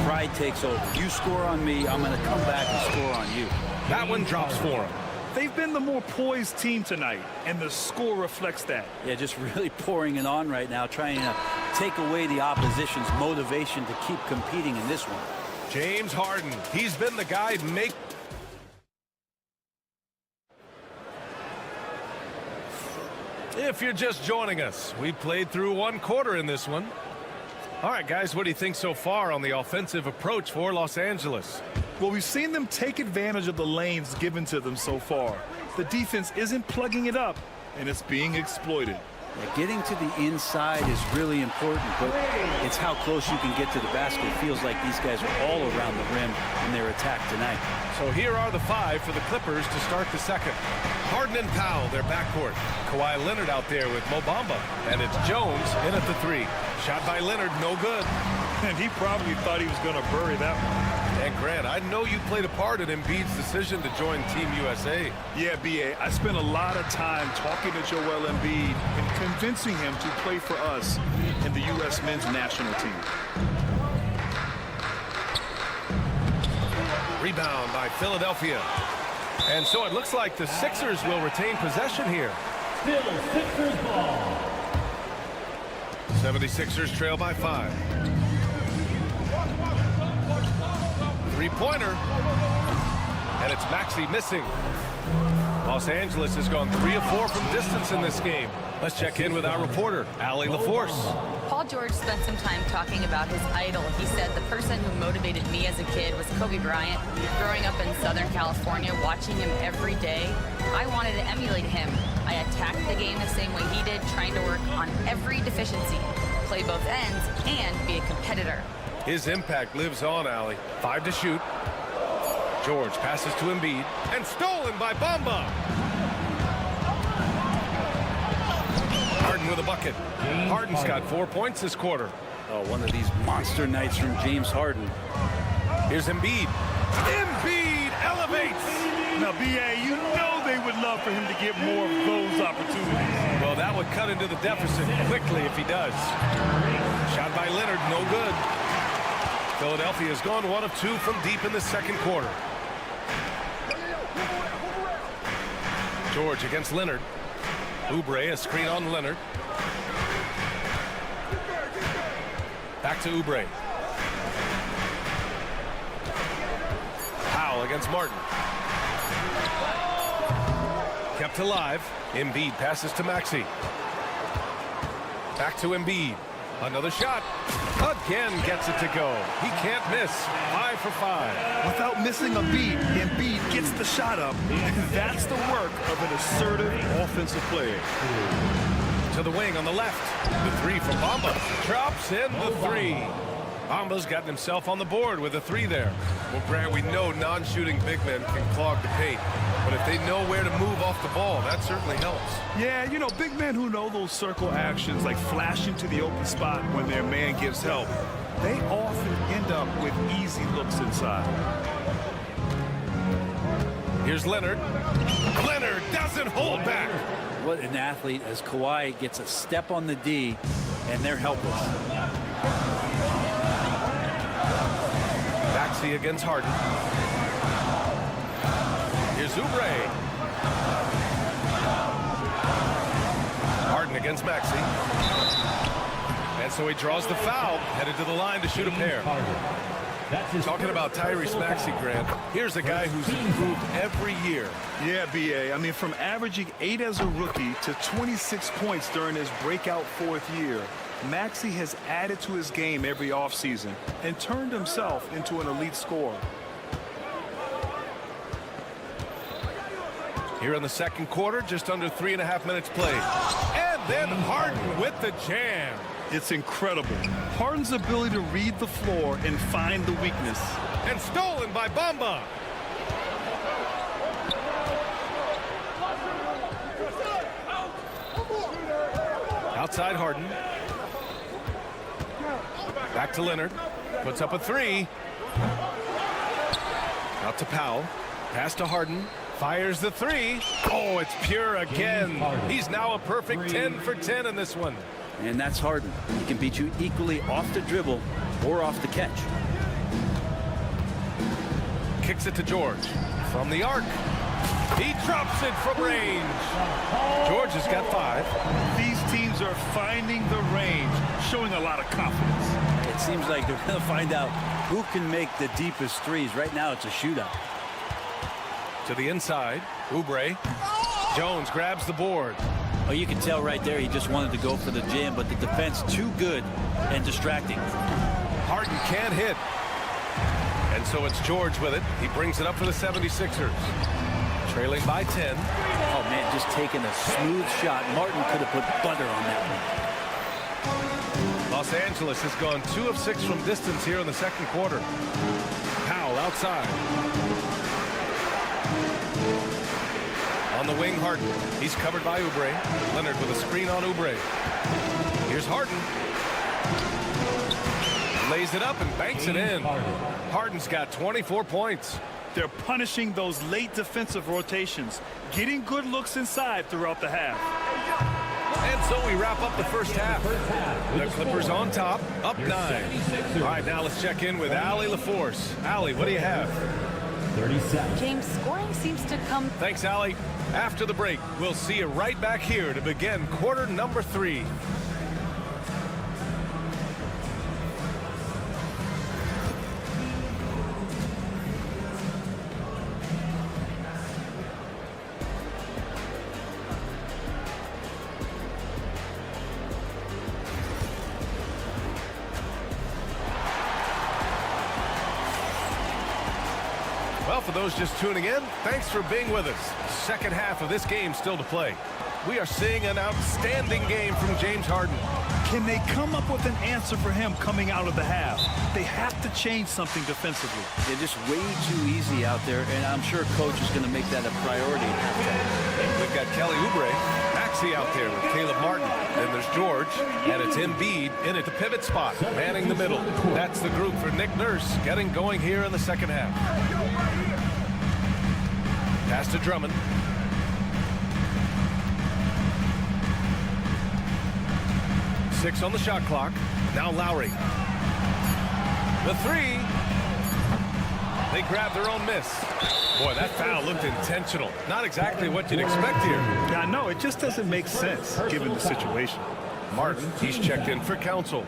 pride takes over. You score on me, I'm going to come back and score on you. That one drops for him. They've been the more poised team tonight, and the score reflects that. Yeah, just really pouring it on right now, trying to take away the opposition's motivation to keep competing in this one. James Harden, he's been the guy make. If you're just joining us, we played through one quarter in this one. All right, guys, what do you think so far on the offensive approach for Los Angeles? Well, we've seen them take advantage of the lanes given to them so far. The defense isn't plugging it up, and it's being exploited. Yeah, getting to the inside is really important, but it's how close you can get to the basket. It feels like these guys are all around the rim in their attack tonight. So here are the five for the Clippers to start the second. Harden and Powell, their backcourt. Kawhi Leonard out there with Mo Bamba. And it's Jones in at the three. Shot by Leonard, no good. And he probably thought he was going to bury that one. And Grant, I know you played a part in Embiid's decision to join Team USA. Yeah, B.A., I spent a lot of time talking to Joel Embiid and convincing him to play for us in the U.S. men's national team. Rebound by Philadelphia. And so it looks like the Sixers will retain possession here. Still Sixers ball. 76ers trail by 5. Three-pointer. And it's Maxey missing. Los Angeles has gone 3 of 4 from distance in this game. Let's check in with our reporter, Allie LaForce. Paul George spent some time talking about his idol. He said the person who motivated me as a kid was Kobe Bryant. Growing up in Southern California, watching him every day, I wanted to emulate him. I attacked the game the same way he did, trying to work on every deficiency, play both ends, and be a competitor. His impact lives on, Allie. 5 to shoot. George passes to Embiid, and stolen by Bamba. Harden with a bucket. Harden's got 4 points this quarter. Oh, one of these monster nights from James Harden. Here's Embiid. Embiid elevates. Now, B.A., you know they would love for him to get more of those opportunities. Well, that would cut into the deficit quickly if he does. Shot by Leonard, no good. Philadelphia has gone 1 of 2 from deep in the second quarter. George against Leonard. Oubre, a screen on Leonard. Back to Oubre. Powell against Martin. Kept alive. Embiid passes to Maxey. Back to Embiid. Another shot. Again gets it to go. He can't miss. 5 for 5. Without missing a beat, Embiid gets the shot up. And that's the work of an assertive offensive player. To the wing on the left. The 3 from Bamba. Drops in the 3. Bamba's gotten himself on the board with a 3 there. Well, Grant, we know non-shooting big men can clog the paint. But if they know where to move off the ball, that certainly helps. Yeah, you know, big men who know those circle actions, like flashing to the open spot when their man gives help, they often end up with easy looks inside. Here's Leonard. Leonard doesn't hold back. What an athlete as Kawhi gets a step on the D, and they're helpless. Maxey against Harden. Here's Oubre. Harden against Maxey. And so he draws the foul, headed to the line to shoot a pair. Talking about Tyrese Maxey, Grant, here's a guy who's improved every year. Yeah, B.A. I mean, from averaging 8 as a rookie to 26 points during his breakout 4th year, Maxey has added to his game every offseason and turned himself into an elite scorer. Here in the second quarter, just under 3.5 minutes played. And then Harden with the jam. It's incredible. Harden's ability to read the floor and find the weakness. And stolen by Bamba. Outside Harden. Back to Leonard. Puts up a three. Out to Powell. Pass to Harden. Fires the three. Oh, it's pure again. He's now a perfect 10 for 10 in this one. And that's Harden. He can beat you equally off the dribble or off the catch. Kicks it to George. From the arc. He drops it from range. George has got 5. These teams are finding the range, showing a lot of confidence. It seems like they're going to find out who can make the deepest threes. Right now, it's a shootout. To the inside. Oubre. Jones grabs the board. Oh, you can tell right there he just wanted to go for the jam, but the defense too good and distracting. Harden can't hit. And so it's George with it. He brings it up for the 76ers. Trailing by 10. Oh, man, just taking a smooth shot. Martin could have put butter on that one. Los Angeles has gone 2 of 6 from distance here in the second quarter. Powell outside. On the wing, Harden. He's covered by Oubre. Leonard with a screen on Oubre. Here's Harden. Lays it up and banks it in. Harden's got 24 points. They're punishing those late defensive rotations, getting good looks inside throughout the half. And so we wrap up the first half. The Clippers on top, up 9. All right, now let's check in with Allie LaForce. Allie, what do you have? 30 seconds. James, scoring seems to come. Thanks, Allie. After the break, we'll see you right back here to begin quarter number 3. Well, for those just tuning in, thanks for being with us. Second half of this game still to play. We are seeing an outstanding game from James Harden. Can they come up with an answer for him coming out of the half? They have to change something defensively. They're just way too easy out there, and I'm sure coach is going to make that a priority. We've got Kelly Oubre, Maxey out there with Caleb Martin. Then there's George, and it's Embiid in at the pivot spot, manning the middle. That's the group for Nick Nurse getting going here in the second half. Pass to Drummond. Six on the shot clock. Now Lowry. The three. They grab their own miss. Boy, that foul looked intentional. Not exactly what you'd expect here. I know, it just doesn't make sense given the situation. Martin, he's checked in for counsel.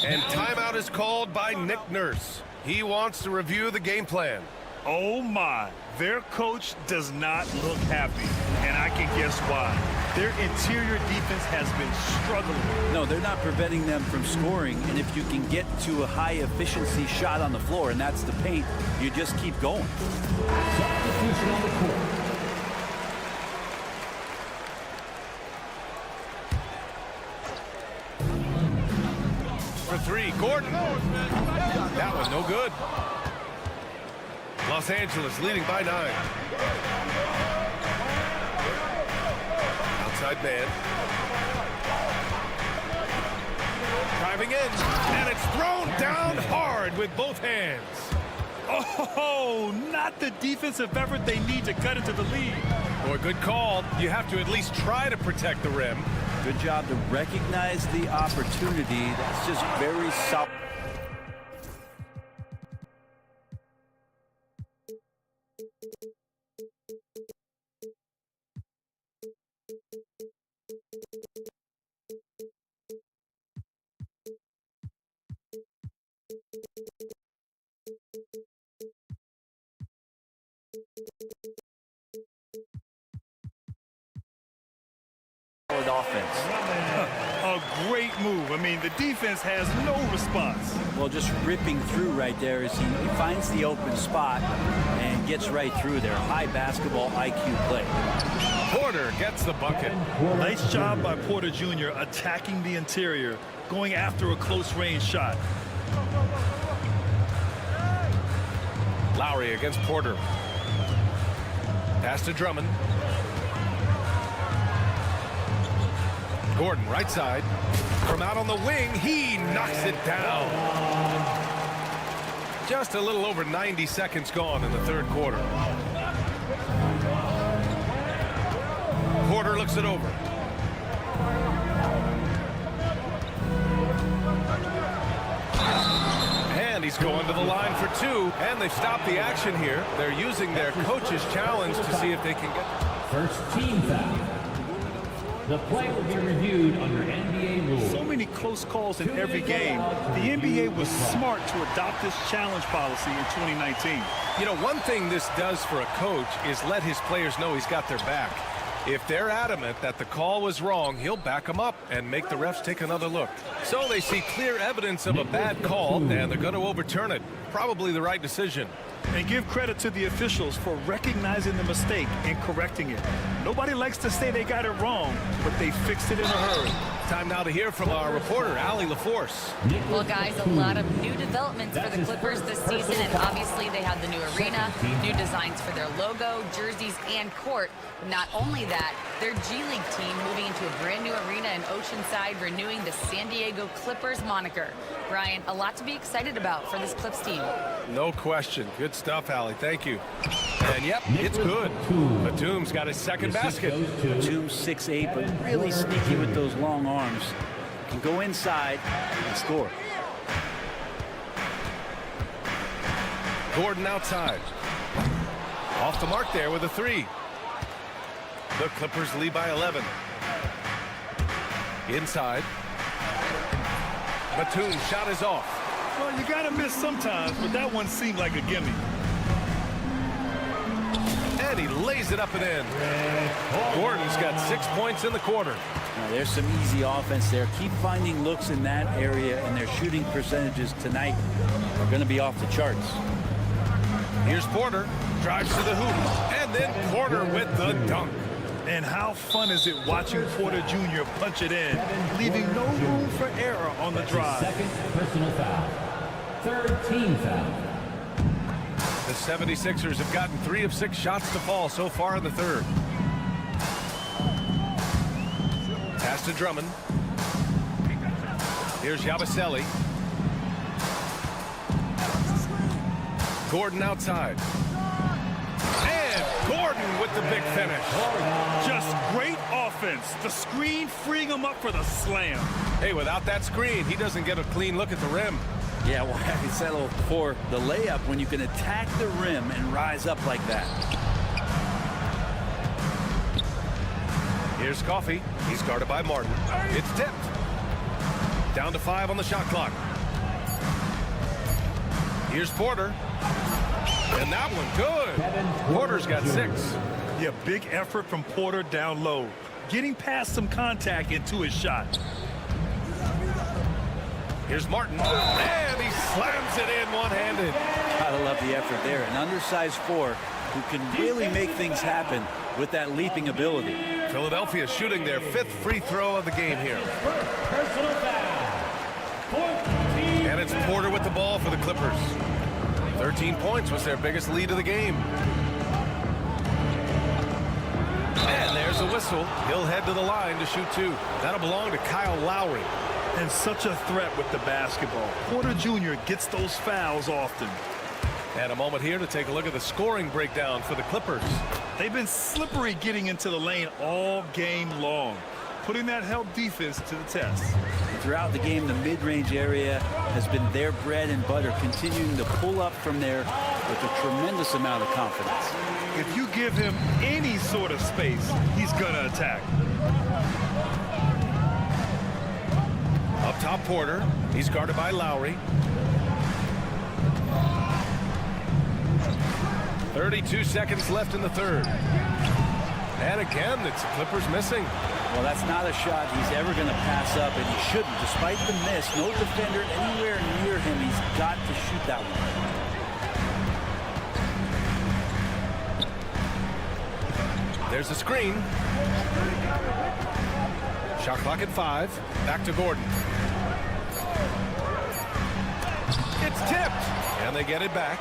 And timeout is called by Nick Nurse. He wants to review the game plan. Oh my, their coach does not look happy, and I can guess why. Their interior defense has been struggling. No, they're not preventing them from scoring, and if you can get to a high efficiency shot on the floor, and that's the paint, you just keep going. Substitution on the court. For three, Gordon. That was no good. Los Angeles leading by 9. Outside man. Driving in, and it's thrown down hard with both hands. Oh, not the defensive effort they need to cut into the lead. Boy, good call. You have to at least try to protect the rim. Good job to recognize the opportunity. That's just very solid. offense. A great move. I mean, the defense has no response. Well, just ripping through right there as he finds the open spot and gets right through there. High basketball IQ play. Porter gets the bucket. Nice job by Porter Jr. attacking the interior, going after a close-range shot. Lowry against Porter. Pass to Drummond. Gordon, right side. From out on the wing, he knocks it down. Just a little over 90 seconds gone in the third quarter. Porter looks it over. And he's going to the line for two. And they've stopped the action here. They're using their coach's challenge to see if they can get... First team foul. The play will be reviewed under NBA rules. So many close calls in every game. The NBA was smart to adopt this challenge policy in 2019. You know, one thing this does for a coach is let his players know he's got their back. If they're adamant that the call was wrong, he'll back them up and make the refs take another look. So they see clear evidence of a bad call, and they're going to overturn it. Probably the right decision. And give credit to the officials for recognizing the mistake and correcting it. Nobody likes to say they got it wrong, but they fixed it in a hurry. Time now to hear from our reporter, Allie LaForce. Well, guys, a lot of new developments for the Clippers this season, and obviously they have the new arena, new designs for their logo, jerseys, and court. Not only that, their G League team moving into a brand new arena in Oceanside, renewing the San Diego Clippers moniker. Brian, a lot to be excited about for this Clips team. No question. Good stuff, Allie. Thank you. And yep, it's good. Batum's got his second basket. Batum 6'8", but really sneaky with those long arms. Can go inside and score. Gordon outside. Off the mark there with a three. The Clippers lead by 11. Inside. Batum's shot is off. Well, you got to miss sometimes, but that one seemed like a gimme. And he lays it up and in. Gordon's got 6 points in the quarter. Now, there's some easy offense there. Keep finding looks in that area, and their shooting percentages tonight are going to be off the charts. Here's Porter. Drives to the hoop. And then Porter with the dunk. And how fun is it watching Porter Jr. punch it in, leaving no room for error on the drive. Second personal foul. Third team foul. The 76ers have gotten 3 of 6 shots to fall so far in the third. Pass to Drummond. Here's Yabusele. Gordon outside. And Gordon with the big finish. Just great offense. The screen freeing him up for the slam. Hey, without that screen, he doesn't get a clean look at the rim. Yeah, well, I can settle for the layup when you can attack the rim and rise up like that. Here's Coffey. He's guarded by Martin. It's tipped. Down to 5 on the shot clock. Here's Porter. And that one good. Porter's got 6. Yeah, big effort from Porter down low. Getting past some contact into his shot. Here's Martin. And he slams it in one-handed. Gotta love the effort there. An undersized 4 who can really make things happen with that leaping ability. Philadelphia shooting their 5th free throw of the game here. Personal foul. And it's Porter with the ball for the Clippers. 13 points was their biggest lead of the game. And there's a whistle. He'll head to the line to shoot 2. That'll belong to Kyle Lowry. And such a threat with the basketball. Porter Jr. gets those fouls often. And a moment here to take a look at the scoring breakdown for the Clippers. They've been slippery getting into the lane all game long, putting that help defense to the test. Throughout the game, the mid-range area has been their bread and butter, continuing to pull up from there with a tremendous amount of confidence. If you give him any sort of space, he's going to attack. Up top, Porter. He's guarded by Lowry. 32 seconds left in the third. And again, it's the Clippers missing. Well, that's not a shot he's ever going to pass up, and he shouldn't. Despite the miss, no defender anywhere near him. He's got to shoot that one. There's a screen. Shot clock at 5. Back to Gordon. It's tipped, and they get it back.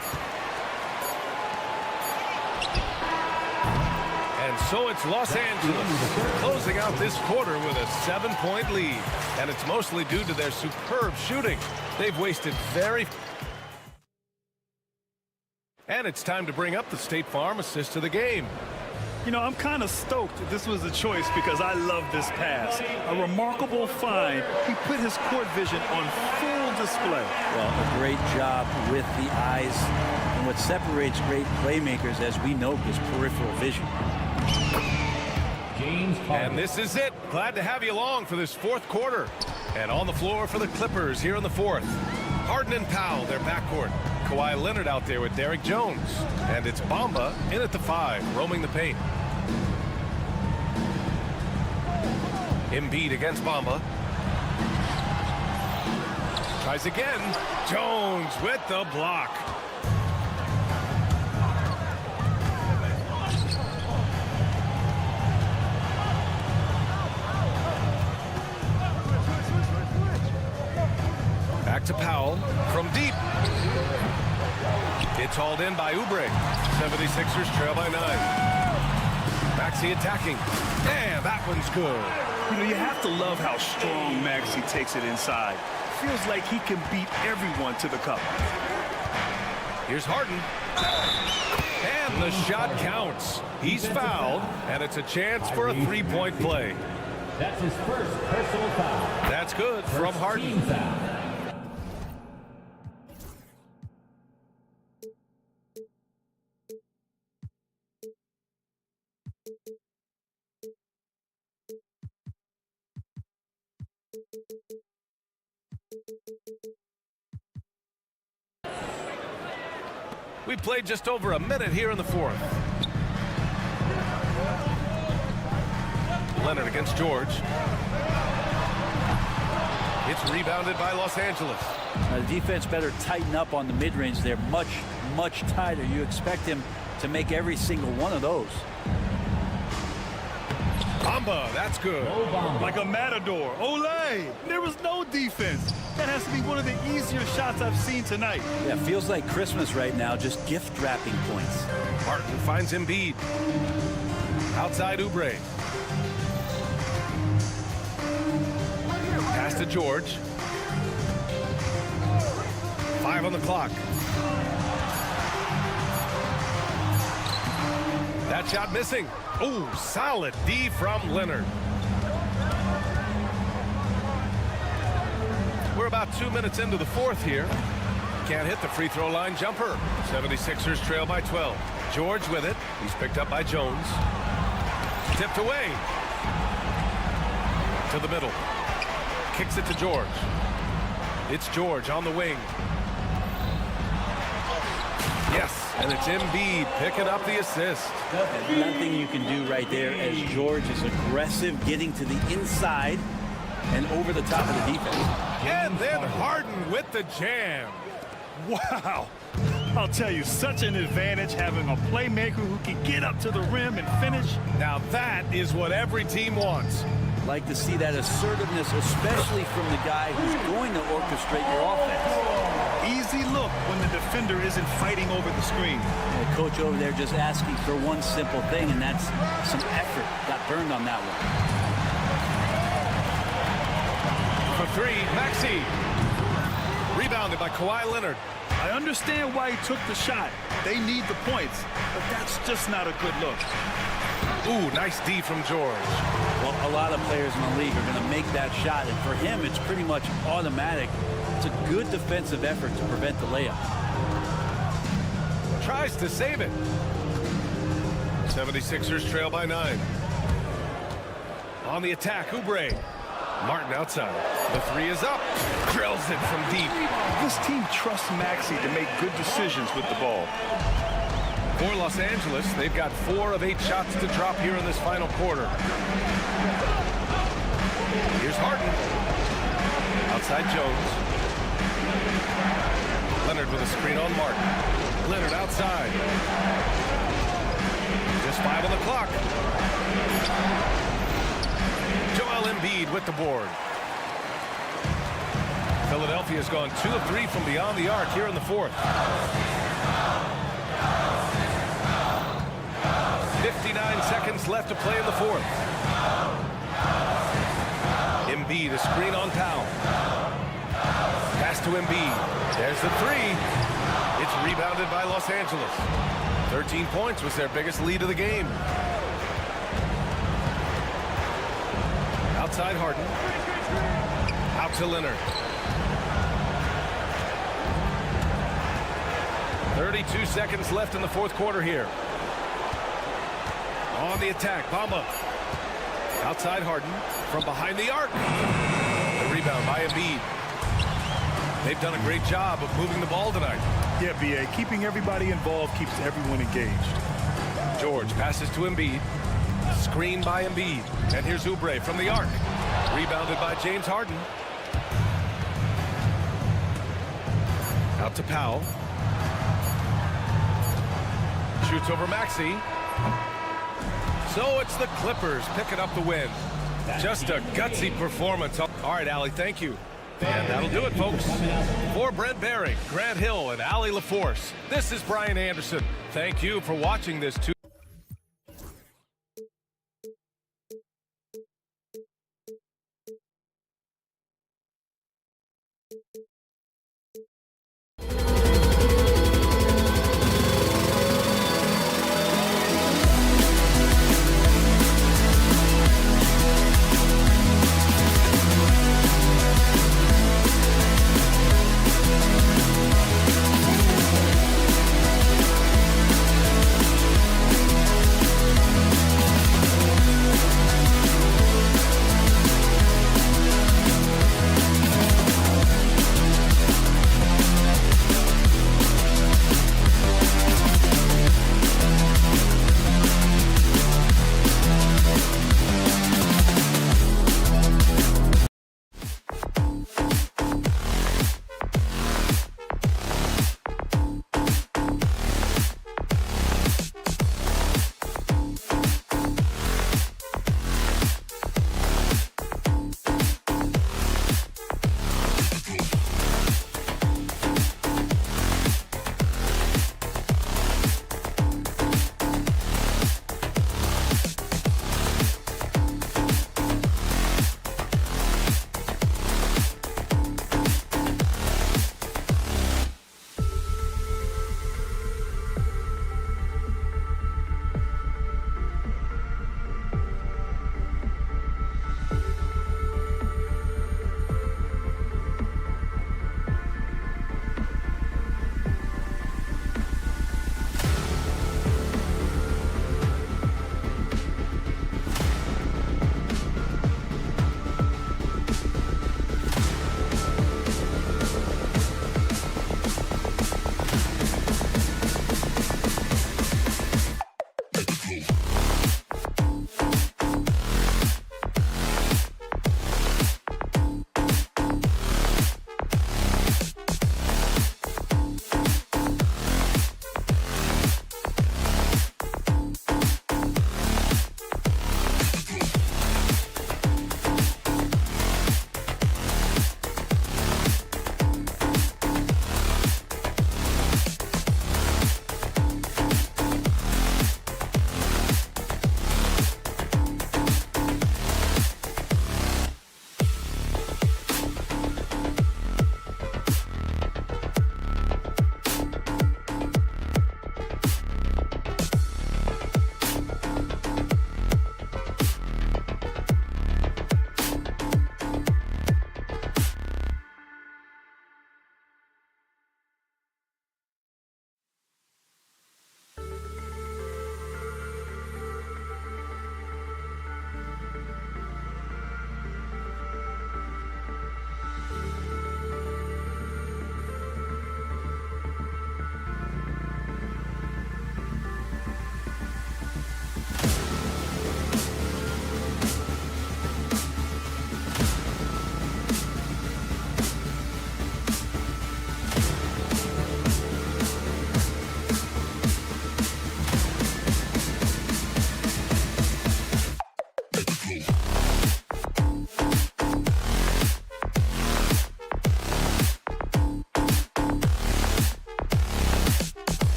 And so it's Los Angeles closing out this quarter with a 7-point lead. And it's mostly due to their superb shooting. They've wasted And it's time to bring up the State Farm assist of the game. You know, I'm kind of stoked this was a choice because I love this pass. A remarkable find. He put his court vision on full display. Well, a great job with the eyes. And what separates great playmakers, as we know, is peripheral vision. And this is it. Glad to have you along for this fourth quarter. And on the floor for the Clippers here in the fourth. Harden and Powell, their backcourt. Kawhi Leonard out there with Derrick Jones. And it's Bamba in at the 5, roaming the paint. Embiid against Bamba. Tries again. Jones with the block. Back to Powell from deep. It's hauled in by Oubre. 76ers trail by 9. Maxey attacking. And that one's good. You know, you have to love how strong Maxey takes it inside. Feels like he can beat everyone to the cup. Here's Harden. And the shot counts. He's fouled, and it's a chance for a 3-point play. That's his first personal foul. That's good from Harden. We played just over a minute here in the fourth. Leonard against George. It's rebounded by Los Angeles. The defense better tighten up on the mid-range. They're much, much tighter. You expect him to make every single one of those. Bamba, that's good. Like a matador. Olay! There was no defense. That has to be one of the easier shots I've seen tonight. Yeah, feels like Christmas right now, just gift wrapping points. Martin finds Embiid. Outside Oubre. Pass to George. 5 on the clock. That shot missing. Oh, solid D from Leonard. We're about 2 minutes into the fourth here. Can't hit the free throw line jumper. 76ers trail by 12. George with it. He's picked up by Jones. Tipped away. To the middle. Kicks it to George. It's George on the wing. Yes, and it's Embiid picking up the assist. And nothing you can do right there as George is aggressive, getting to the inside and over the top of the defense. And then Harden with the jam. Wow. I'll tell you, such an advantage having a playmaker who can get up to the rim and finish. Now that is what every team wants. Like to see that assertiveness, especially from the guy who's going to orchestrate your offense. Easy look when the defender isn't fighting over the screen. The coach over there just asking for one simple thing, and that's some effort. Got burned on that one. For 3, Maxey. Rebounded by Kawhi Leonard. I understand why he took the shot. They need the points, but that's just not a good look. Ooh, nice D from George. Well, a lot of players in the league are going to make that shot, and for him, it's pretty much automatic. It's a good defensive effort to prevent the layup. Tries to save it. 76ers trail by 9. On the attack, Oubre. Martin outside. The 3 is up. Drills it from deep. This team trusts Maxey to make good decisions with the ball. For Los Angeles, they've got 4 of 8 shots to drop here in this final quarter. Here's Harden. Outside Jones. Leonard with a screen on Martin. Leonard outside. Just 5 on the clock. Joel Embiid with the board. Philadelphia's gone 2 of 3 from beyond the arc here in the fourth. 59 seconds left to play in the fourth. Embiid, a screen on Powell. Pass to Embiid. There's the three. It's rebounded by Los Angeles. 13 points was their biggest lead of the game. Outside Harden. Out to Leonard. 32 seconds left in the fourth quarter here. On the attack, Bamba. Outside Harden. From behind the arc. The rebound by Embiid. They've done a great job of moving the ball tonight. Yeah, B.A. Keeping everybody involved keeps everyone engaged. George passes to Embiid. Screen by Embiid. And here's Oubre from the arc. Rebounded by James Harden. Out to Powell. Shoots over Maxey. So it's the Clippers picking up the win. Just a gutsy performance. All right, Allie, thank you. And that'll do it, folks. For Brent Behring, Grant Hill, and Allie LaForce, this is Brian Anderson. Thank you for watching this.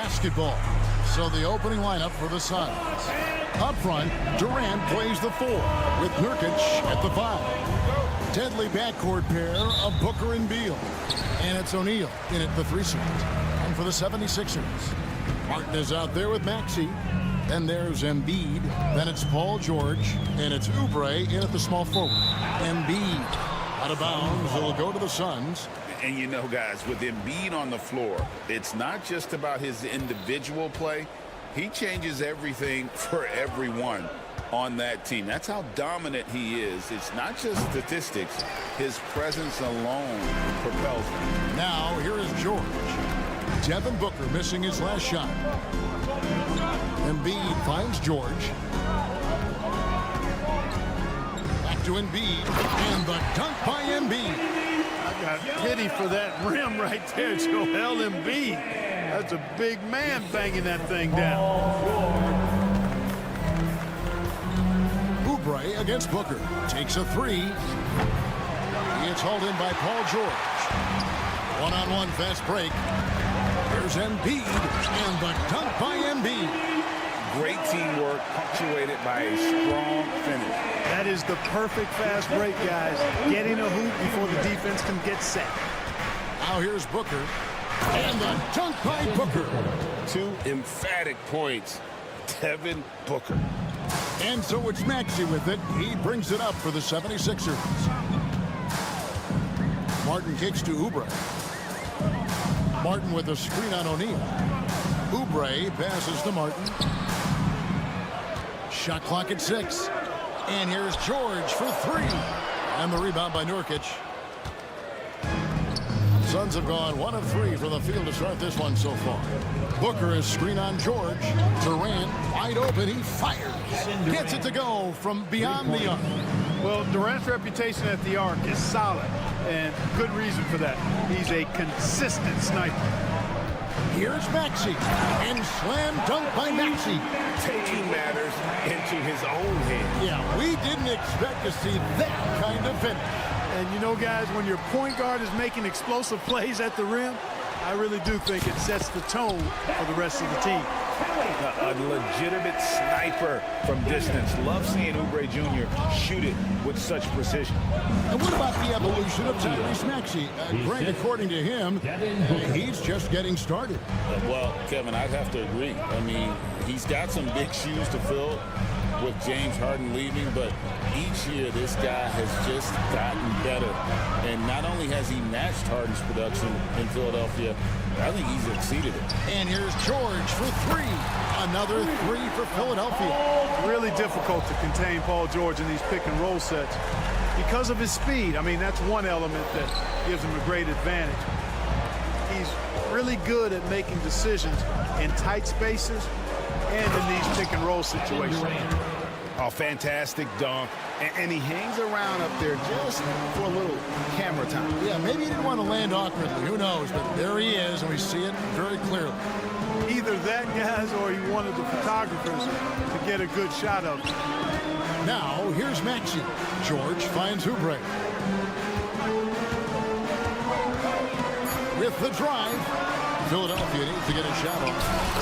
basketball. So the opening lineup for the Suns. Up front, Durant plays the 4 with Nurkic at the 5. Deadly backcourt pair of Booker and Beal. And it's O'Neal in at the 3 slot. And for the 76ers, Martin is out there with Maxey. Then there's Embiid. Then it's Paul George. And it's Oubre in at the small forward. Embiid out of bounds. It'll go to the Suns. And you know, guys, with Embiid on the floor, it's not just about his individual play. He changes everything for everyone on that team. That's how dominant he is. It's not just statistics. His presence alone propels him. Now, here is George. Devin Booker missing his last shot. Embiid finds George. Back to Embiid. And the dunk by Embiid. I got pity for that rim right there, Joel Embiid. That's a big man banging that thing down. Oubre against Booker. Takes a 3. It's hauled in by Paul George. One-on-one fast break. Here's Embiid. And the dunk by Embiid. Great teamwork punctuated by a strong finish. That is the perfect fast break, guys. Getting a hoop before the defense can get set. Now here's Booker. And the dunk by Booker. 2 emphatic points. Devin Booker. And so it's Maxey with it. He brings it up for the 76ers. Martin kicks to Oubre. Martin with a screen on O'Neal. Oubre passes to Martin. Shot clock at 6. And here's George for 3. And the rebound by Nurkic. Suns have gone 1 of 3 from the field to start this one so far. Booker is screen on George. Durant wide open. He fires. Gets it to go from beyond the arc. Well, Durant's reputation at the arc is solid, and good reason for that. He's a consistent sniper. Here's Maxey. And slam dunk by Maxey. Taking matters into his own hands. Yeah, we didn't expect to see that kind of finish. And you know, guys, when your point guard is making explosive plays at the rim, I really do think it sets the tone for the rest of the team. A legitimate sniper from distance. Love seeing Oubre Jr. shoot it with such precision. And what about the evolution of Tyrese Maxey? Greg, according to him, he's just getting started. Well, Kevin, I'd have to agree. I mean, he's got some big shoes to fill with James Harden leaving, but each year this guy has just gotten better. And not only has he matched Harden's production in Philadelphia, I think he's exceeded it. And here's George for 3. Another 3 for Philadelphia. Really difficult to contain Paul George in these pick and roll sets because of his speed. I mean, that's one element that gives him a great advantage. He's really good at making decisions in tight spaces and in these pick and roll situations. A fantastic dunk, and he hangs around up there just for a little camera time. Yeah, maybe he didn't want to land awkwardly. Who knows? But there he is, and we see it very clearly. Either that, guys, or he wanted the photographers to get a good shot of him. Now, here's Maxey. George finds Oubre. With the drive. Philadelphia needs to get a shot on.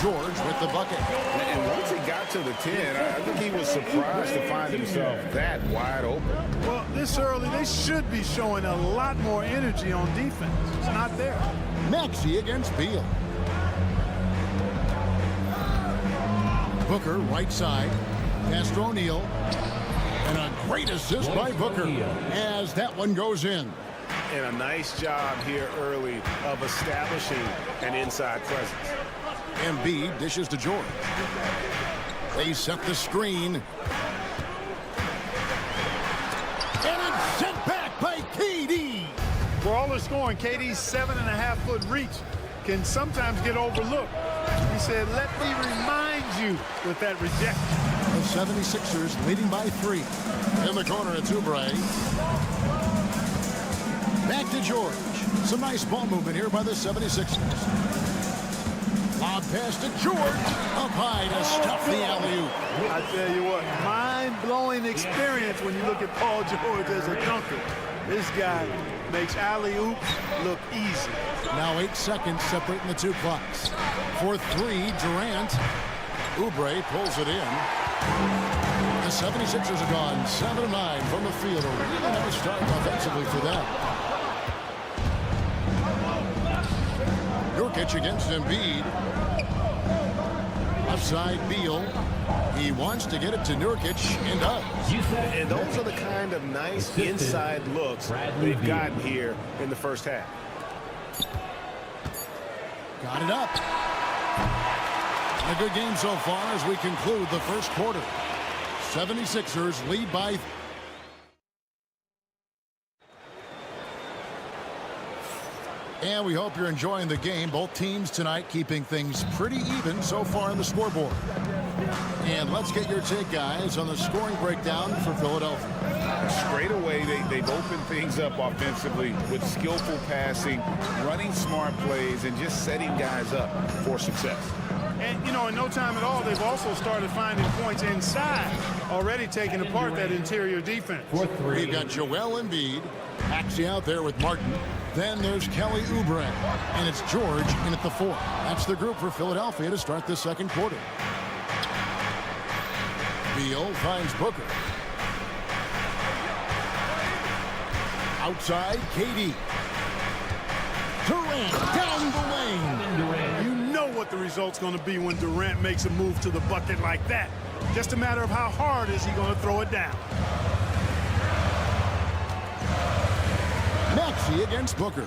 George with the bucket. And once he got to the 10, I think he was surprised to find himself that wide open. Well, this early, they should be showing a lot more energy on defense. It's not there. Maxey against Beal. Booker, right side. Pass to O'Neal. And a great assist by Booker as that one goes in. And a nice job here early of establishing an inside presence. Embiid dishes to George. They set the screen. And it's sent back by KD. For all the scoring, KD's 7.5-foot reach can sometimes get overlooked. He said, let me remind you with that rejection. The 76ers leading by 3. In the corner, it's Oubre. Back to George. Some nice ball movement here by the 76ers. Lob pass to George. Up high to stuff the alley-oop. I tell you what, mind-blowing experience when you look at Paul George as a dunker. This guy makes alley-oops look easy. Now 8 seconds separating the two clocks. For three, Durant. Oubre pulls it in. The 76ers are gone 7 of 9 from the field. A really nice start offensively for them. Nurkic against Embiid. Upside Beal. He wants to get it to Nurkic and does. And those are the kind of nice inside looks they've gotten here in the first half. Got it up. A good game so far as we conclude the first quarter. 76ers lead by. And we hope you're enjoying the game. Both teams tonight keeping things pretty even so far on the scoreboard. And let's get your take, guys, on the scoring breakdown for Philadelphia. Straight away, they've opened things up offensively with skillful passing, running smart plays, and just setting guys up for success. And, you know, in no time at all, they've also started finding points inside, already taking apart that interior defense. We've got Joel Embiid, Maxey out there with Martin. Then there's Kelly Oubre, and it's George in at the 4. That's the group for Philadelphia to start the second quarter. Beal finds Booker. Outside, KD. Durant down the lane. You know what the result's going to be when Durant makes a move to the bucket like that. Just a matter of how hard is he going to throw it down. Maxey against Booker.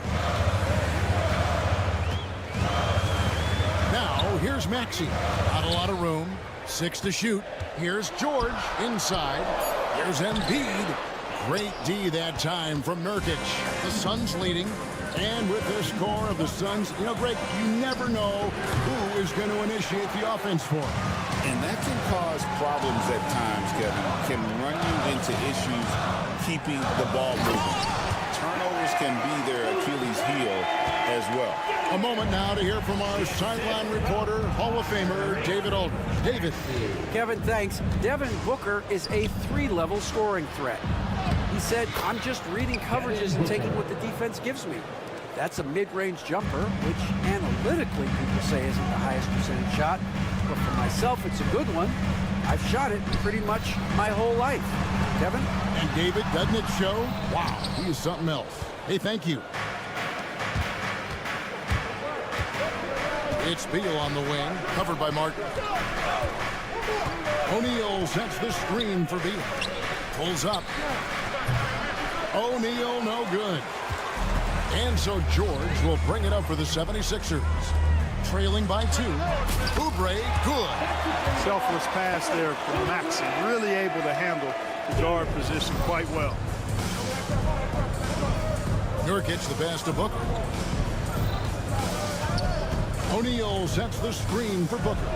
Now, here's Maxey. Not a lot of room. 6 to shoot. Here's George inside. Here's Embiid. Great D that time from Nurkic. The Suns leading. And with the score of the Suns, you know, Greg, you never know who is going to initiate the offense for them. And that can cause problems at times, Kevin. Can run you into issues keeping the ball moving. Turnovers can be their Achilles heel as well. A moment now to hear from our sideline reporter, Hall of Famer David Aldridge. David. Kevin, thanks. Devin Booker is a 3-level scoring threat. He said, I'm just reading coverages and taking what the defense gives me. That's a mid-range jumper, which analytically people say isn't the highest percentage shot. But for myself, it's a good one. I've shot it pretty much my whole life. Kevin? And David, doesn't it show? Wow, he is something else. Hey, thank you. It's Beal on the wing, covered by Martin. O'Neal sets the screen for Beal. Pulls up. O'Neal, no good. And so George will bring it up for the 76ers. Trailing by 2. Oubre, good. Selfless pass there from Maxey. Really able to handle the guard position quite well. Nurkic the pass to Booker. O'Neal sets the screen for Booker.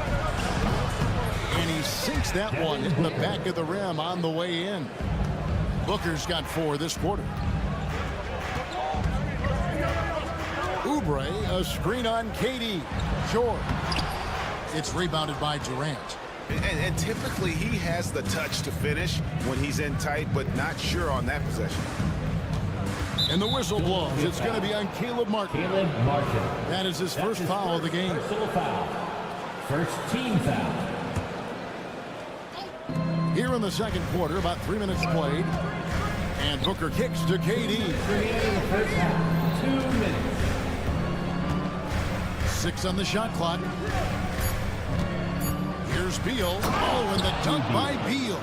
And he sinks that one in the back of the rim on the way in. Booker's got 4 this quarter. Oubre, a screen on KD. George. It's rebounded by Durant. And typically he has the touch to finish when he's in tight, but not sure on that possession. And the whistle blows. It's going to be on Caleb Martin. That is his first foul of the game. First team foul. Here in the second quarter, about 3 minutes played. And Booker kicks to KD. 2 minutes. 6 on the shot clock. Here's Beal. Oh, and the dunk by Beal.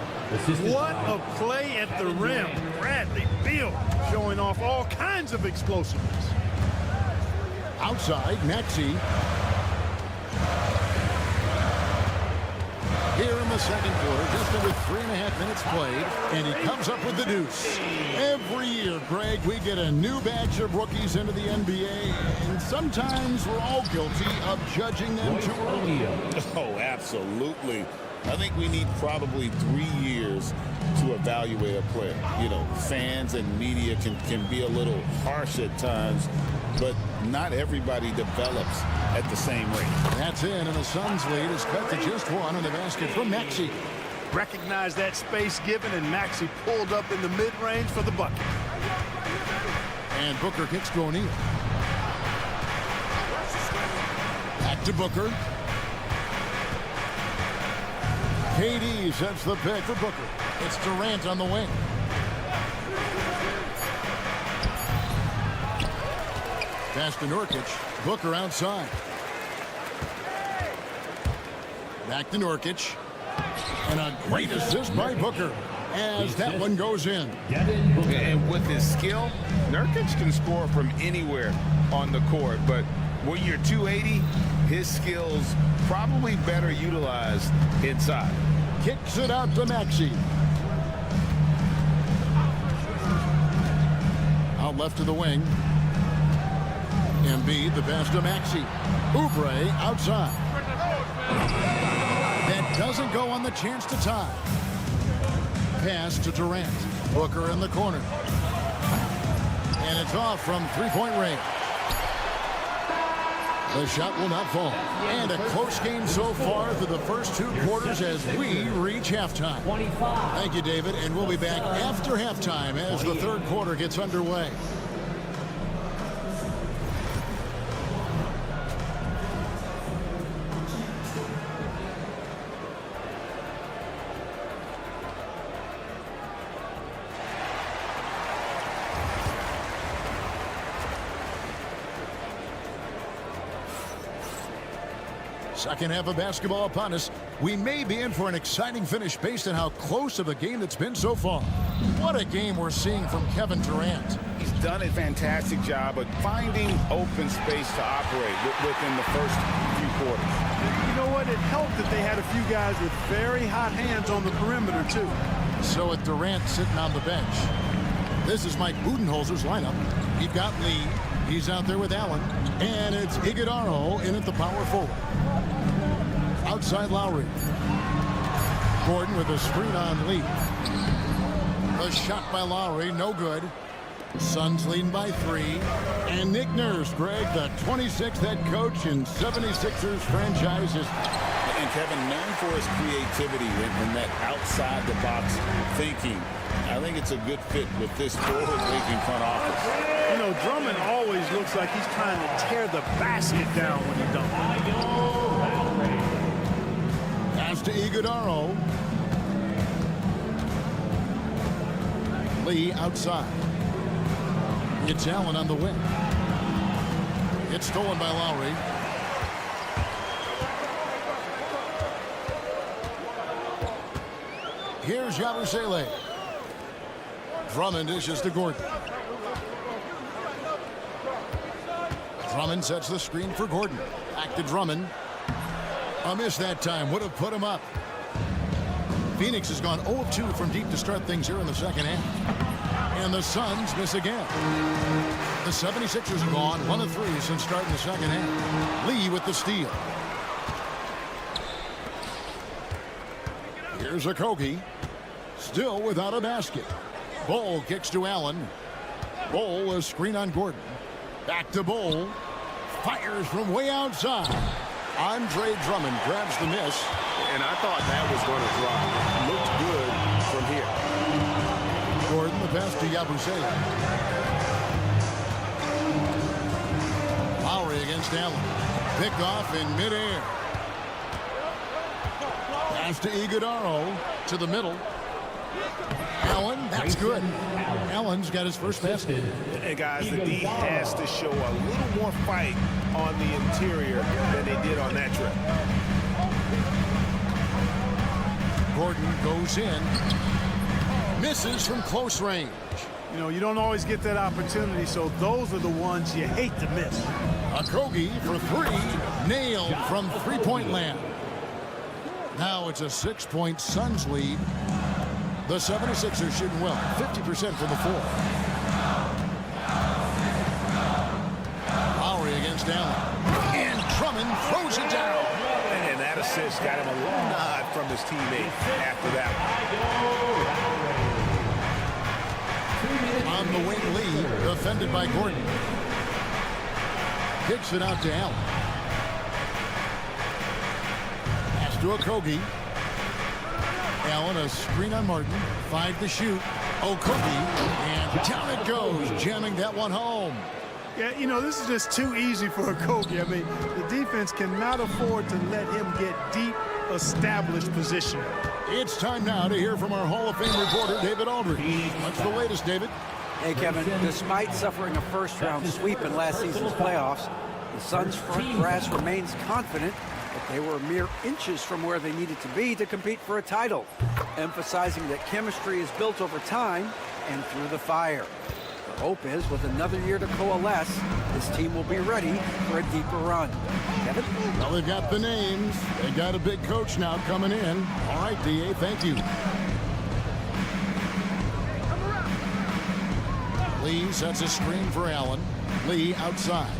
What a play at the rim. Bradley Beal showing off all kinds of explosiveness. Outside, Maxey. Here in the second quarter, just under 3.5 minutes played, and he comes up with the deuce. Every year, Greg, we get a new batch of rookies into the NBA, and sometimes we're all guilty of judging them too early. Oh, absolutely. I think we need probably 3 years to evaluate a player. You know, fans and media can be a little harsh at times, but not everybody develops at the same rate. That's in, and the Suns' lead is cut to just one on the basket from Maxey. Recognize that space given, and Maxey pulled up in the mid-range for the bucket. And Booker kicks to O'Neal. Back to Booker. KD sets the pick for Booker. It's Durant on the wing. Pass to Nurkic. Booker outside. Back to Nurkic. And a great assist by Booker as that one goes in. And with his skill, Nurkic can score from anywhere on the court, but when you're 280, his skills probably better utilized inside. Kicks it out to Maxey. Out left to the wing. Embiid, the pass to Maxey. Oubre outside. That doesn't go on the chance to tie. Pass to Durant. Booker in the corner. And it's off from three-point range. The shot will not fall. And a close game so far through the first 2 quarters as we reach halftime. Thank you, David. And we'll be back after halftime as the third quarter gets underway. Second half of basketball upon us. We may be in for an exciting finish based on how close of a game it's been so far. What a game we're seeing from Kevin Durant. He's done a fantastic job of finding open space to operate within the first few quarters. You know what? It helped that they had a few guys with very hot hands on the perimeter, too. So with Durant sitting on the bench, this is Mike Budenholzer's lineup. You've got Lee. He's out there with Allen. And it's Iguodala in at the power forward. Outside Lowry. Gordon with a screen on Lee. A shot by Lowry, no good. Suns leading by 3. And Nick Nurse, Greg, the 26th head coach in 76ers franchises. And Kevin, known for his creativity and that outside-the-box thinking, I think it's a good fit with this forward-thinking front office. You know, Drummond always looks like he's trying to tear the basket down when he dunks. Pass to Iguodala. Lee outside. It's Allen on the wing. It's stolen by Lowry. Here's Yabusele. Drummond dishes to Gordon. Drummond sets the screen for Gordon. Back to Drummond. A miss that time. Would have put him up. Phoenix has gone 0 of 2 from deep to start things here in the second half. And the Suns miss again. The 76ers have gone 1 of 3 since starting the second half. Lee with the steal. Here's Okogie. Still without a basket. Bol kicks to Allen. Bol a screen on Gordon. Back to Bol. Fires from way outside. Andre Drummond grabs the miss. And I thought that was going to drop. Looked good from here. Gordon, the pass to Yabusele. Lowry against Allen. Picked off in midair. Pass to Iguodala to the middle. Allen, that's good. Allen's got his first basket. And guys, the D has to show a little more fight on the interior than they did on that trip. Gordon goes in. Misses from close range. You know, you don't always get that opportunity, so those are the ones you hate to miss. Okogie for 3. Nailed from three-point land. Now it's a 6-point Suns lead. The 76ers shooting well, 50% from the floor. Lowry against Allen. And Drummond throws it down. And that That assist got him a little nod from his teammate after that. On the wing, Lee, defended by Gordon. Kicks it out to Allen. Pass to Okogie. Allen, a screen on Martin. 5 to shoot. Okogie, and down it goes, jamming that one home. Yeah, you know, this is just too easy for Okogie. I mean, the defense cannot afford to let him get deep, established position. It's time now to hear from our Hall of Fame reporter, David Aldridge. What's the latest, David? Hey, Kevin, despite suffering a first-round sweep in last season's playoffs, the Suns' front brass remains confident that they were mere inches from where they needed to be to compete for a title, emphasizing that chemistry is built over time and through the fire. The hope is, with another year to coalesce, this team will be ready for a deeper run. Kevin? Well, they've got the names. They got a big coach now coming in. All right, D.A., thank you. Lee sets a screen for Allen. Lee outside.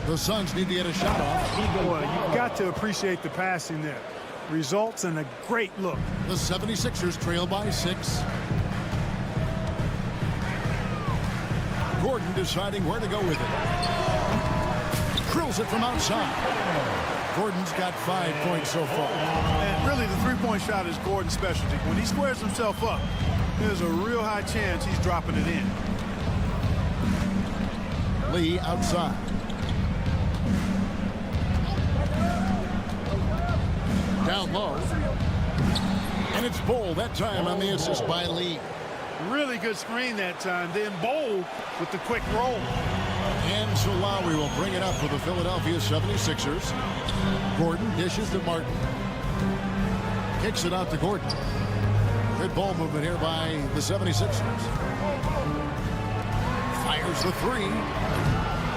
The Suns need to get a shot off. Boy, you've got to appreciate the passing there. Results in a great look. The 76ers trail by 6. Gordon deciding where to go with it. Drills it from outside. Gordon's got 5 points so far. And really, the three-point shot is Gordon's specialty. When he squares himself up, there's a real high chance he's dropping it in. Lee outside. Down low. And it's Bol that time on the assist by Lee. Really good screen that time. Then Bol with the quick roll. And СLA-UA will bring it up for the Philadelphia 76ers. Gordon dishes to Martin. Kicks it out to Gordon. Good ball movement here by the 76ers. Fires the 3.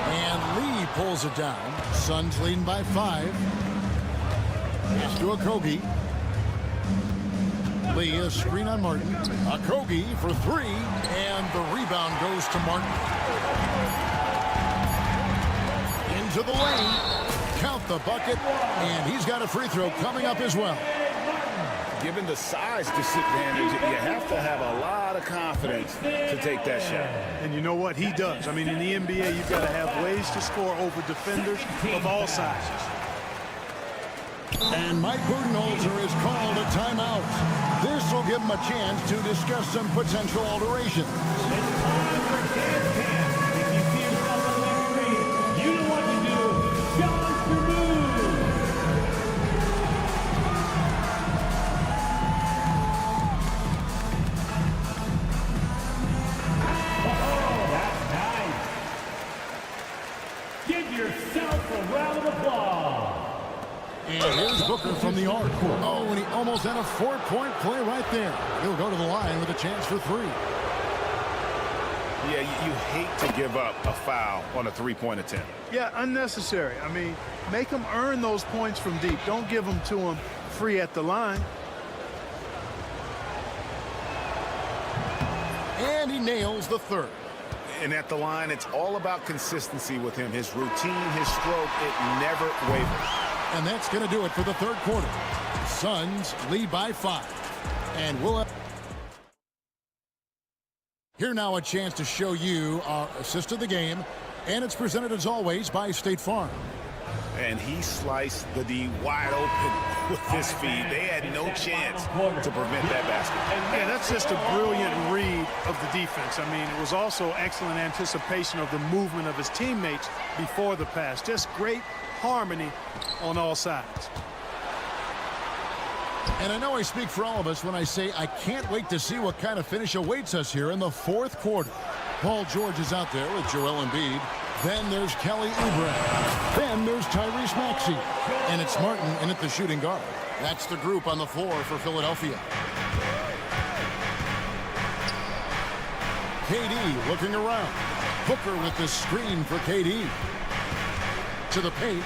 And Lee pulls it down. Suns leading by 5. Pass to Okogie. Lee, a screen on Martin. Okogie for 3. And the rebound goes to Martin. Into the lane. Count the bucket. And he's got a free throw coming up as well. Given the size disadvantage, you have to have a lot of confidence to take that shot. And you know what? He does. I mean, in the NBA, you've got to have ways to score over defenders of all sizes. And Mike Budenholzer has called a timeout. This will give him a chance to discuss some potential alterations. You know what to do. Challenge your move. Oh, that's nice. Give yourself a round of applause. And here's Booker from the arc. Oh, and he almost had a 4-point play right there. He'll go to the line with a chance for 3. Yeah, you hate to give up a foul on a three-point attempt. Yeah, unnecessary. I mean, make them earn those points from deep. Don't give them to them free at the line. And he nails the 3rd. And at the line, it's all about consistency with him. His routine, his stroke, it never wavers. And that's going to do it for the 3rd quarter. Suns lead by 5. And we'll have... Here now a chance to show you our assist of the game. And it's presented as always by State Farm. And he sliced the D wide open with his feed. They had no chance to prevent that basket. Yeah, that's just a brilliant read of the defense. I mean, it was also excellent anticipation of the movement of his teammates before the pass. Just great harmony on all sides. And I know I speak for all of us when I say I can't wait to see what kind of finish awaits us here in the 4th quarter. Paul George is out there with Joel Embiid. Then there's Kelly Oubre. Then there's Tyrese Maxey. And it's Martin in at the shooting guard. That's the group on the floor for Philadelphia. KD looking around. Booker with the screen for KD. To the paint.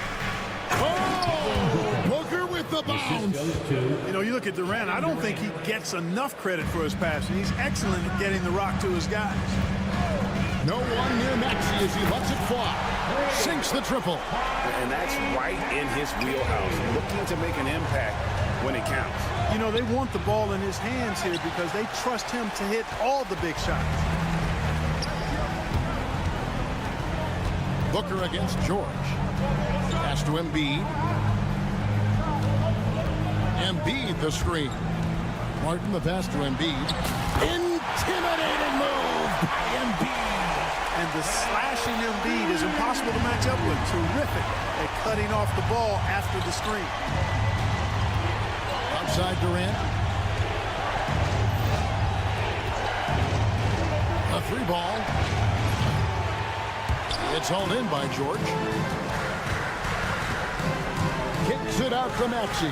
Oh! Booker with the bounce. You know, you look at Durant, I don't think he gets enough credit for his passing. He's excellent at getting the rock to his guys. No one near Maxey as he lets it fly. Sinks the triple. And that's right in his wheelhouse, looking to make an impact when it counts. You know, they want the ball in his hands here because they trust him to hit all the big shots. Booker against George. Pass to Embiid. Embiid the screen. Martin the pass to Embiid. Intimidating move by Embiid. And the slashing Embiid is impossible to match up with. Terrific at cutting off the ball after the screen. Outside Durant. A 3-ball. It's hauled in by George. Kicks it out to Maxey.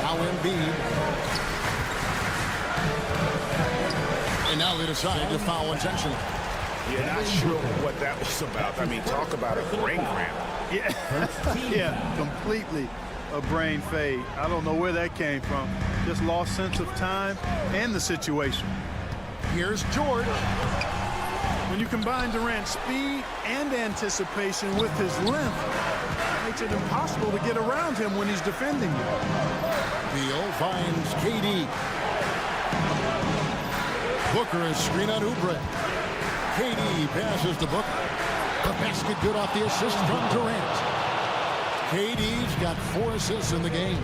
Now Embiid. And now they decide to foul intentionally. Yeah, not sure what that was about. I mean, talk about a brain cramp. Yeah, completely a brain fade. I don't know where that came from. Just lost sense of time and the situation. Here's George. When you combine Durant's speed and anticipation with his length, it makes it impossible to get around him when he's defending you. Beal finds KD. Booker is screen on Oubre. KD passes to Booker. The basket good off the assist from Durant. KD's got 4 assists in the game.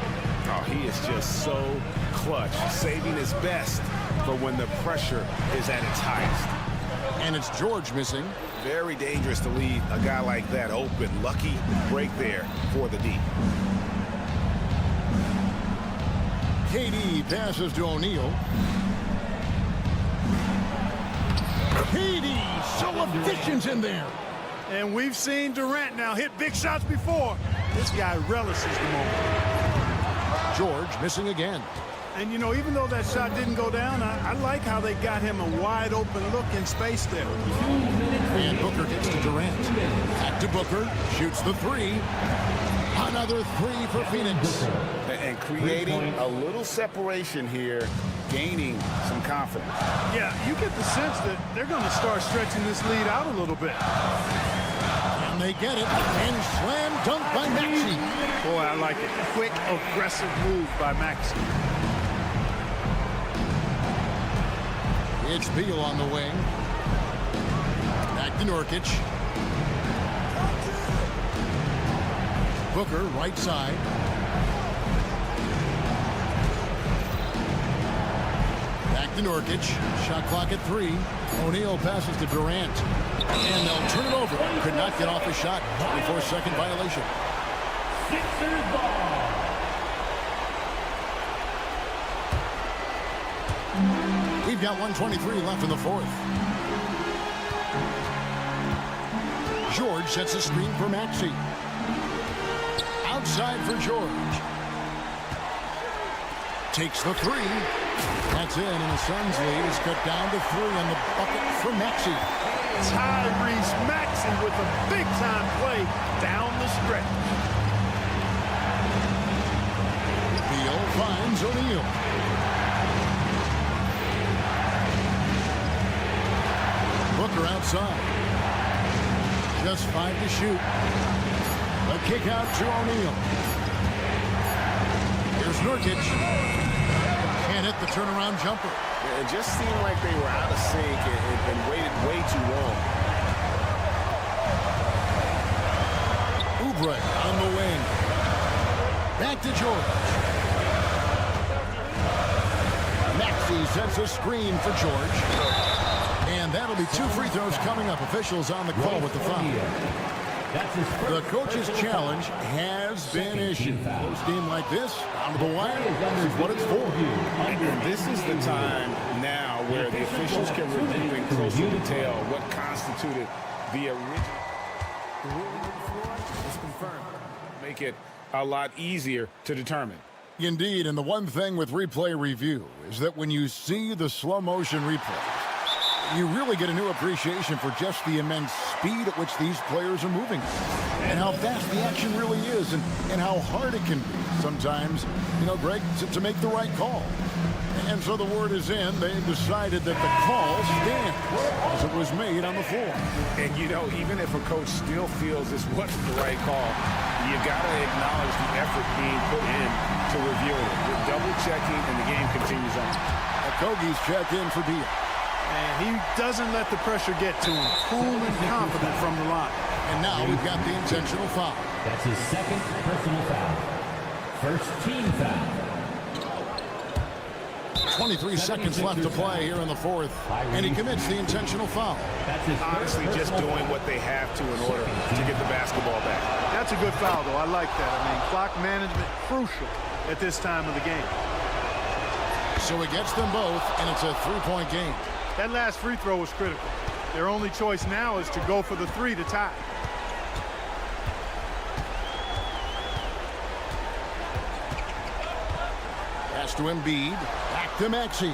Oh, he is just so clutch, saving his best for when the pressure is at its highest. And it's George missing. Very dangerous to leave a guy like that open. Lucky break there for the D. KD passes to O'Neal. KD so efficient in there. And we've seen Durant now hit big shots before. This guy relishes the moment. George missing again. And, you know, even though that shot didn't go down, I like how they got him a wide open look in space there. And Booker gets to Durant. Back to Booker. Shoots the 3. Another 3 for Phoenix. And creating a little separation here, gaining some confidence. Yeah, you get the sense that they're going to start stretching this lead out a little bit. And they get it. And slam dunk by Maxey. Boy, I like it. Quick, aggressive move by Maxey. It's Beal on the wing. Back to Nurkic. Booker, right side. Back to Nurkic. Shot clock at 3. O'Neal passes to Durant. And they'll turn it over. Could not get off a shot. 24-second violation. Sixers ball. We've got 1:23 left in the 4th. George sets a screen for Maxey. Outside for George. Takes the 3. That's in, and the Suns lead is cut down to 3 on the bucket for Maxey. Tyrese Maxey with a big-time play down the stretch. Beal finds O'Neal. Booker outside. Just 5 to shoot. A kick out to O'Neal. Here's Nurkic. Can't hit the turnaround jumper. It just seemed like they were out of sync and waited way too long. Oubre on the wing. Back to George. Maxey sets a screen for George. And that'll be 2 free throws coming up. Officials on the call with the foul. The coach's challenge has been issued. Close game like this, down to the wire, this is what it's for. And this is the time now where the officials can review in closer detail what constituted the original. The ruling of the floor is confirmed. Make it a lot easier to determine. Indeed, and the one thing with replay review is that when you see the slow motion replay, You really get a new appreciation for just the immense speed at which these players are moving and how fast the action really is and how hard it can be sometimes, you know, Greg, to make the right call. And so the word is in. They've decided that the call stands as it was made on the floor. And, you know, even if a coach still feels this wasn't the right call, you got to acknowledge the effort being put in to review it. With double-checking, and the game continues on. Okogie's checked in for Beal. And he doesn't let the pressure get to him. Cool and confident from the line. And now we've got the intentional foul. That's his second personal foul. First team foul. 23 seconds left to play here in the fourth. And he commits the intentional foul. Honestly, just doing what they have to in order to get the basketball back. That's a good foul, though. I like that. I mean, clock management crucial at this time of the game. So it gets them both, and it's a three-point game. That last free throw was critical. Their only choice now is to go for the three to tie. Pass to Embiid. Back to Maxey.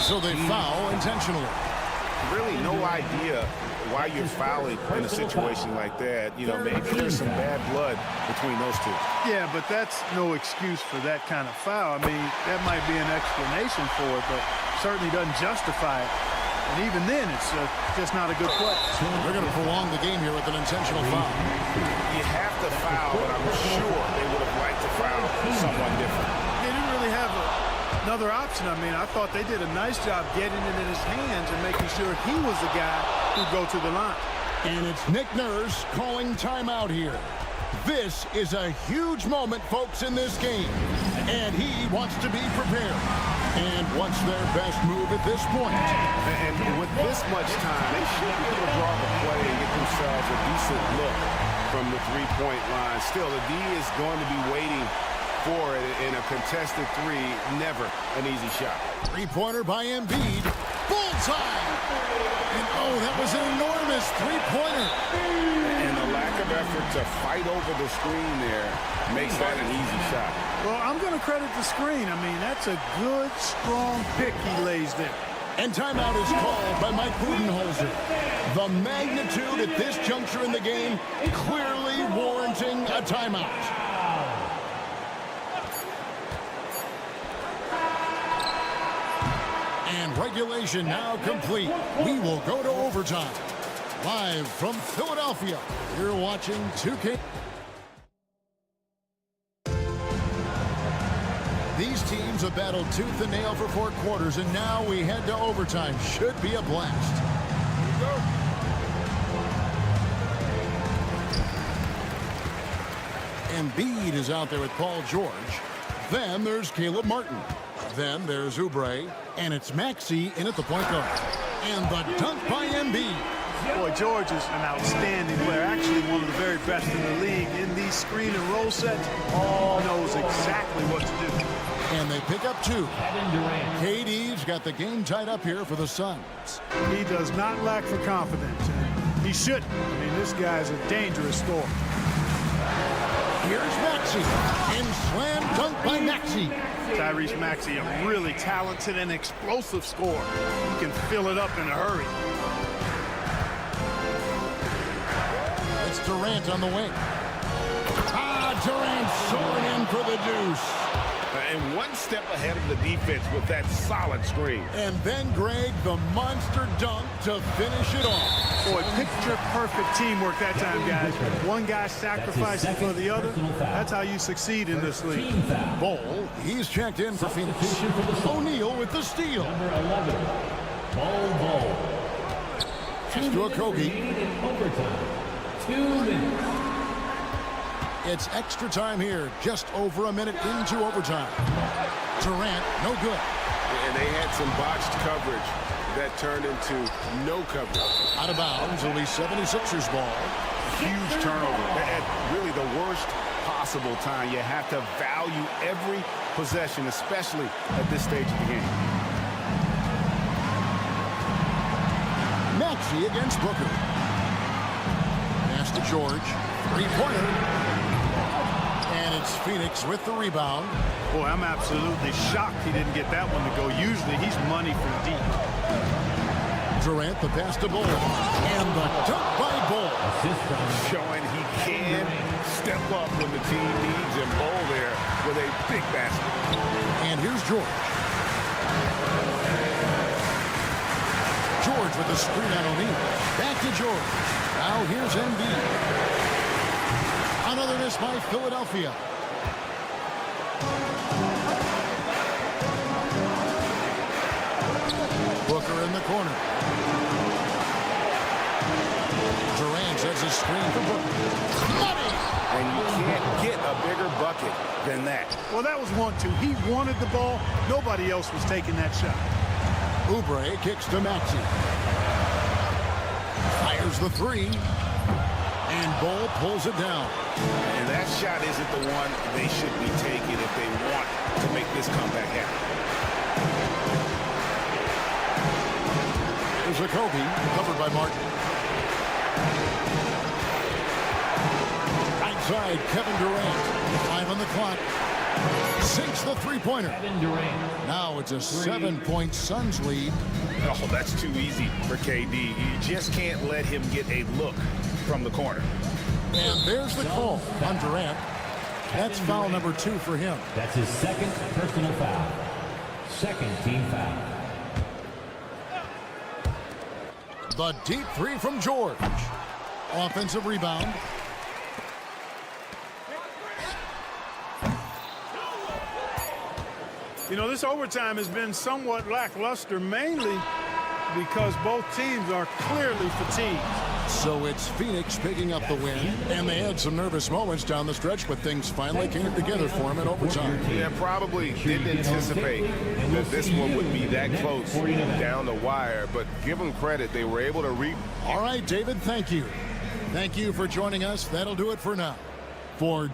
So they foul intentionally. Really no idea why you're fouling in a situation like that. You know, maybe there's some bad blood between those two. Yeah, but that's no excuse for that kind of foul. I mean, that might be an explanation for it, but certainly doesn't justify it. And even then, it's just not a good play. They're going to prolong the game here with an intentional foul. You have to foul, but I'm sure they would have liked to foul someone different. They didn't really have another option. I mean, I thought they did a nice job getting it in his hands and making sure he was the guy who'd go to the line. And it's Nick Nurse calling timeout here. This is a huge moment, folks, in this game. And he wants to be prepared. And wants their best move at this point. And with this much time, they should be able to draw the play and get themselves a decent look from the three-point line. Still, the D is going to be waiting for it in a contested three. Never an easy shot. Three-pointer by Embiid. Bullseye! And oh, that was an enormous three-pointer. And the lack of effort to fight over the screen there makes that an easy shot. Well, I'm going to credit the screen. I mean, that's a good, strong pick he lays there. And timeout is called by Mike Budenholzer. The magnitude at this juncture in the game clearly warranting a timeout. And regulation now complete. We will go to overtime. Live from Philadelphia, you're watching 2K. These teams have battled tooth and nail for 4 quarters, and now we head to overtime. Should be a blast. Embiid is out there with Paul George. Then there's Caleb Martin. Then there's Oubre, and it's Maxey in at the point guard. And the dunk by Embiid. Boy, George is an outstanding player, actually one of the very best in the league. In these screen and roll sets, knows exactly what to do. And they pick up 2. KD's got the game tied up here for the Suns. He does not lack for confidence. He shouldn't. I mean, this guy's a dangerous scorer. Here's Maxey. And slam dunk by Maxey. Tyrese Maxey, a really talented and explosive scorer. He can fill it up in a hurry. It's Durant on the wing. Durant soaring in for the deuce. And one step ahead of the defense with that solid screen. And then, Greg, the monster dunk to finish it off. Boy, picture-perfect teamwork that time, guys. One guy sacrificing for the other. That's how you succeed in this league. Bol, he's checked in for Phoenix. O'Neal with the steal. Number 11, Bol. Pass to Okogie. Overtime. 2 minutes. It's extra time here, just over a minute into overtime. Durant, no good. And they had some botched coverage that turned into no coverage. Out of bounds, it'll be 76ers ball. Huge turnover at really the worst possible time. You have to value every possession, especially at this stage of the game. Maxey against Booker. Pass to George. Three-pointer. And It's Phoenix with the rebound. Boy, I'm absolutely shocked he didn't get that one to go. Usually he's money from deep. Durant the pass to Bol. And the dunk by Bol. Showing he can step up when the team needs him. Bol there with a big basket. And here's George. George with the screen on O'Neal. Back to George. Now here's Embiid. Another miss by Philadelphia. Booker in the corner. Durant sets a screen for Booker. Money! And you can't get a bigger bucket than that. Well, that was 1-2. He wanted the ball. Nobody else was taking that shot. Oubre kicks to Maxey. Fires the three. And Bol pulls it down. And that shot isn't the one they should be taking if they want to make this comeback happen. There's a Kobe, covered by Martin. Right side, Kevin Durant. 5 on the clock. Sinks the three-pointer. Now it's a 7-point Suns lead. Oh, that's too easy for KD. You just can't let him get a look from the corner. And there's the call on Durant. That's foul number 2 for him. That's his second personal foul. Second team foul. The deep three from George. Offensive rebound. You know, this overtime has been somewhat lackluster, mainly because both teams are clearly fatigued. So it's Phoenix picking up the win, and they had some nervous moments down the stretch, but things finally came together for them in overtime. Yeah, probably didn't anticipate that this one would be that close down the wire, but give them credit, they were able to reap. All right, David, thank you. Thank you for joining us. That'll do it for now. For